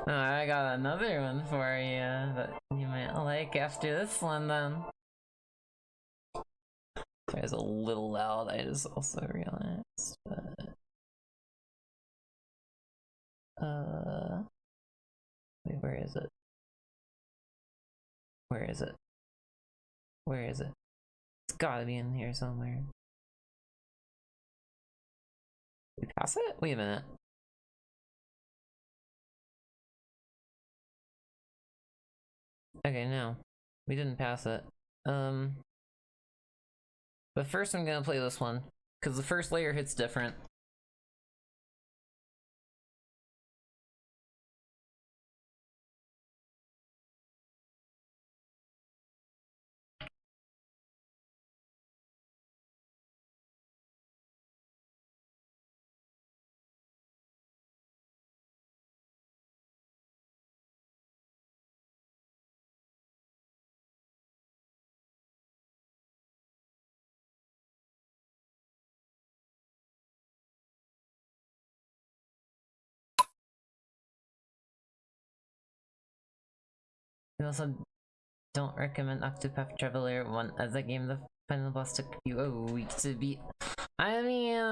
I got another one for you that you might like after this one then. Sorry, it's a little loud, I just also realized, but wait, where is it? Where is it? Where is it? It's gotta be in here somewhere. Did we pass it? Wait a minute. Okay, no. We didn't pass it. But first I'm gonna play this one, because the first layer hits different. We also don't recommend Octopath Traveler 1 as a game the final boss took you a week to beat. I mean,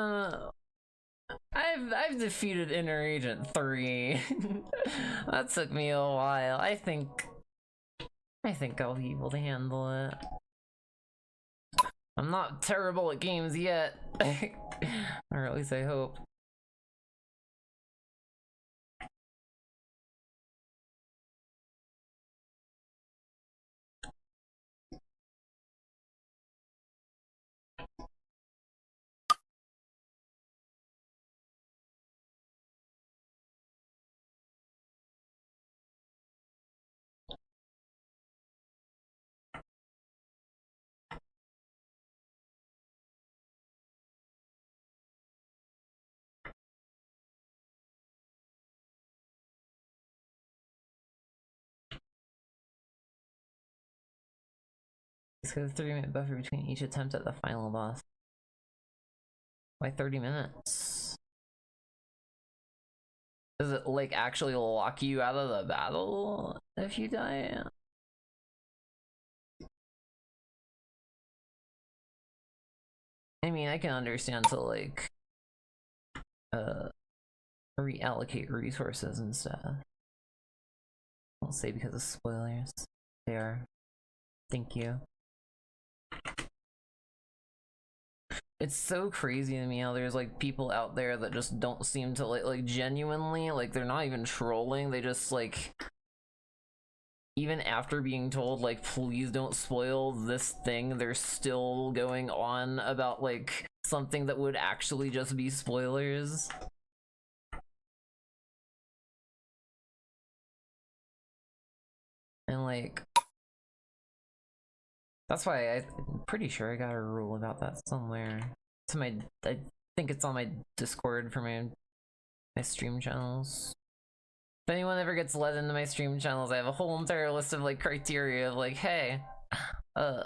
I've defeated Inner Agent 3. That took me a while. I think I'll be able to handle it. I'm not terrible at games yet. Or at least I hope. It's got a 30-minute buffer between each attempt at the final boss. Why 30 minutes? Does it like actually lock you out of the battle if you die? I mean, I can understand to like reallocate resources and stuff. I'll say because of spoilers. They are. Thank you. It's so crazy to me how there's like people out there that just don't seem to like genuinely, like they're not even trolling, they just like, even after being told like please don't spoil this thing, they're still going on about like something that would actually just be spoilers. And like, that's why I'm pretty sure I got a rule about that somewhere. To my, I think it's on my Discord for my stream channels. If anyone ever gets let into my stream channels, I have a whole entire list of like criteria of like, hey, I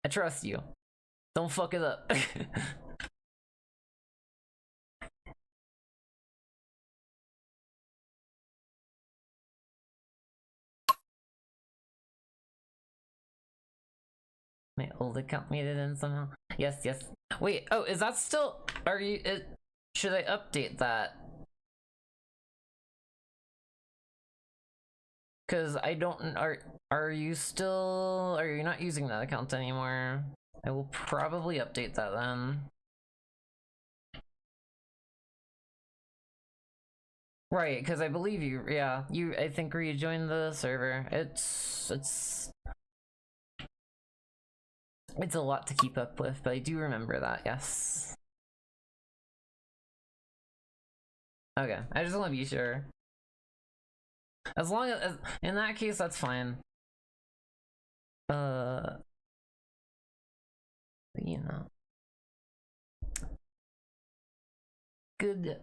trust you. Don't fuck it up. My old account made it in somehow. Yes, yes. Wait, oh, is that still, are you, should I update that? Cause I don't, are you still, are you not using that account anymore? I will probably update that then. Right, because I believe you, yeah, you, I think rejoined the server. It's a lot to keep up with, but I do remember that, yes. Okay, I just want to be sure. As long as, in that case, that's fine. You know. Good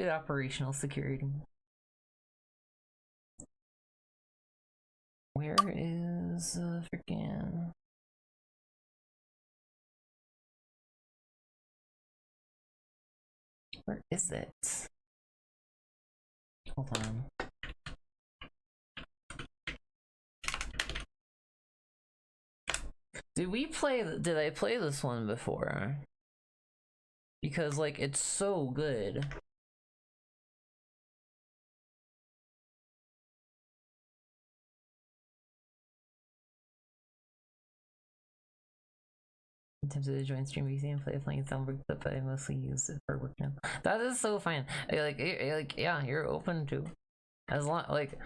operational security. Where is freaking... Where is it? Hold on. Did I play this one before? Because like it's so good. I'm tempted to join Stream VC and play a playing soundboard, but I mostly use it for work now. That is so fine. Like yeah, you're open to, as long like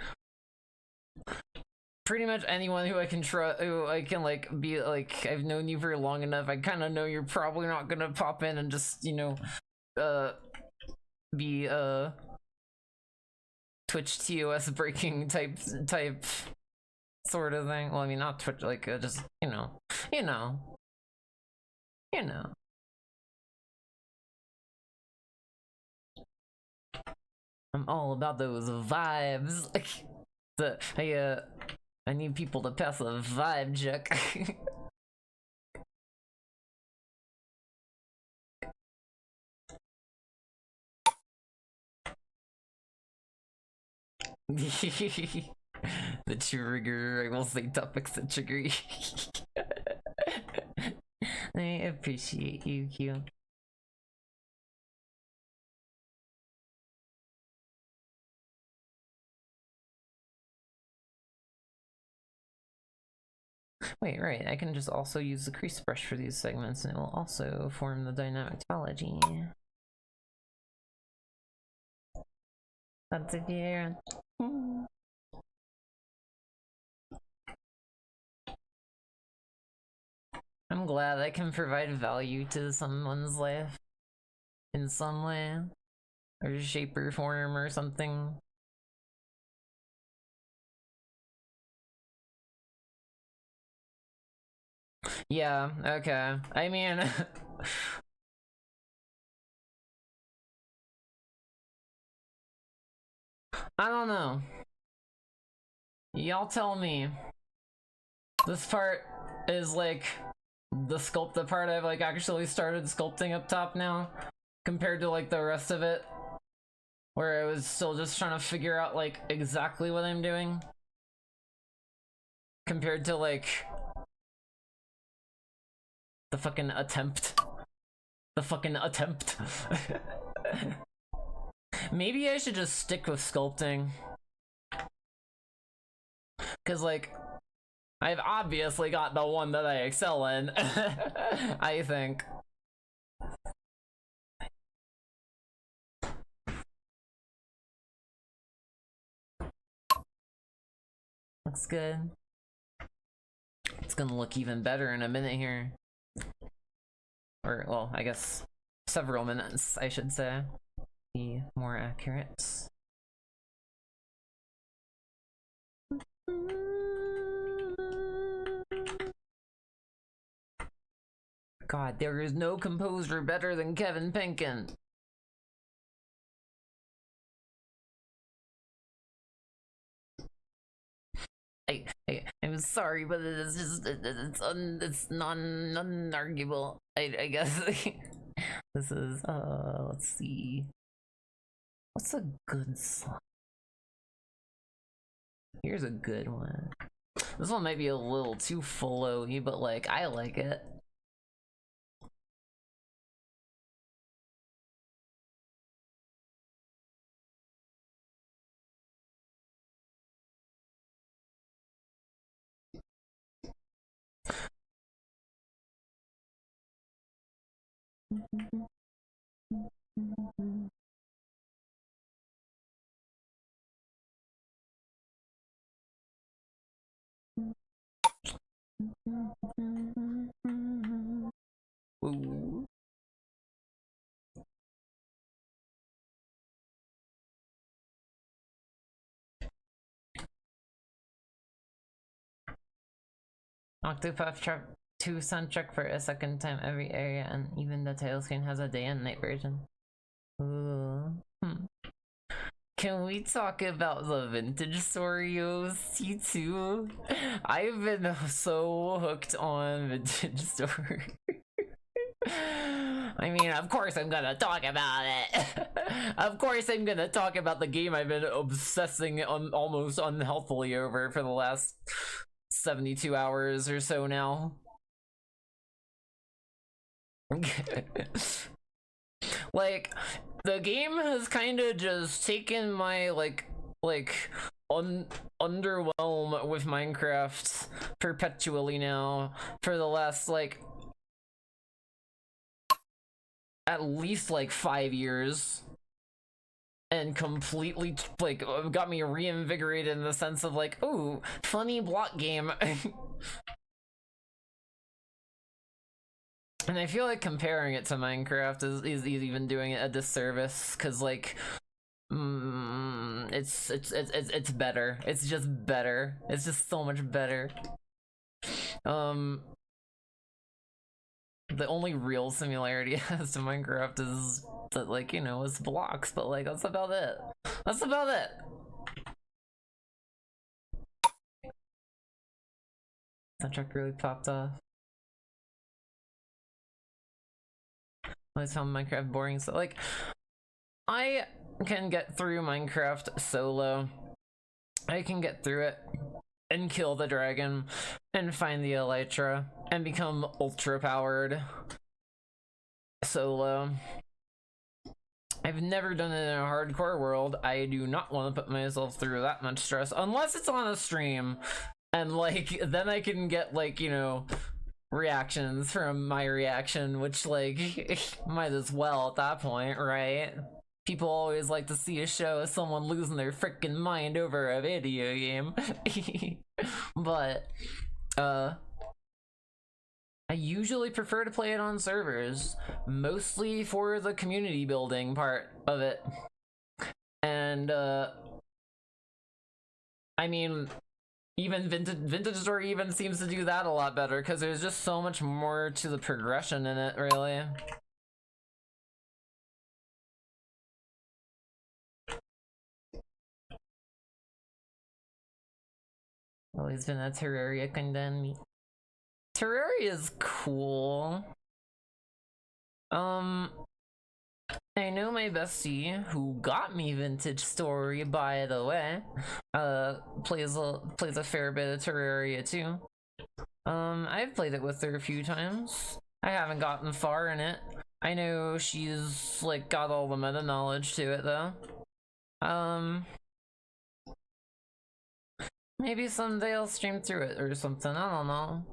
pretty much anyone who I can trust, who I can like be like, I've known you for long enough, I kind of know you're probably not gonna pop in and just, you know, be Twitch TOS breaking type sort of thing. Well, I mean, not Twitch, like just, you know. I'm all about those vibes. Like, I need people to pass a vibe check. The trigger, I will say topics that trigger you. I appreciate you, Q. Wait, right, I can just also use the crease brush for these segments and it will also form the dynamic topology. That's it here. I'm glad I can provide value to someone's life in some way, or shape or form or something. Yeah, okay. I mean, I don't know. Y'all tell me. This part is like the part I've like actually started sculpting up top now, compared to like the rest of it, where I was still just trying to figure out like exactly what I'm doing, compared to like the fucking attempt. Maybe I should just stick with sculpting, cause like I've obviously got the one that I excel in. I think. Looks good. It's gonna look even better in a minute here. Or, well, I guess several minutes, I should say. Be more accurate. God, there is no composer better than Kevin Penkin. I'm sorry, but it is just it's non-arguable. I guess. This is let's see. What's a good slide? Here's a good one. This one might be a little too flowy, but like I like it. Ooh. Octopath Trap 2 soundtrack for a second time every area, and even the title screen has a day and night version. Ooh. Can we talk about the vintage Storios, T2? I've been so hooked on vintage story. I mean, of course I'm gonna talk about it. Of course I'm gonna talk about the game I've been obsessing on almost unhealthily over for the last 72 hours or so now. Like, the game has kind of just taken my underwhelm with Minecraft perpetually now for the last like at least like 5 years. and completely like got me reinvigorated in the sense of like, ooh, funny block game. And I feel like comparing it to Minecraft is even doing it a disservice, because like it's better. It's just better. It's just so much better. The only real similarity it has to Minecraft is that, like, you know, it's blocks, but like that's about it. That's about it. That truck really popped off. I found Minecraft boring, so like I can get through Minecraft solo. I can get through it and kill the dragon and find the elytra and become ultra powered solo. I've never done it in a hardcore world. I do not want to put myself through that much stress unless it's on a stream, and like then I can get, like, you know, reactions from my reaction, which like might as well at that point, right? People always like to see a show of someone losing their freaking mind over a video game. But I usually prefer to play it on servers, mostly for the community building part of it. And I mean, even Vintage Story even seems to do that a lot better, because there's just so much more to the progression in it, really. Always been a Terraria condemn. Terraria is cool. I know my bestie, who got me Vintage Story, by the way, plays a fair bit of Terraria too. I've played it with her a few times. I haven't gotten far in it. I know she's like got all the meta knowledge to it though. Maybe someday I'll stream through it or something. I don't know.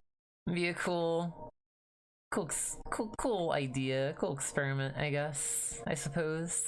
Be a cool idea, cool experiment, I guess. I suppose.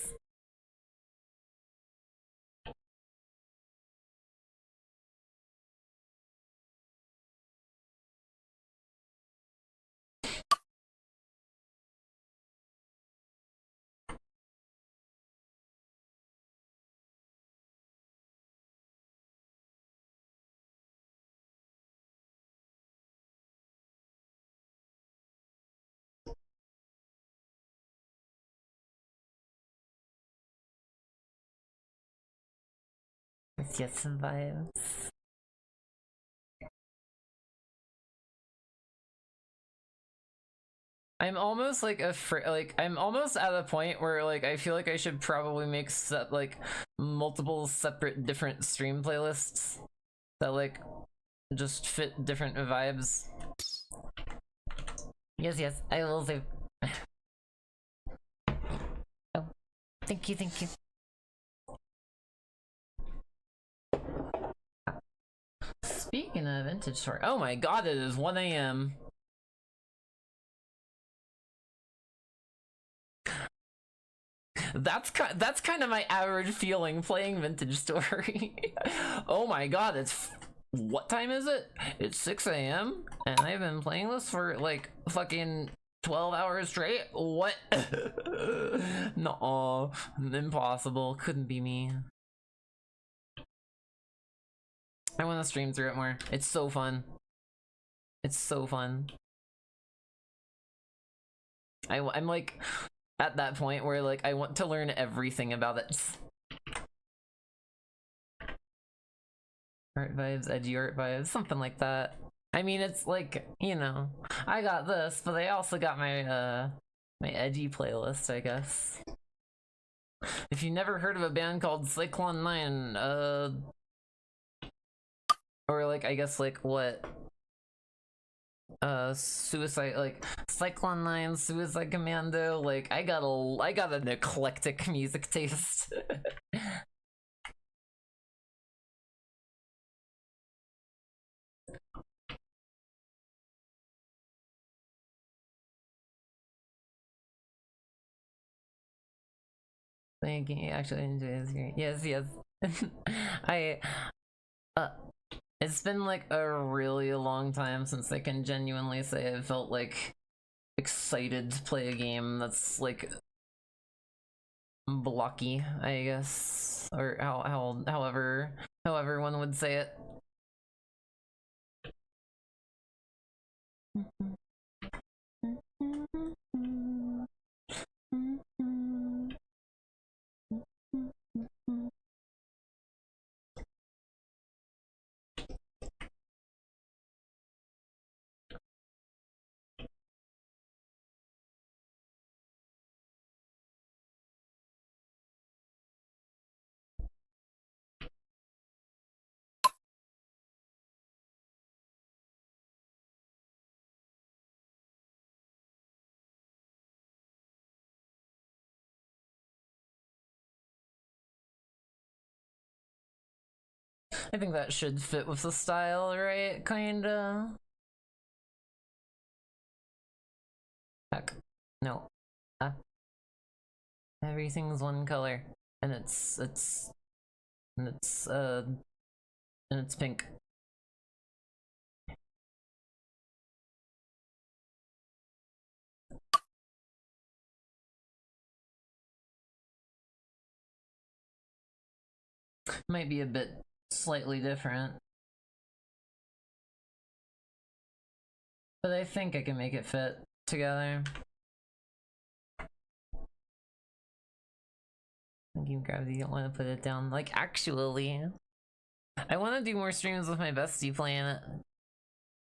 Let's get some vibes. I'm almost like I'm almost at a point where like I feel like I should probably make multiple separate different stream playlists that like just fit different vibes. Yes, I will do. Oh, thank you. Speaking of Vintage Story, oh my god, it is 1 AM. That's kind of my average feeling playing Vintage Story. Oh my god, what time is it? It's 6 AM and I've been playing this for like fucking 12 hours straight? What? No, impossible. Couldn't be me. I want to stream through it more. It's so fun. It's so fun. I'm like at that point where like I want to learn everything about it. Art vibes, edgy art vibes, something like that. I mean, it's like, you know, I got this, but I also got my my edgy playlist, I guess. If you've never heard of a band called Cyclone 9, or like I guess like what? Suicide, like Cyclone 9, Suicide Commando, like I got an eclectic music taste. playing a game actually enjoy this game. Yes, yes. I it's been like a really long time since I can genuinely say I felt like excited to play a game that's like blocky, I guess, or however one would say it. I think that should fit with the style, right? Kinda. Heck. No. Everything's one color. And it's pink. Might be a bit slightly different. But I think I can make it fit together. Game gravity, you don't want to put it down. Like, actually, I want to do more streams with my bestie playing it.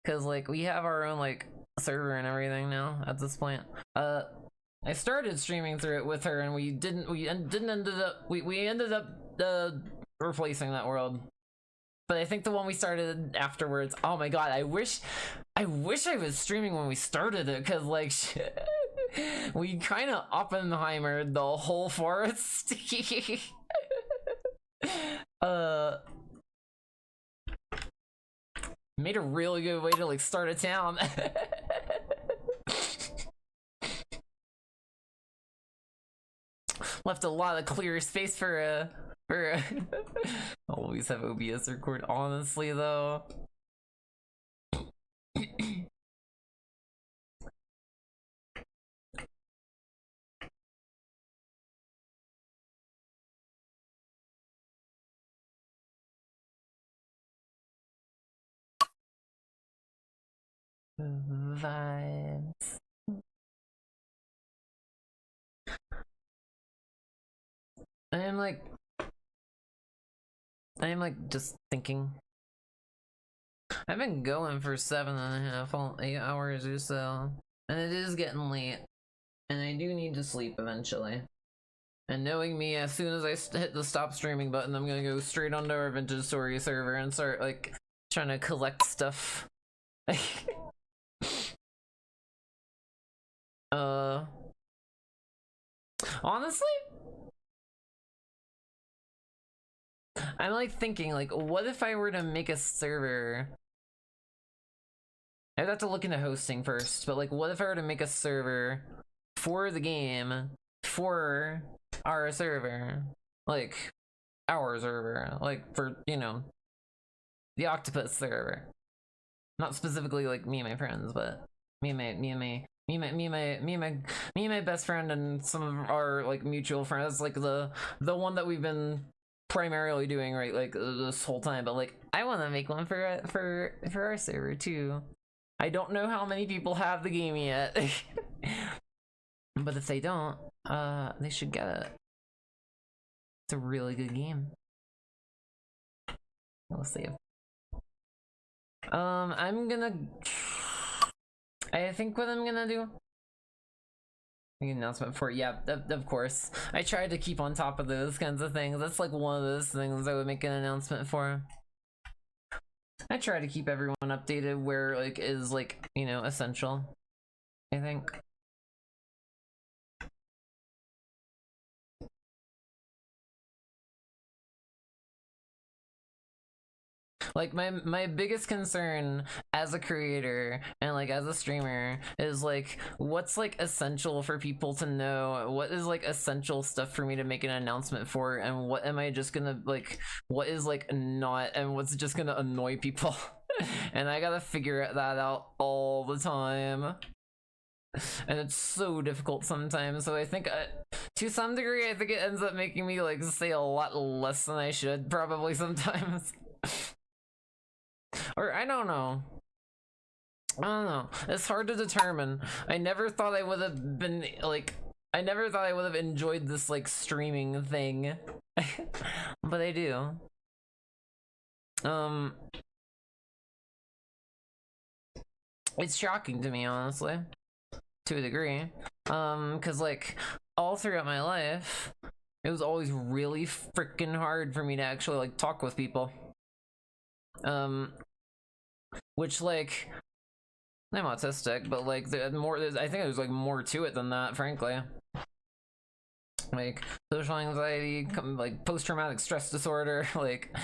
Because, like, we have our own, like, server and everything now at this point. I started streaming through it with her and we ended up replacing that world. But I think the one we started afterwards, oh my god, I wish I was streaming when we started it, because like we kind of Oppenheimered the whole forest. Made a really good way to like start a town. Left a lot of clear space for always have OBS record, honestly though. Vibes. I am like just thinking. I've been going for 7.5, 8 hours or so, and it is getting late, and I do need to sleep eventually. And knowing me, as soon as I hit the stop streaming button, I'm gonna go straight onto our vintage story server and start like trying to collect stuff. Honestly, I'm like thinking like, what if I were to make a server? I'd have to look into hosting first, but like, what if I were to make a server for the game for our server, like our server, like for, you know, the octopus server, not specifically like me and my friends, but me and my best friend and some of our like mutual friends, like the one that we've been primarily doing right like this whole time. But like, I want to make one for our server too. I don't know how many people have the game yet. But if they don't, they should get it. It's a really good game. We'll save. I think what I'm gonna do, make an announcement for, yeah, of course. I tried to keep on top of those kinds of things. That's like one of those things I would make an announcement for. I try to keep everyone updated where like is like, you know, essential, I think. Like my biggest concern as a creator and like as a streamer is like what's like essential for people to know, what is like essential stuff for me to make an announcement for, and what am I just gonna like, what is like not, and what's just gonna annoy people. And I gotta figure that out all the time. And it's so difficult sometimes, so I think to some degree I think it ends up making me like say a lot less than I should probably sometimes. Or I don't know. I don't know. It's hard to determine. I never thought I would have been like, I never thought I would have enjoyed this like streaming thing. But I do. It's shocking to me, honestly. To a degree. Cause like all throughout my life, it was always really freaking hard for me to actually like talk with people. Which like, I'm autistic, but like I think there's like more to it than that, frankly. Like social anxiety, like post-traumatic stress disorder, like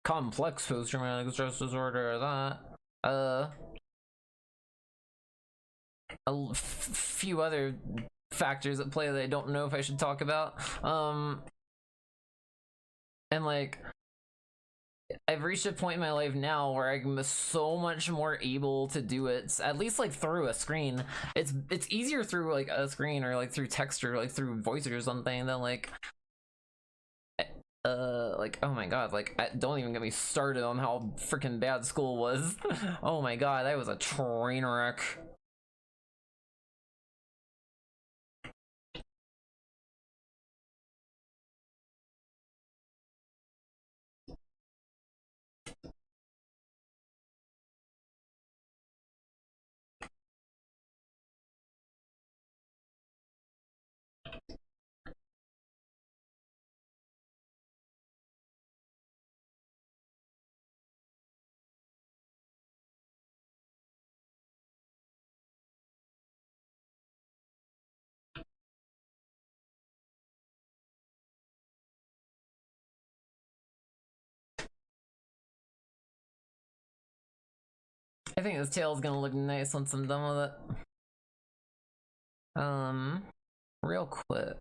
complex post-traumatic stress disorder, that. A few other factors at play that I don't know if I should talk about. And like, I've reached a point in my life now where I'm so much more able to do it, at least like through a screen. It's easier through like a screen or like through text or like through voice or something than like oh my god, like don't even get me started on how freaking bad school was. Oh my god, that was a train wreck. I think this tail is gonna look nice once I'm done with it. Real quick.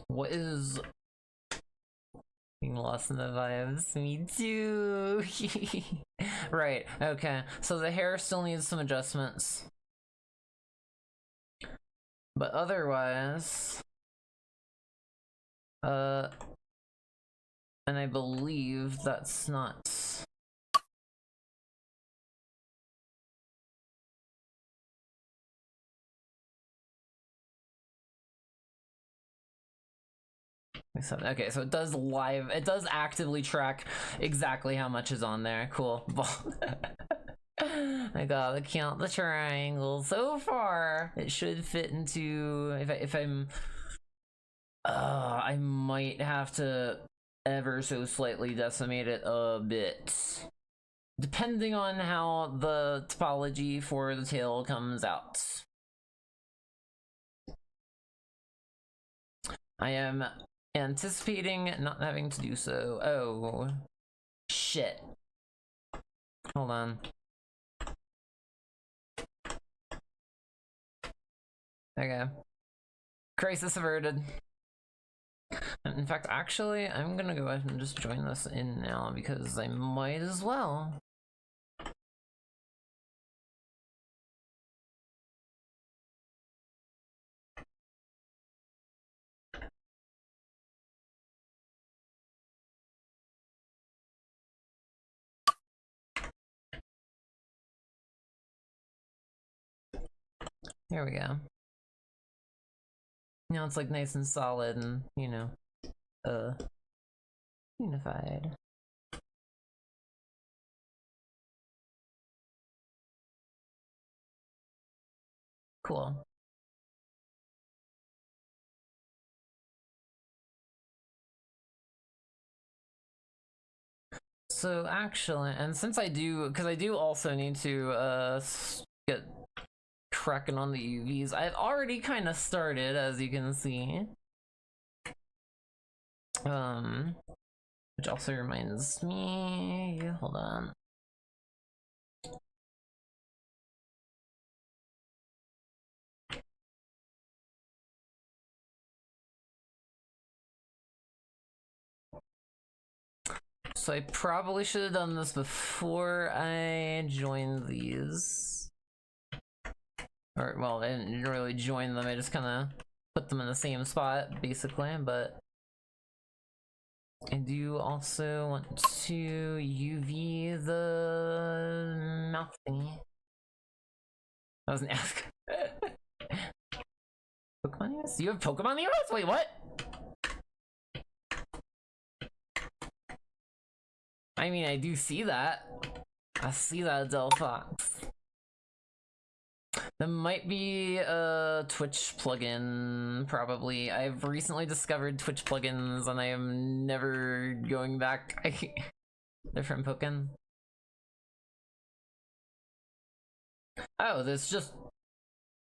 What is being lost in the vibes? Me too. Right, okay. So the hair still needs some adjustments. But otherwise, and I believe that's not. Okay, so it does actively track exactly how much is on there. Cool. I gotta count the triangle. So far, it should fit into, if I'm, I might have to ever so slightly decimate it a bit. Depending on how the topology for the tail comes out. I am anticipating not having to do so. Oh, shit. Hold on. Okay. Crisis averted. In fact, actually, I'm gonna go ahead and just join this in now because I might as well. Here we go. Now it's like nice and solid and, you know, unified. Cool. So actually, and since I do, because I do also need to get cracking on the UVs, I've already kind of started, as you can see. Which also reminds me, hold on. So I probably should have done this before I joined these. Or, well, I didn't really join them, I just kind of put them in the same spot, basically, but I do also want to UV the mouth thingy. That was an ask. Pokemon News? You have Pokemon News? Wait, what? I mean, I do see that. I see that, Delphox. There might be a Twitch plugin, probably. I've recently discovered Twitch plugins and I am never going back. They're from Pokken. Oh, there's just...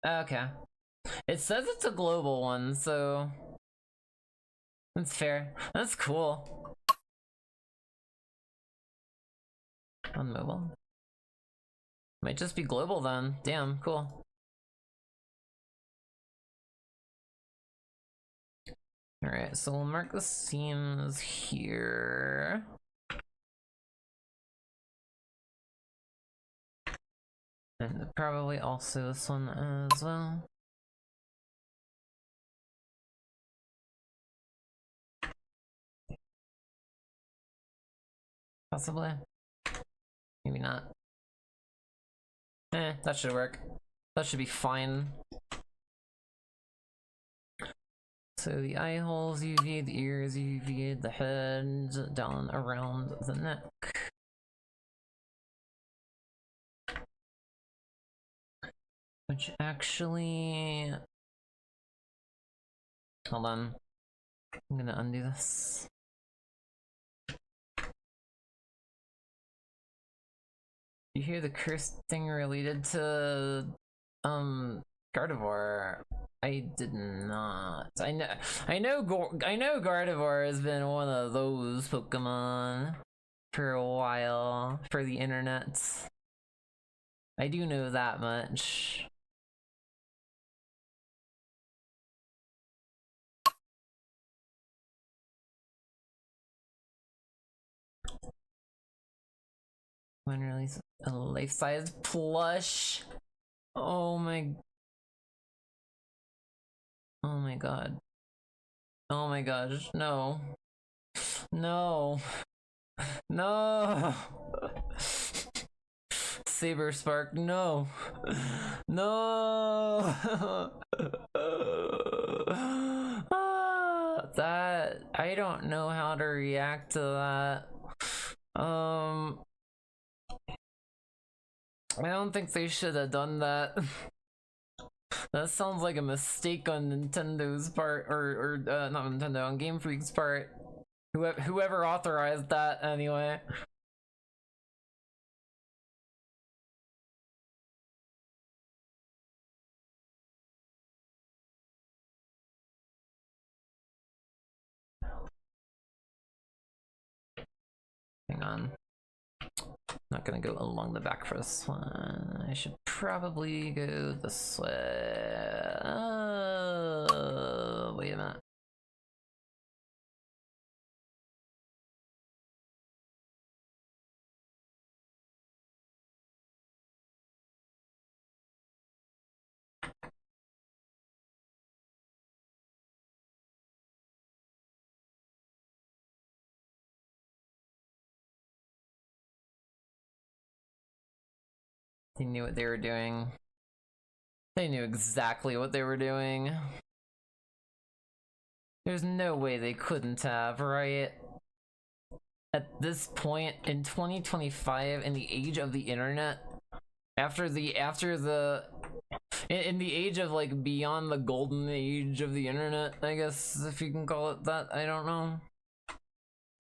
Okay. It says it's a global one, so... That's fair. That's cool. On mobile? Might just be global then. Damn, cool. Alright, so we'll mark the seams here. And probably also this one as well. Possibly. Maybe not. That should work. That should be fine. So the eye holes UV, the ears UV, the head down around the neck. Which actually... Hold on. I'm gonna undo this. You hear the curse thing related to Gardevoir? I did not. I know Gardevoir has been one of those Pokemon for a while for the internet. I do know that much. When release a life-size plush. Oh my god. Oh my gosh, no. No. No. Saber Spark, no. No. That, I don't know how to react to that. I don't think they should have done that. That sounds like a mistake on Nintendo's part, or not Nintendo, on Game Freak's part. Whoever authorized that, anyway. Hang on. Not gonna go along the back for this one. I should probably go this way. Wait a minute. They knew what they were doing. They knew exactly what they were doing. There's no way they couldn't have, right? At this point, in 2025, in the age of the internet, in the age of, like, beyond the golden age of the internet, I guess, if you can call it that, I don't know.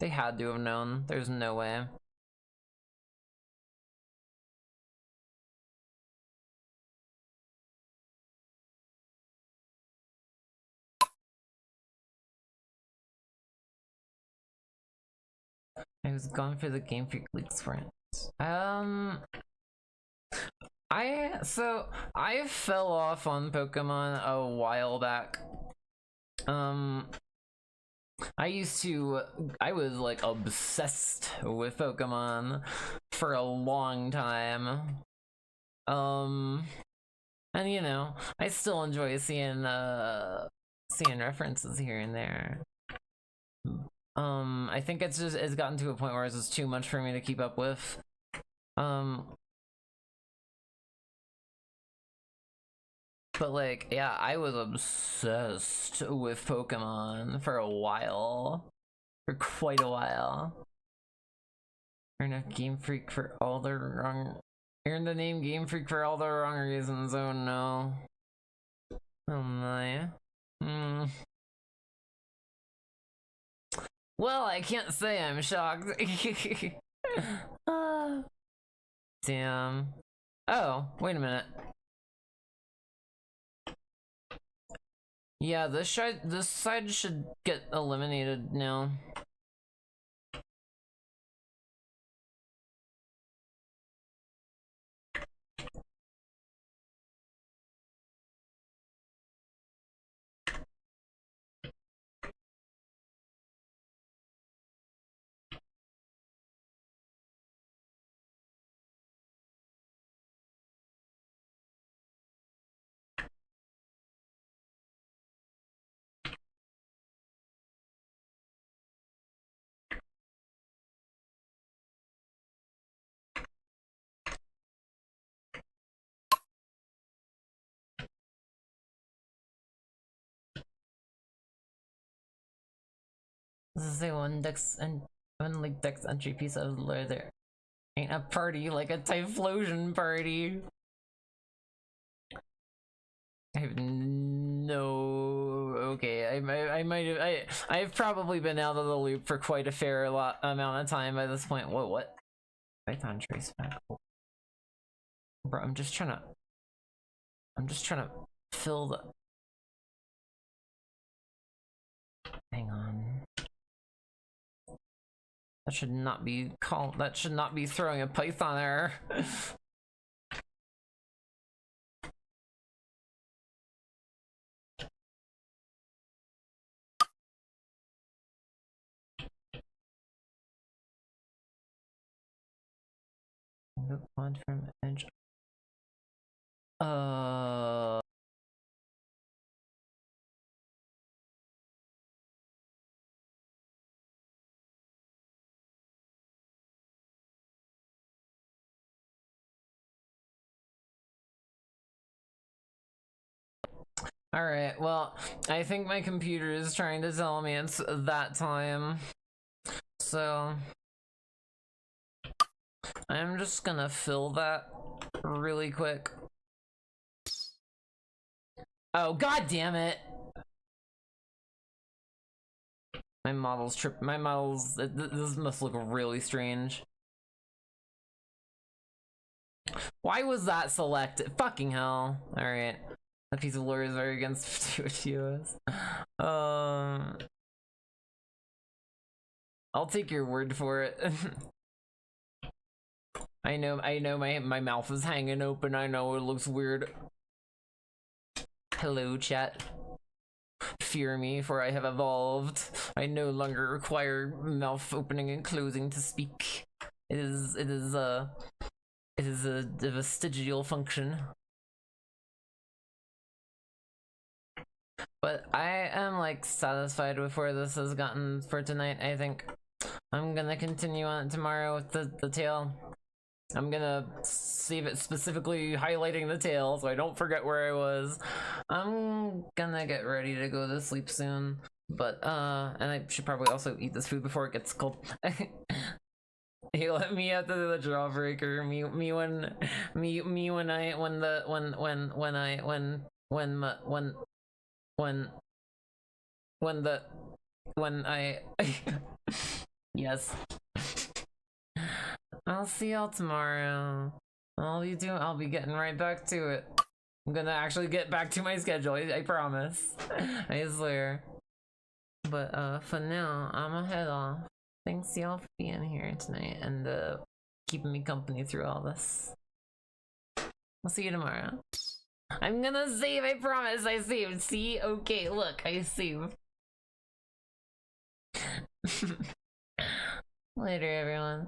They had to have known. There's no way. I was gone for the Game Freak Leaks sprint. I fell off on Pokemon a while back. I was like obsessed with Pokemon for a long time. And you know, I still enjoy seeing references here and there. I think it's gotten to a point where it's just too much for me to keep up with. But like, yeah, I was obsessed with Pokemon for a while. For quite a while. Earn a Game Freak for all the wrong... Earn the name Game Freak for all the wrong reasons, oh no. Oh my. Well, I can't say I'm shocked. Damn. Oh, wait a minute. Yeah, this side should get eliminated now. This is a one like dex entry piece of lore. There ain't a party like a Typhlosion party. I have no. Okay, I've probably been out of the loop for quite a fair amount of time by this point. What? Python trace back. Bro, I'm just trying to fill the. Hang on. That should not be throwing a Python error. One from edge. Alright, well, I think my computer is trying to tell me it's that time. So I'm just gonna fill that really quick. Oh, god damn it! My models, this must look really strange. Why was that selected? Fucking hell. Alright. That piece of lore is very against Tues. I'll take your word for it. I know my mouth is hanging open. I know it looks weird. Hello, chat. Fear me, for I have evolved. I no longer require mouth opening and closing to speak. It is a vestigial function. But I am like satisfied with where this has gotten for tonight. I think I'm gonna continue on tomorrow with the tail. I'm gonna save it specifically highlighting the tail so I don't forget where I was. I'm gonna get ready to go to sleep soon. But and I should probably also eat this food before it gets cold. He let me out to the jawbreaker. When I yes. I'll see y'all tomorrow. I'll be getting right back to it. I'm gonna actually get back to my schedule. I promise. I swear. But for now, I'ma head off. Thanks y'all for being here tonight and keeping me company through all this. I'll see you tomorrow. I'm gonna save, I promise I saved. See? Okay, look, I saved. Later, everyone.